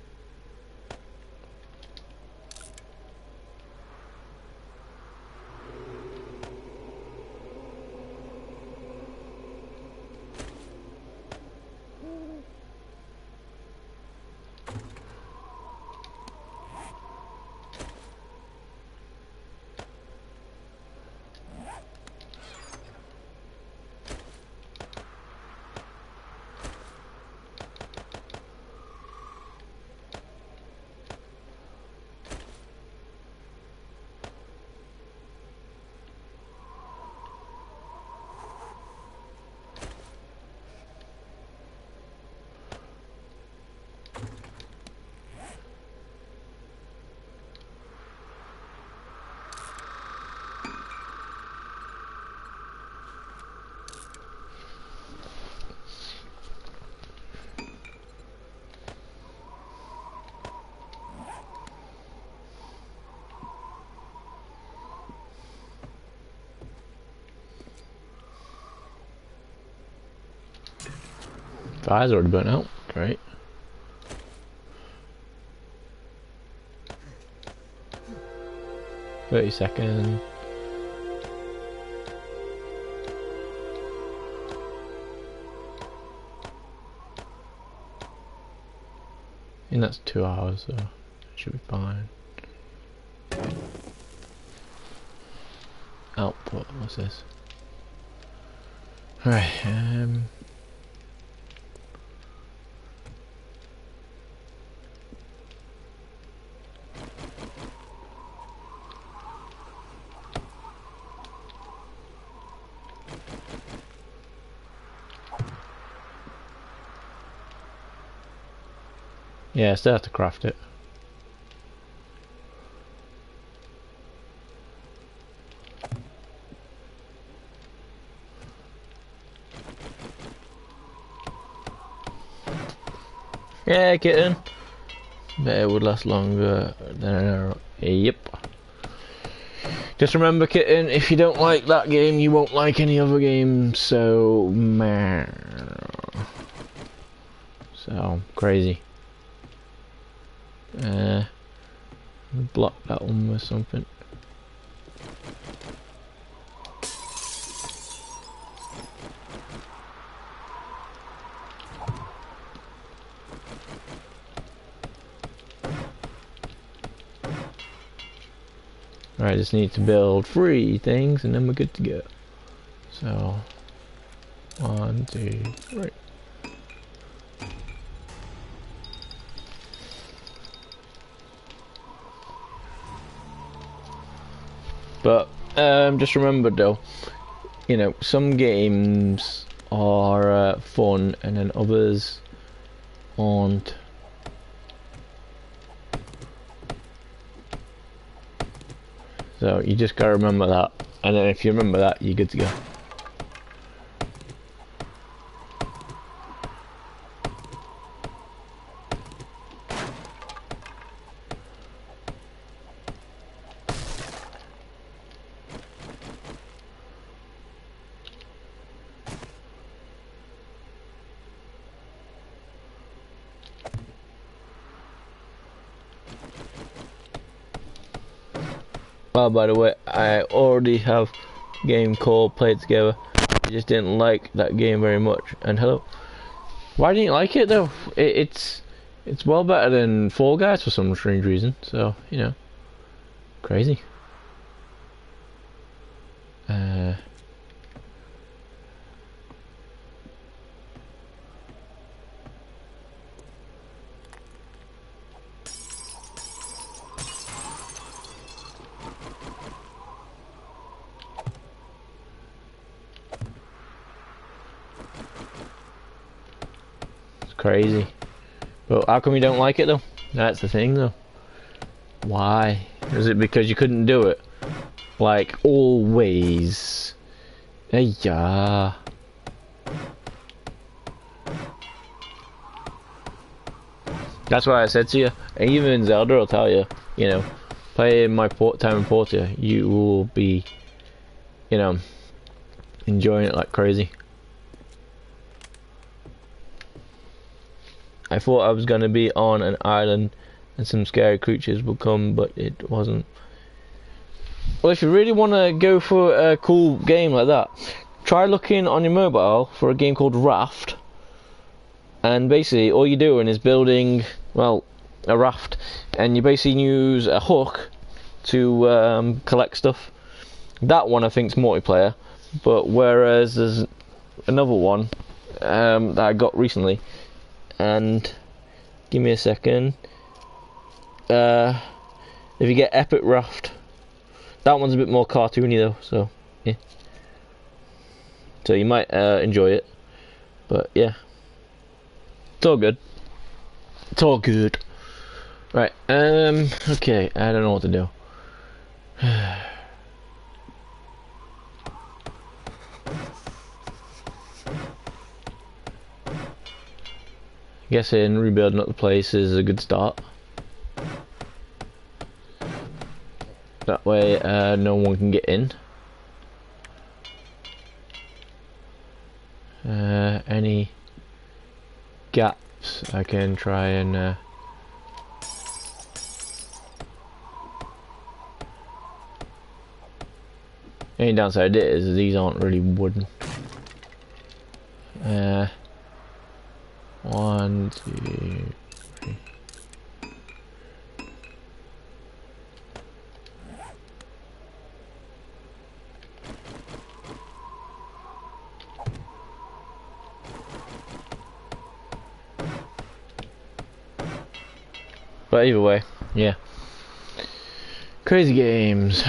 Fire's already burnt out. Great. $30. And that's 2 hours, so it should be fine. Output, what's this? Alright, yeah, I still have to craft it. Yeah, kitten. Bet it would last longer than an arrow. Yep. Just remember, kitten, if you don't like that game, you won't like any other game, so... So, crazy. Block that one with something. I just need to build 3 things and then we're good to go. So 1, 2, 3. But just remember though, you know, some games are fun and then others aren't. So you just gotta remember that, and then if you remember that, you're good to go. Oh, by the way, I already have a game called Play It Together. I just didn't like that game very much. And hello. Why didn't you like it though? It's well better than Fall Guys for some strange reason. So, you know, crazy. Crazy. But how come you don't like it though? That's the thing though. Why? Is it because you couldn't do it? Like always. Hey yeah. That's why I said to you, and even Zelda will tell you, you know, playing my time in Portia, you will be, you know, enjoying it like crazy. I thought I was going to be on an island and some scary creatures would come, but it wasn't. Well, if you really want to go for a cool game like that, try looking on your mobile for a game called Raft. And basically, all you're doing is building, well, a raft. And you basically use a hook to collect stuff. That one I think is multiplayer. But whereas there's another one that I got recently. And give me a second. If you get Epic Raft, that one's a bit more cartoony though, so yeah. So you might enjoy it, but yeah, it's all good. It's all good. Right. Okay. I don't know what to do. Guessing rebuilding up the place is a good start. That way, no one can get in. Any gaps I can try and the only downside is these aren't really wooden. 1, 2, 3. But either way, yeah. Crazy games.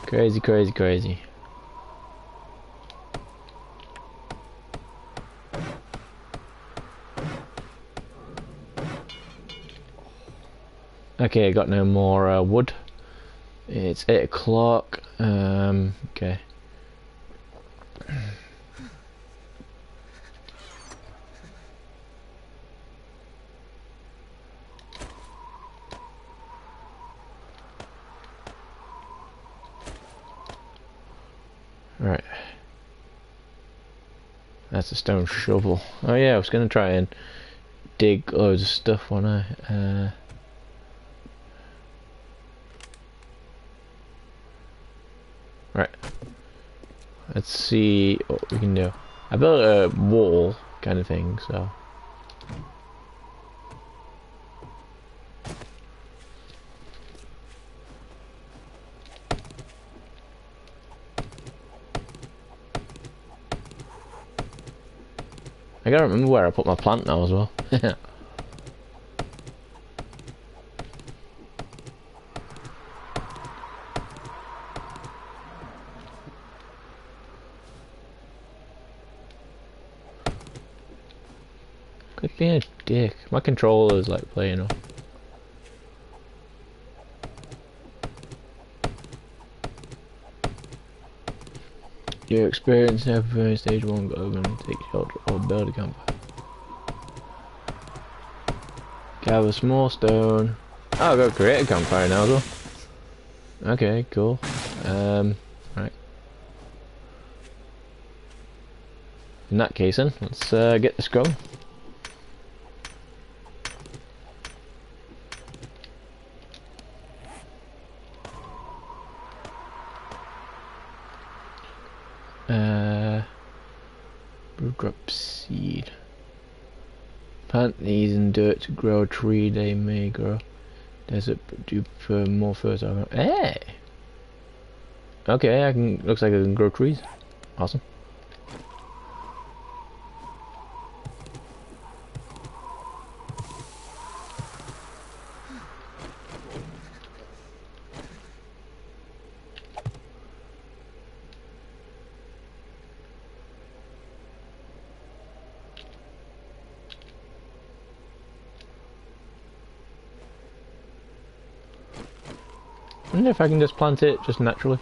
Crazy, crazy, crazy. Okay, I got no more wood. It's 8 o'clock. Okay. Right. That's a stone shovel. Oh yeah, I was gonna try and dig loads of stuff, wasn't I? Right. Let's see what we can do. I built a wall kind of thing, so. I gotta remember where I put my plant now as well. Quit being a dick. My controller is like playing off. Your experience never in stage 1 go over and take shelter or build a camp. Gather small stone. Oh, I'll go create a campfire now as well. Okay, cool. Right. In that case then, let's get this going. Drop seed. Plant these in dirt to grow a tree they may grow. Desert do for more fertile. Hey! Okay, looks like I can grow trees. Awesome. I wonder if I can just plant it just naturally.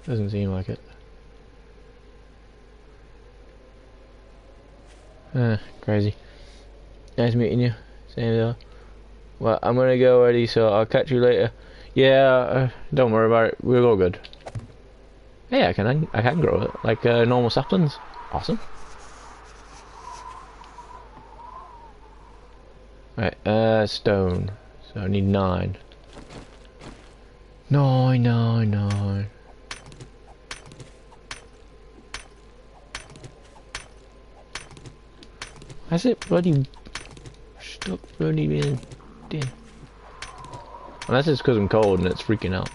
Doesn't seem like it. Crazy. Nice meeting you. Same deal. Well, I'm gonna go already, so I'll catch you later. Yeah, don't worry about it. We're all good. Hey, I can grow it like normal saplings. Awesome. Right, stone. So I need 9. 9, 9, 9. Has it bloody stuck bloody being dead? Unless it's because I'm cold and it's freaking out.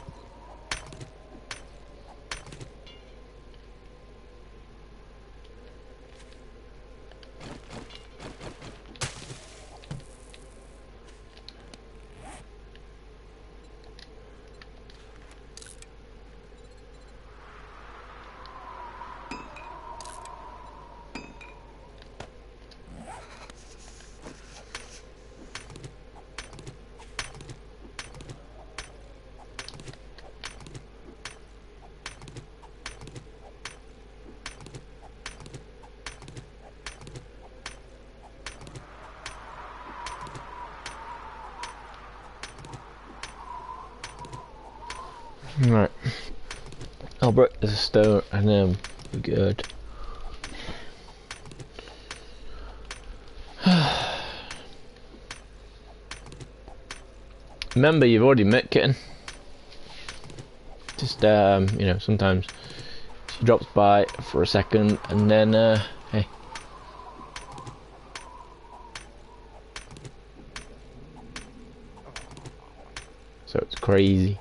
Right. I'll break this stone and then we're good. Remember, you've already met Kitten. Just, you know, sometimes she drops by for a second and then, hey. So it's crazy.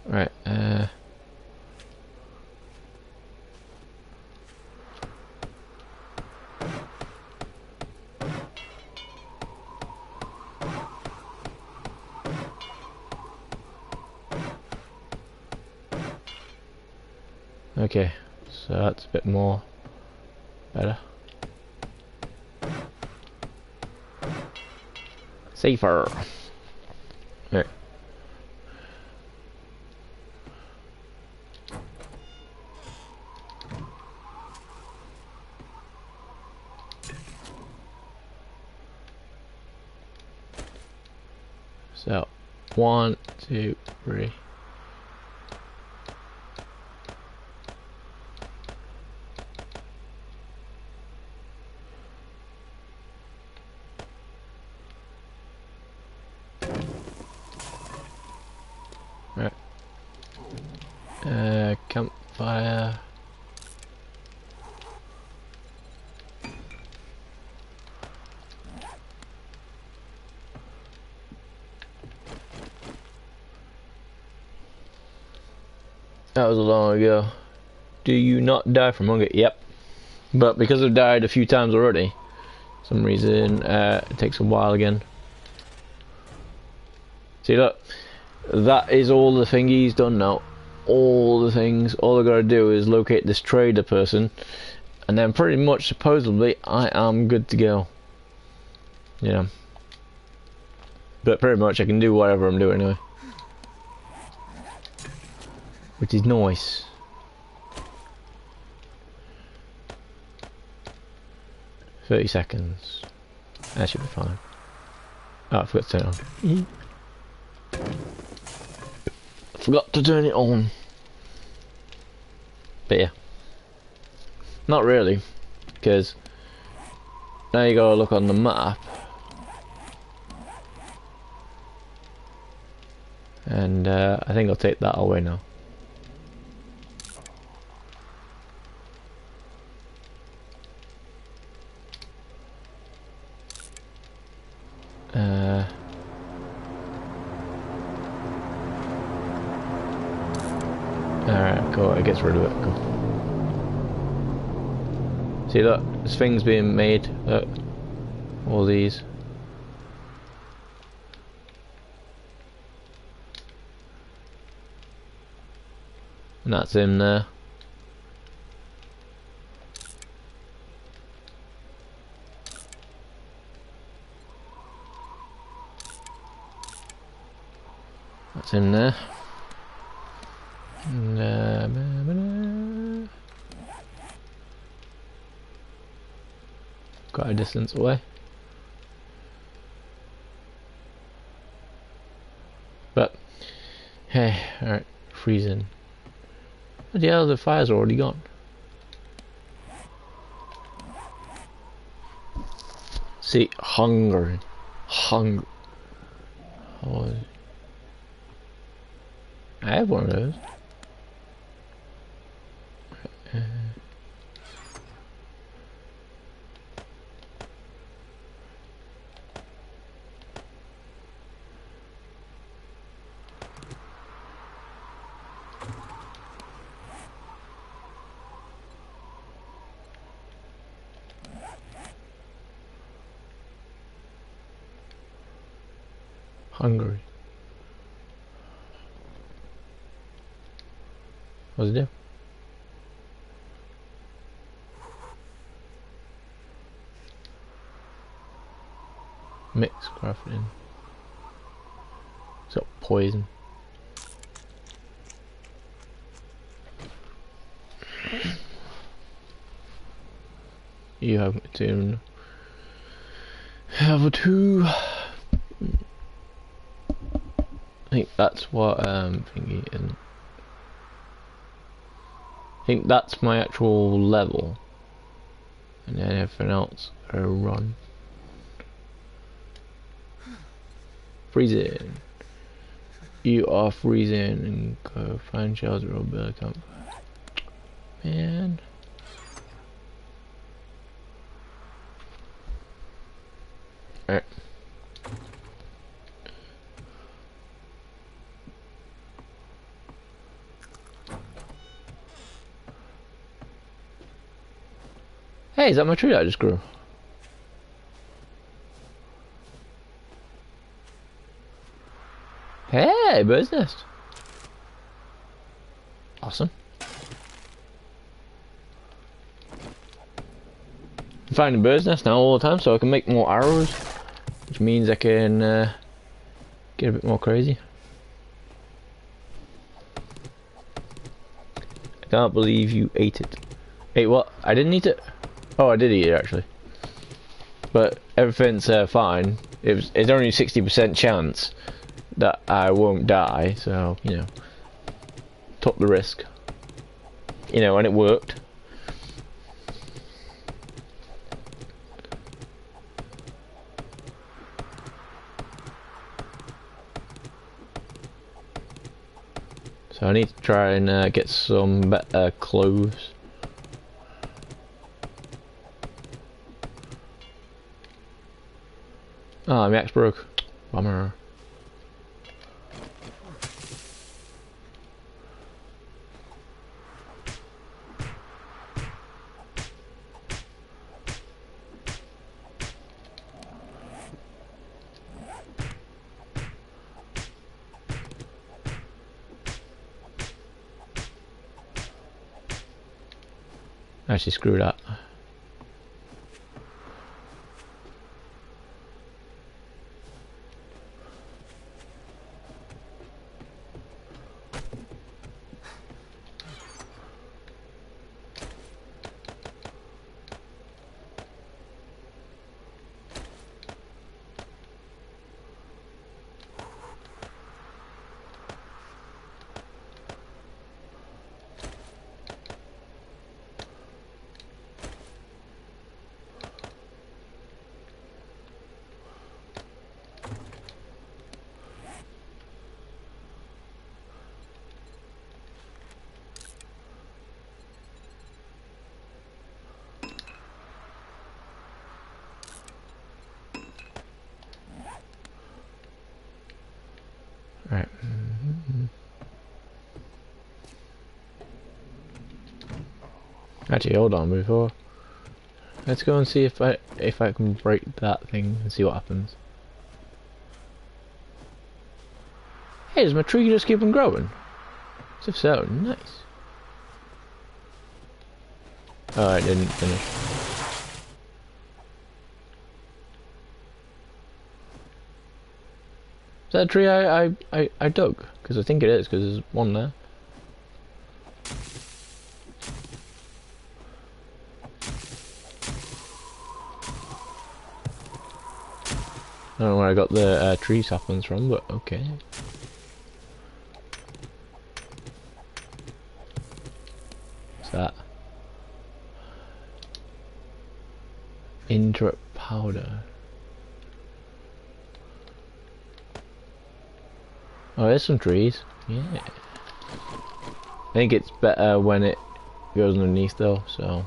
Right, okay, so that's a bit more better. Safer. Right. So, 1, 2, 3. That was a long ago. Do you not die from hunger? Yep. But because I've died a few times already, for some reason, it takes a while again. See, look. That is all the thingies done now. All the things. All I gotta do is locate this trader person, and then pretty much, supposedly, I am good to go. Yeah. But pretty much, I can do whatever I'm doing anyway. Which is nice. $30. That should be fine. Oh, I forgot to turn it on. Forgot to turn it on. But yeah. Not really. Because now you gotta look on the map. And I think I'll take that away now. Alright, cool, it gets rid of it, cool. See that? This thing's being made, look. All these. And that's him there. That's in there. And, quite a distance away. But, hey, alright, freezing. What the hell, the fire's already gone. See, hunger. Oh, I have one of those. Hungry. What's it do? Mix crafting. It's got poison. You have to have two. I think that's what thingy isn't. I think that's my actual level, and then everything else I run. Freezing. You are freezing, and go find shelter or build a campfire. Man. Alright. Hey, is that my tree that I just grew? Hey, bird's nest. Awesome. I'm finding bird's nest now all the time, so I can make more arrows, which means I can get a bit more crazy. I can't believe you ate it. Ate what? I didn't eat it. Oh, I did eat it actually, but everything's fine. It's only 60% chance that I won't die, so you know, took the risk. You know, and it worked. So I need to try and get some better clothes. Ah, my axe broke. Bummer. Actually, screw that. Right. Actually, hold on before. Let's go and see if I can break that thing and see what happens. Hey, does my tree just keep on growing? As if so, nice. Oh, I didn't finish. Is that a tree I dug? Because I think it is, because there's one there. I don't know where I got the tree saplings from, but okay. What's that? Interrupt powder. Oh, there's some trees. Yeah. I think it's better when it goes underneath though, so.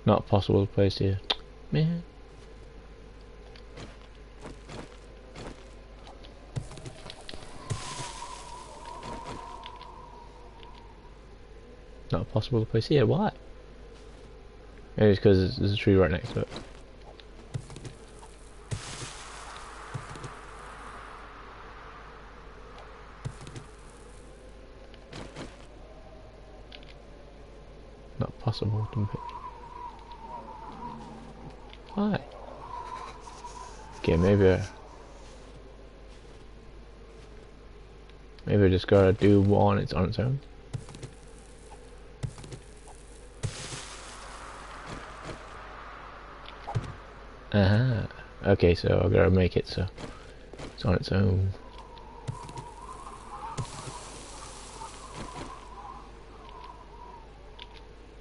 Not possible to place here. Man. Not possible to place here, why? Maybe it's because there's a tree right next to it. Not possible to pick. Why? Okay, maybe I just gotta do one. It's on its own. Okay, so I gotta make it so it's on its own.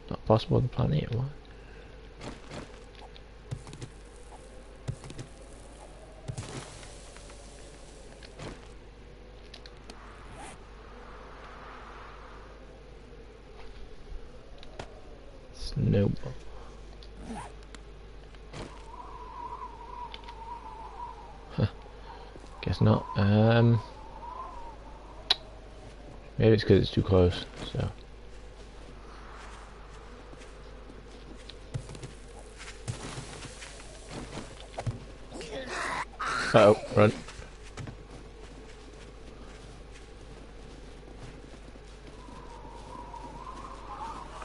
Not possible to plant it. What? Snowball. Huh. Guess not. Maybe it's because it's too close. So. Uh oh, run.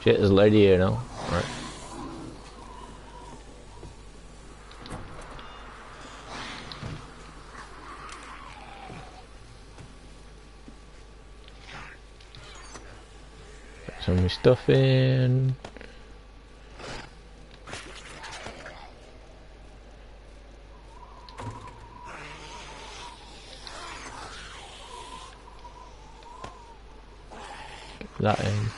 Shit, there's a lady here now. Right. Put some of my stuff in. Get that in.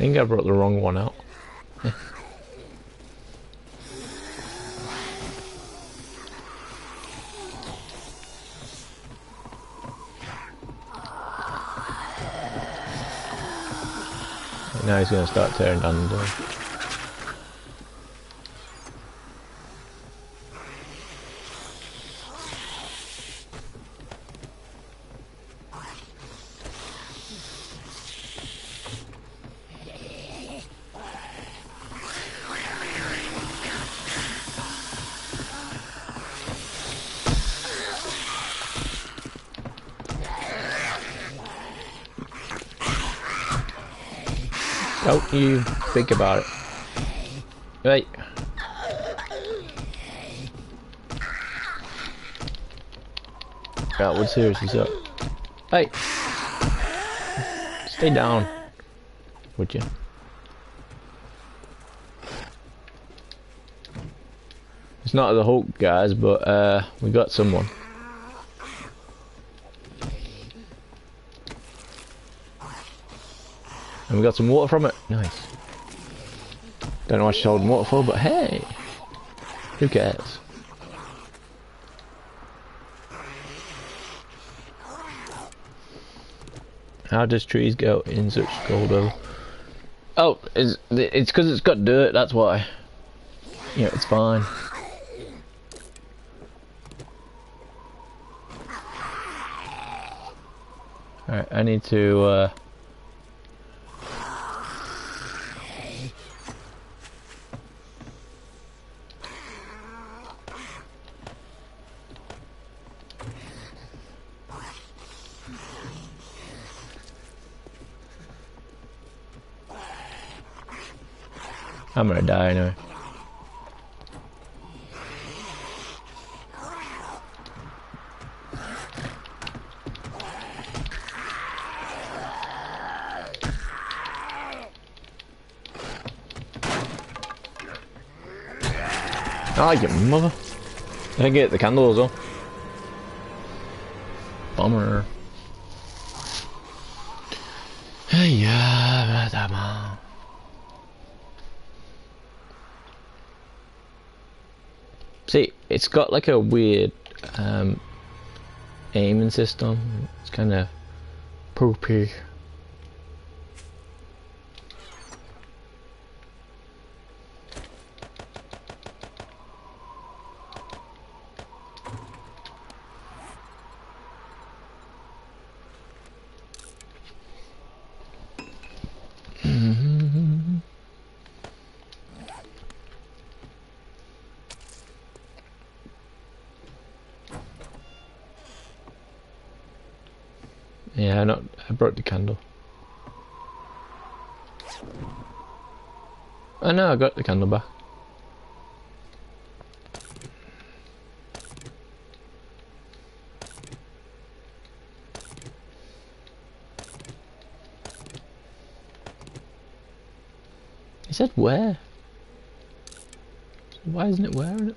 think I brought the wrong one out. Now he's going to start tearing down the door. Don't you think about it. Right. That would seriously suck. Hey! Stay down. Would you? It's not the Hulk guys, but we got someone. And we got some water from it. Nice. Don't know what she's holding water for, but hey! Who cares? How does trees go in such cold weather? Oh, it's because it's got dirt, that's why. Yeah, it's fine. Alright, I need to I'm gonna die anyway. Oh, you mother. I didn't get the candles though. Bummer. Yeah, see, it's got like a weird aiming system. It's kind of poopy. Yeah, I broke the candle. Oh no, I got the candle back. He said where? Why isn't it wearing it?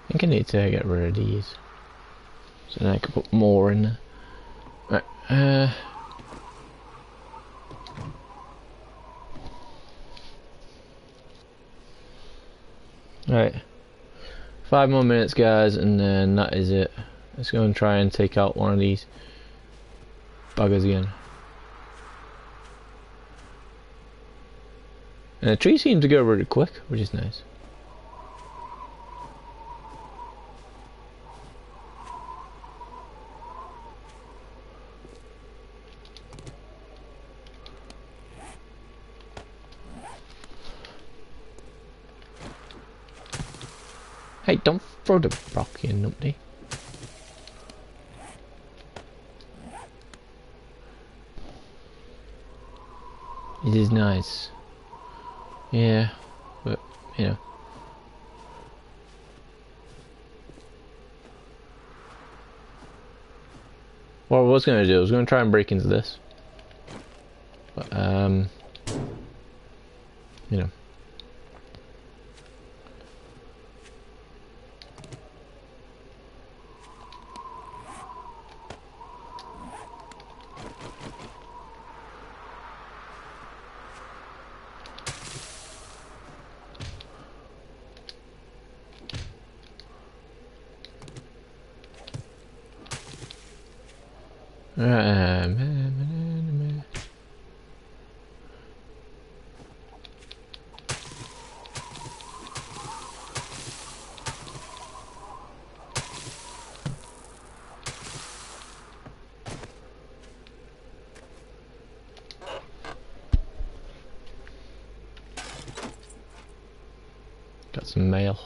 I think I need to get rid of these, so then I can put more in there. Right, right. 5 more minutes, guys, and then that is it. Let's go and try and take out one of these buggers again. And the tree seems to go really quick, which is nice. Hey, don't throw the rock in, numpty. It is nice. Yeah, but, you know. What I was going to do, I was going to try and break into this. But, you know. Got some mail.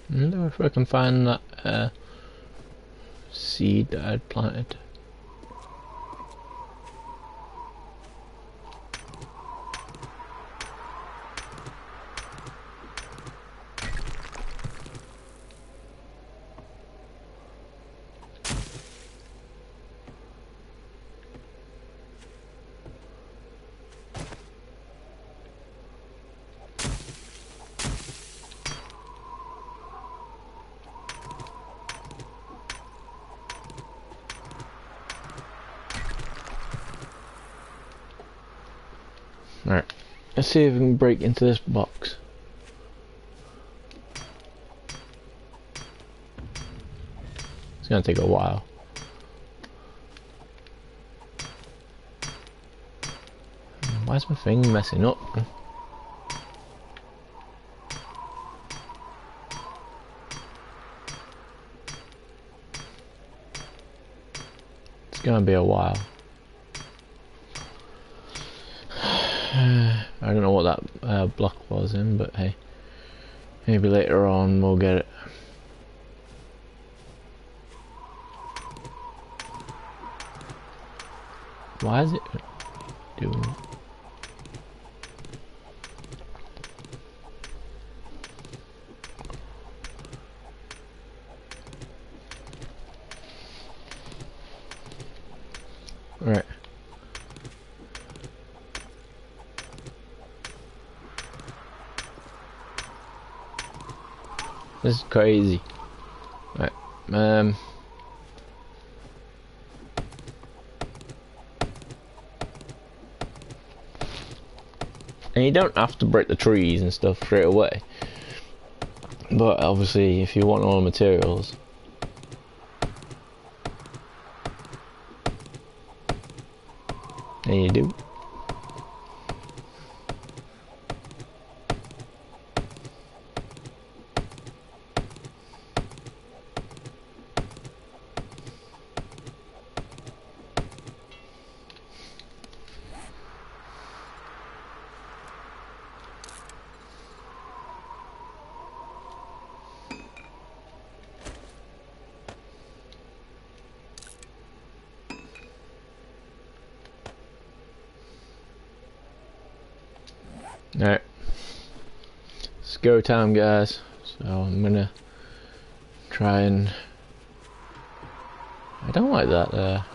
I wonder if I can find that seed that I'd planted. Alright, let's see if we can break into this box. It's gonna take a while. Why is my thing messing up? It's gonna be a while. I don't know what that block was in, but hey, maybe later on we'll get it. Why is it doing it? Alright. This is crazy. Right. And you don't have to break the trees and stuff straight away. But obviously if you want all the materials, then you do. Alright, it's go time, guys. So I'm gonna try and... I don't like that there.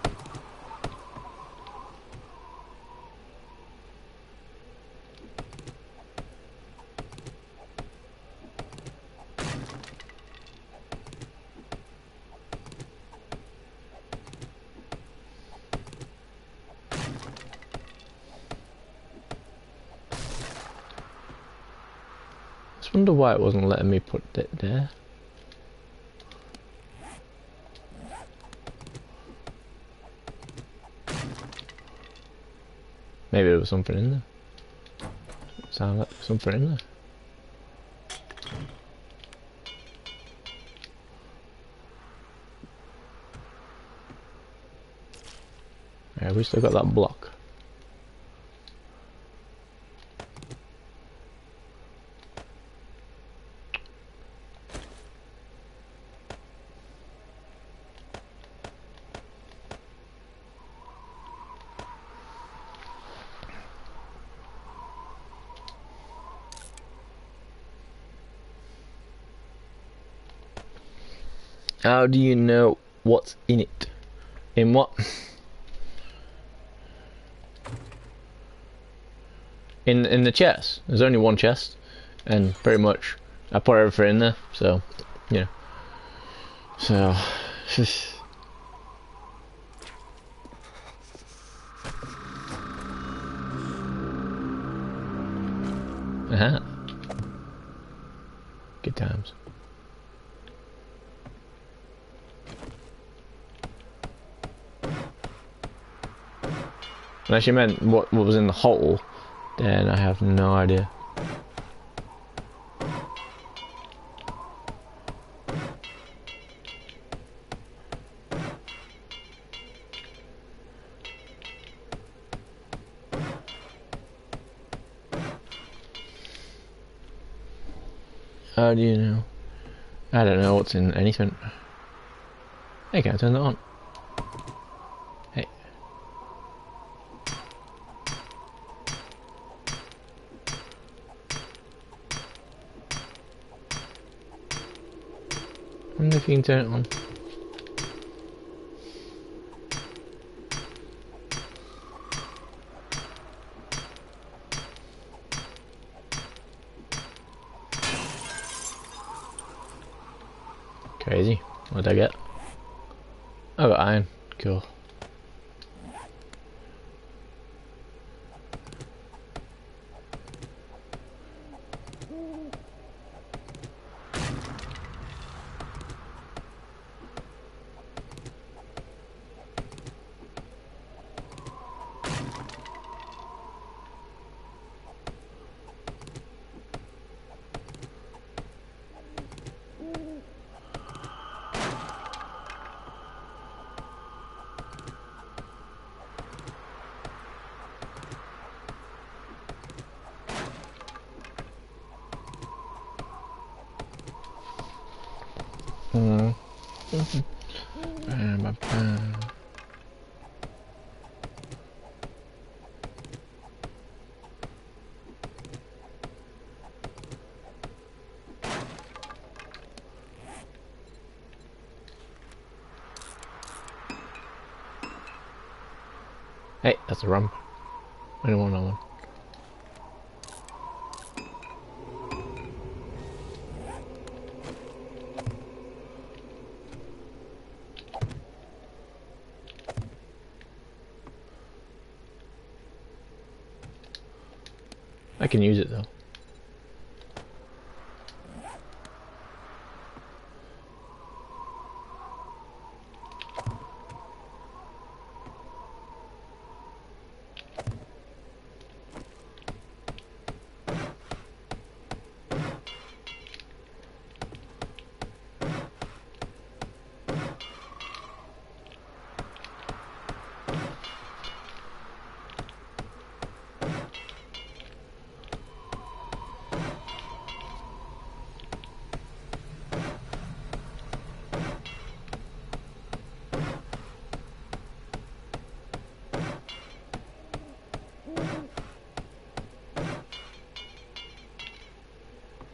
I wonder why it wasn't letting me put it there. Maybe there was something in there. Sound like something in there. Yeah, we still got that block. How do you know what's in it? In what? In the chest. There's only one chest, and pretty much I put everything in there. So, yeah. So, good times. Unless you meant what was in the hole, then I have no idea. How do you know? I don't know what's in anything. Hey, can I turn that on? Hey. I wonder if you can turn it on. Crazy. What did I get? I got iron. Cool. Hey, that's a rum. I don't want that one. I can use it though.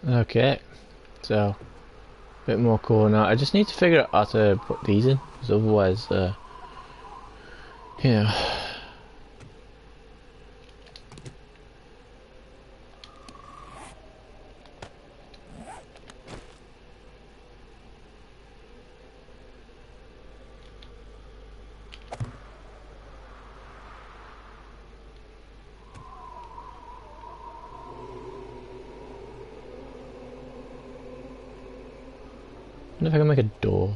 Okay, so a bit more cool now. I just need to figure out how to put these in, because otherwise, you know. I wonder if I can make a door.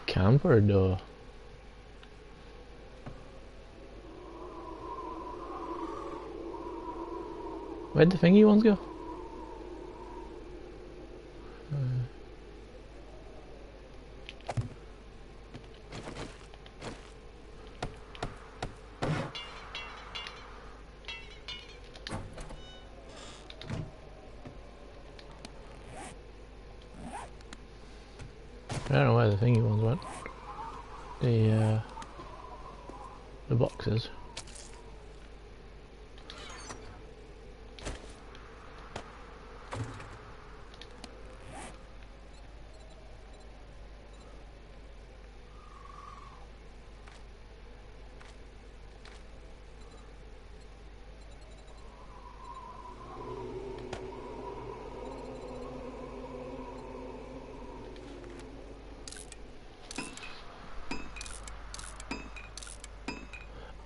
Camper door. Where'd the thingy ones go? I don't know where the thingy ones went. The boxes.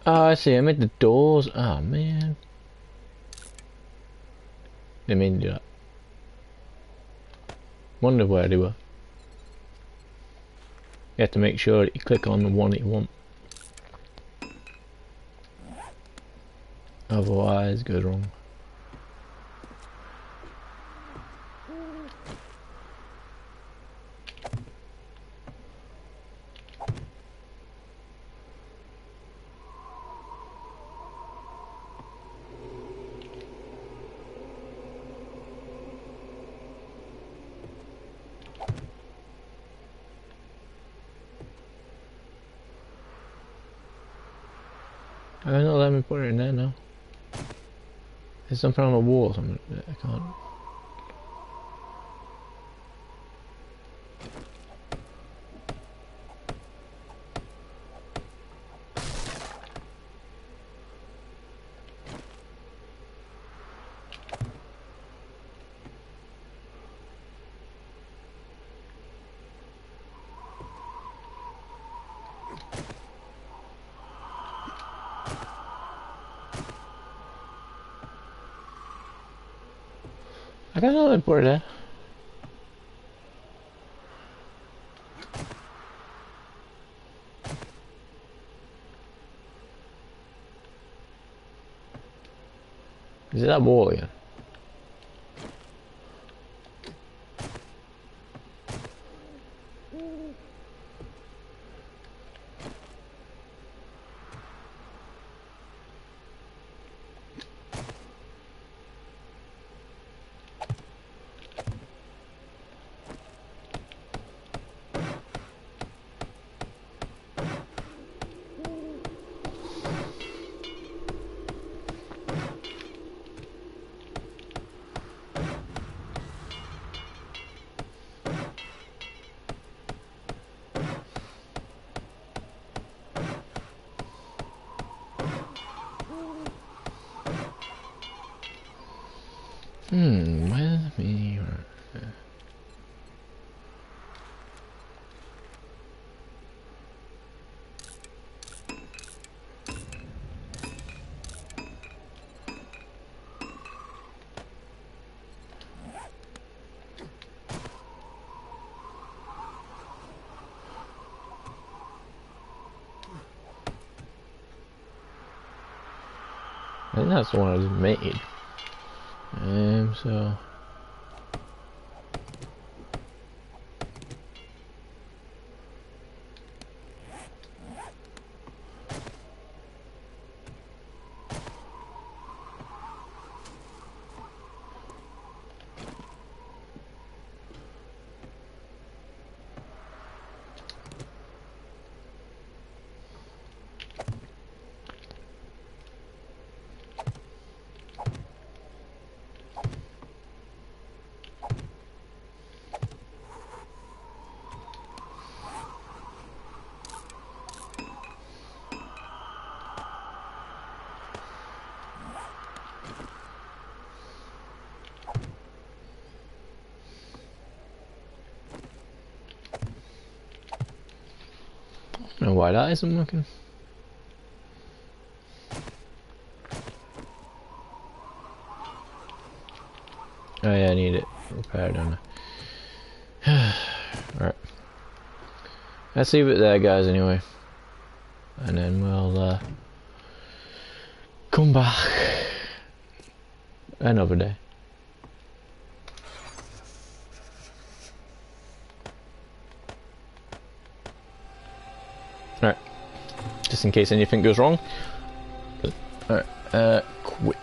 Oh, I see. I made the doors. Oh, man. Didn't mean to do that. Wonder where they were. You have to make sure that you click on the one that you want. Otherwise, it goes wrong. I don't know, let me put it in there now. There's something on the wall or something. I can't. I don't know, let me put it there. Is it that wall again? Where's me? I think that's the one I just made. So I don't know why that isn't working. Oh yeah, I need it repaired, don't I? Alright. let's leave it there, guys, anyway. And then we'll come back another day. Alright. Just in case anything goes wrong. Alright, quit.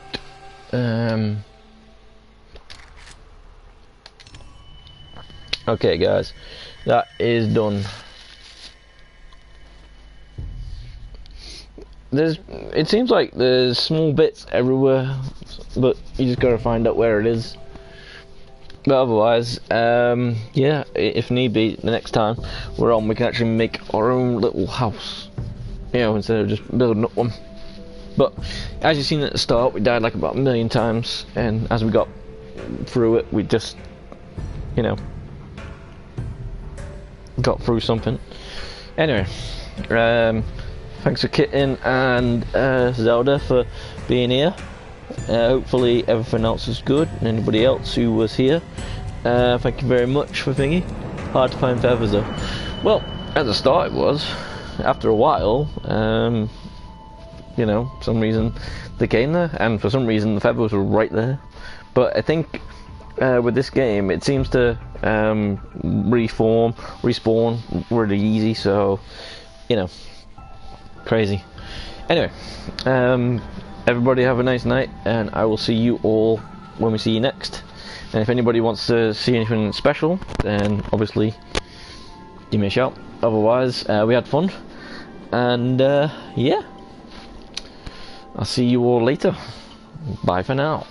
Okay, guys. That is done. It seems like there's small bits everywhere, but you just gotta find out where it is. But otherwise, yeah, if need be, the next time we're on, we can actually make our own little house, you know, instead of just building up one. But as you've seen at the start, we died like about 1 million times, and as we got through it, we just, you know, got through something. Anyway, thanks for Kitten and Zelda for being here. Hopefully everything else is good, and anybody else who was here, thank you very much for thingy. Hard to find feathers though. Well, at the start it was. After a while, you know, for some reason they came there, and for some reason the feathers were right there. But I think with this game it seems to respawn really easy, so, you know, crazy. Anyway, everybody have a nice night, and I will see you all when we see you next. And if anybody wants to see anything special, then obviously give me a shout. Otherwise, we had fun, and yeah, I'll see you all later. Bye for now.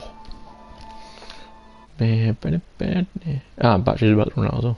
Battery's about to run out as well.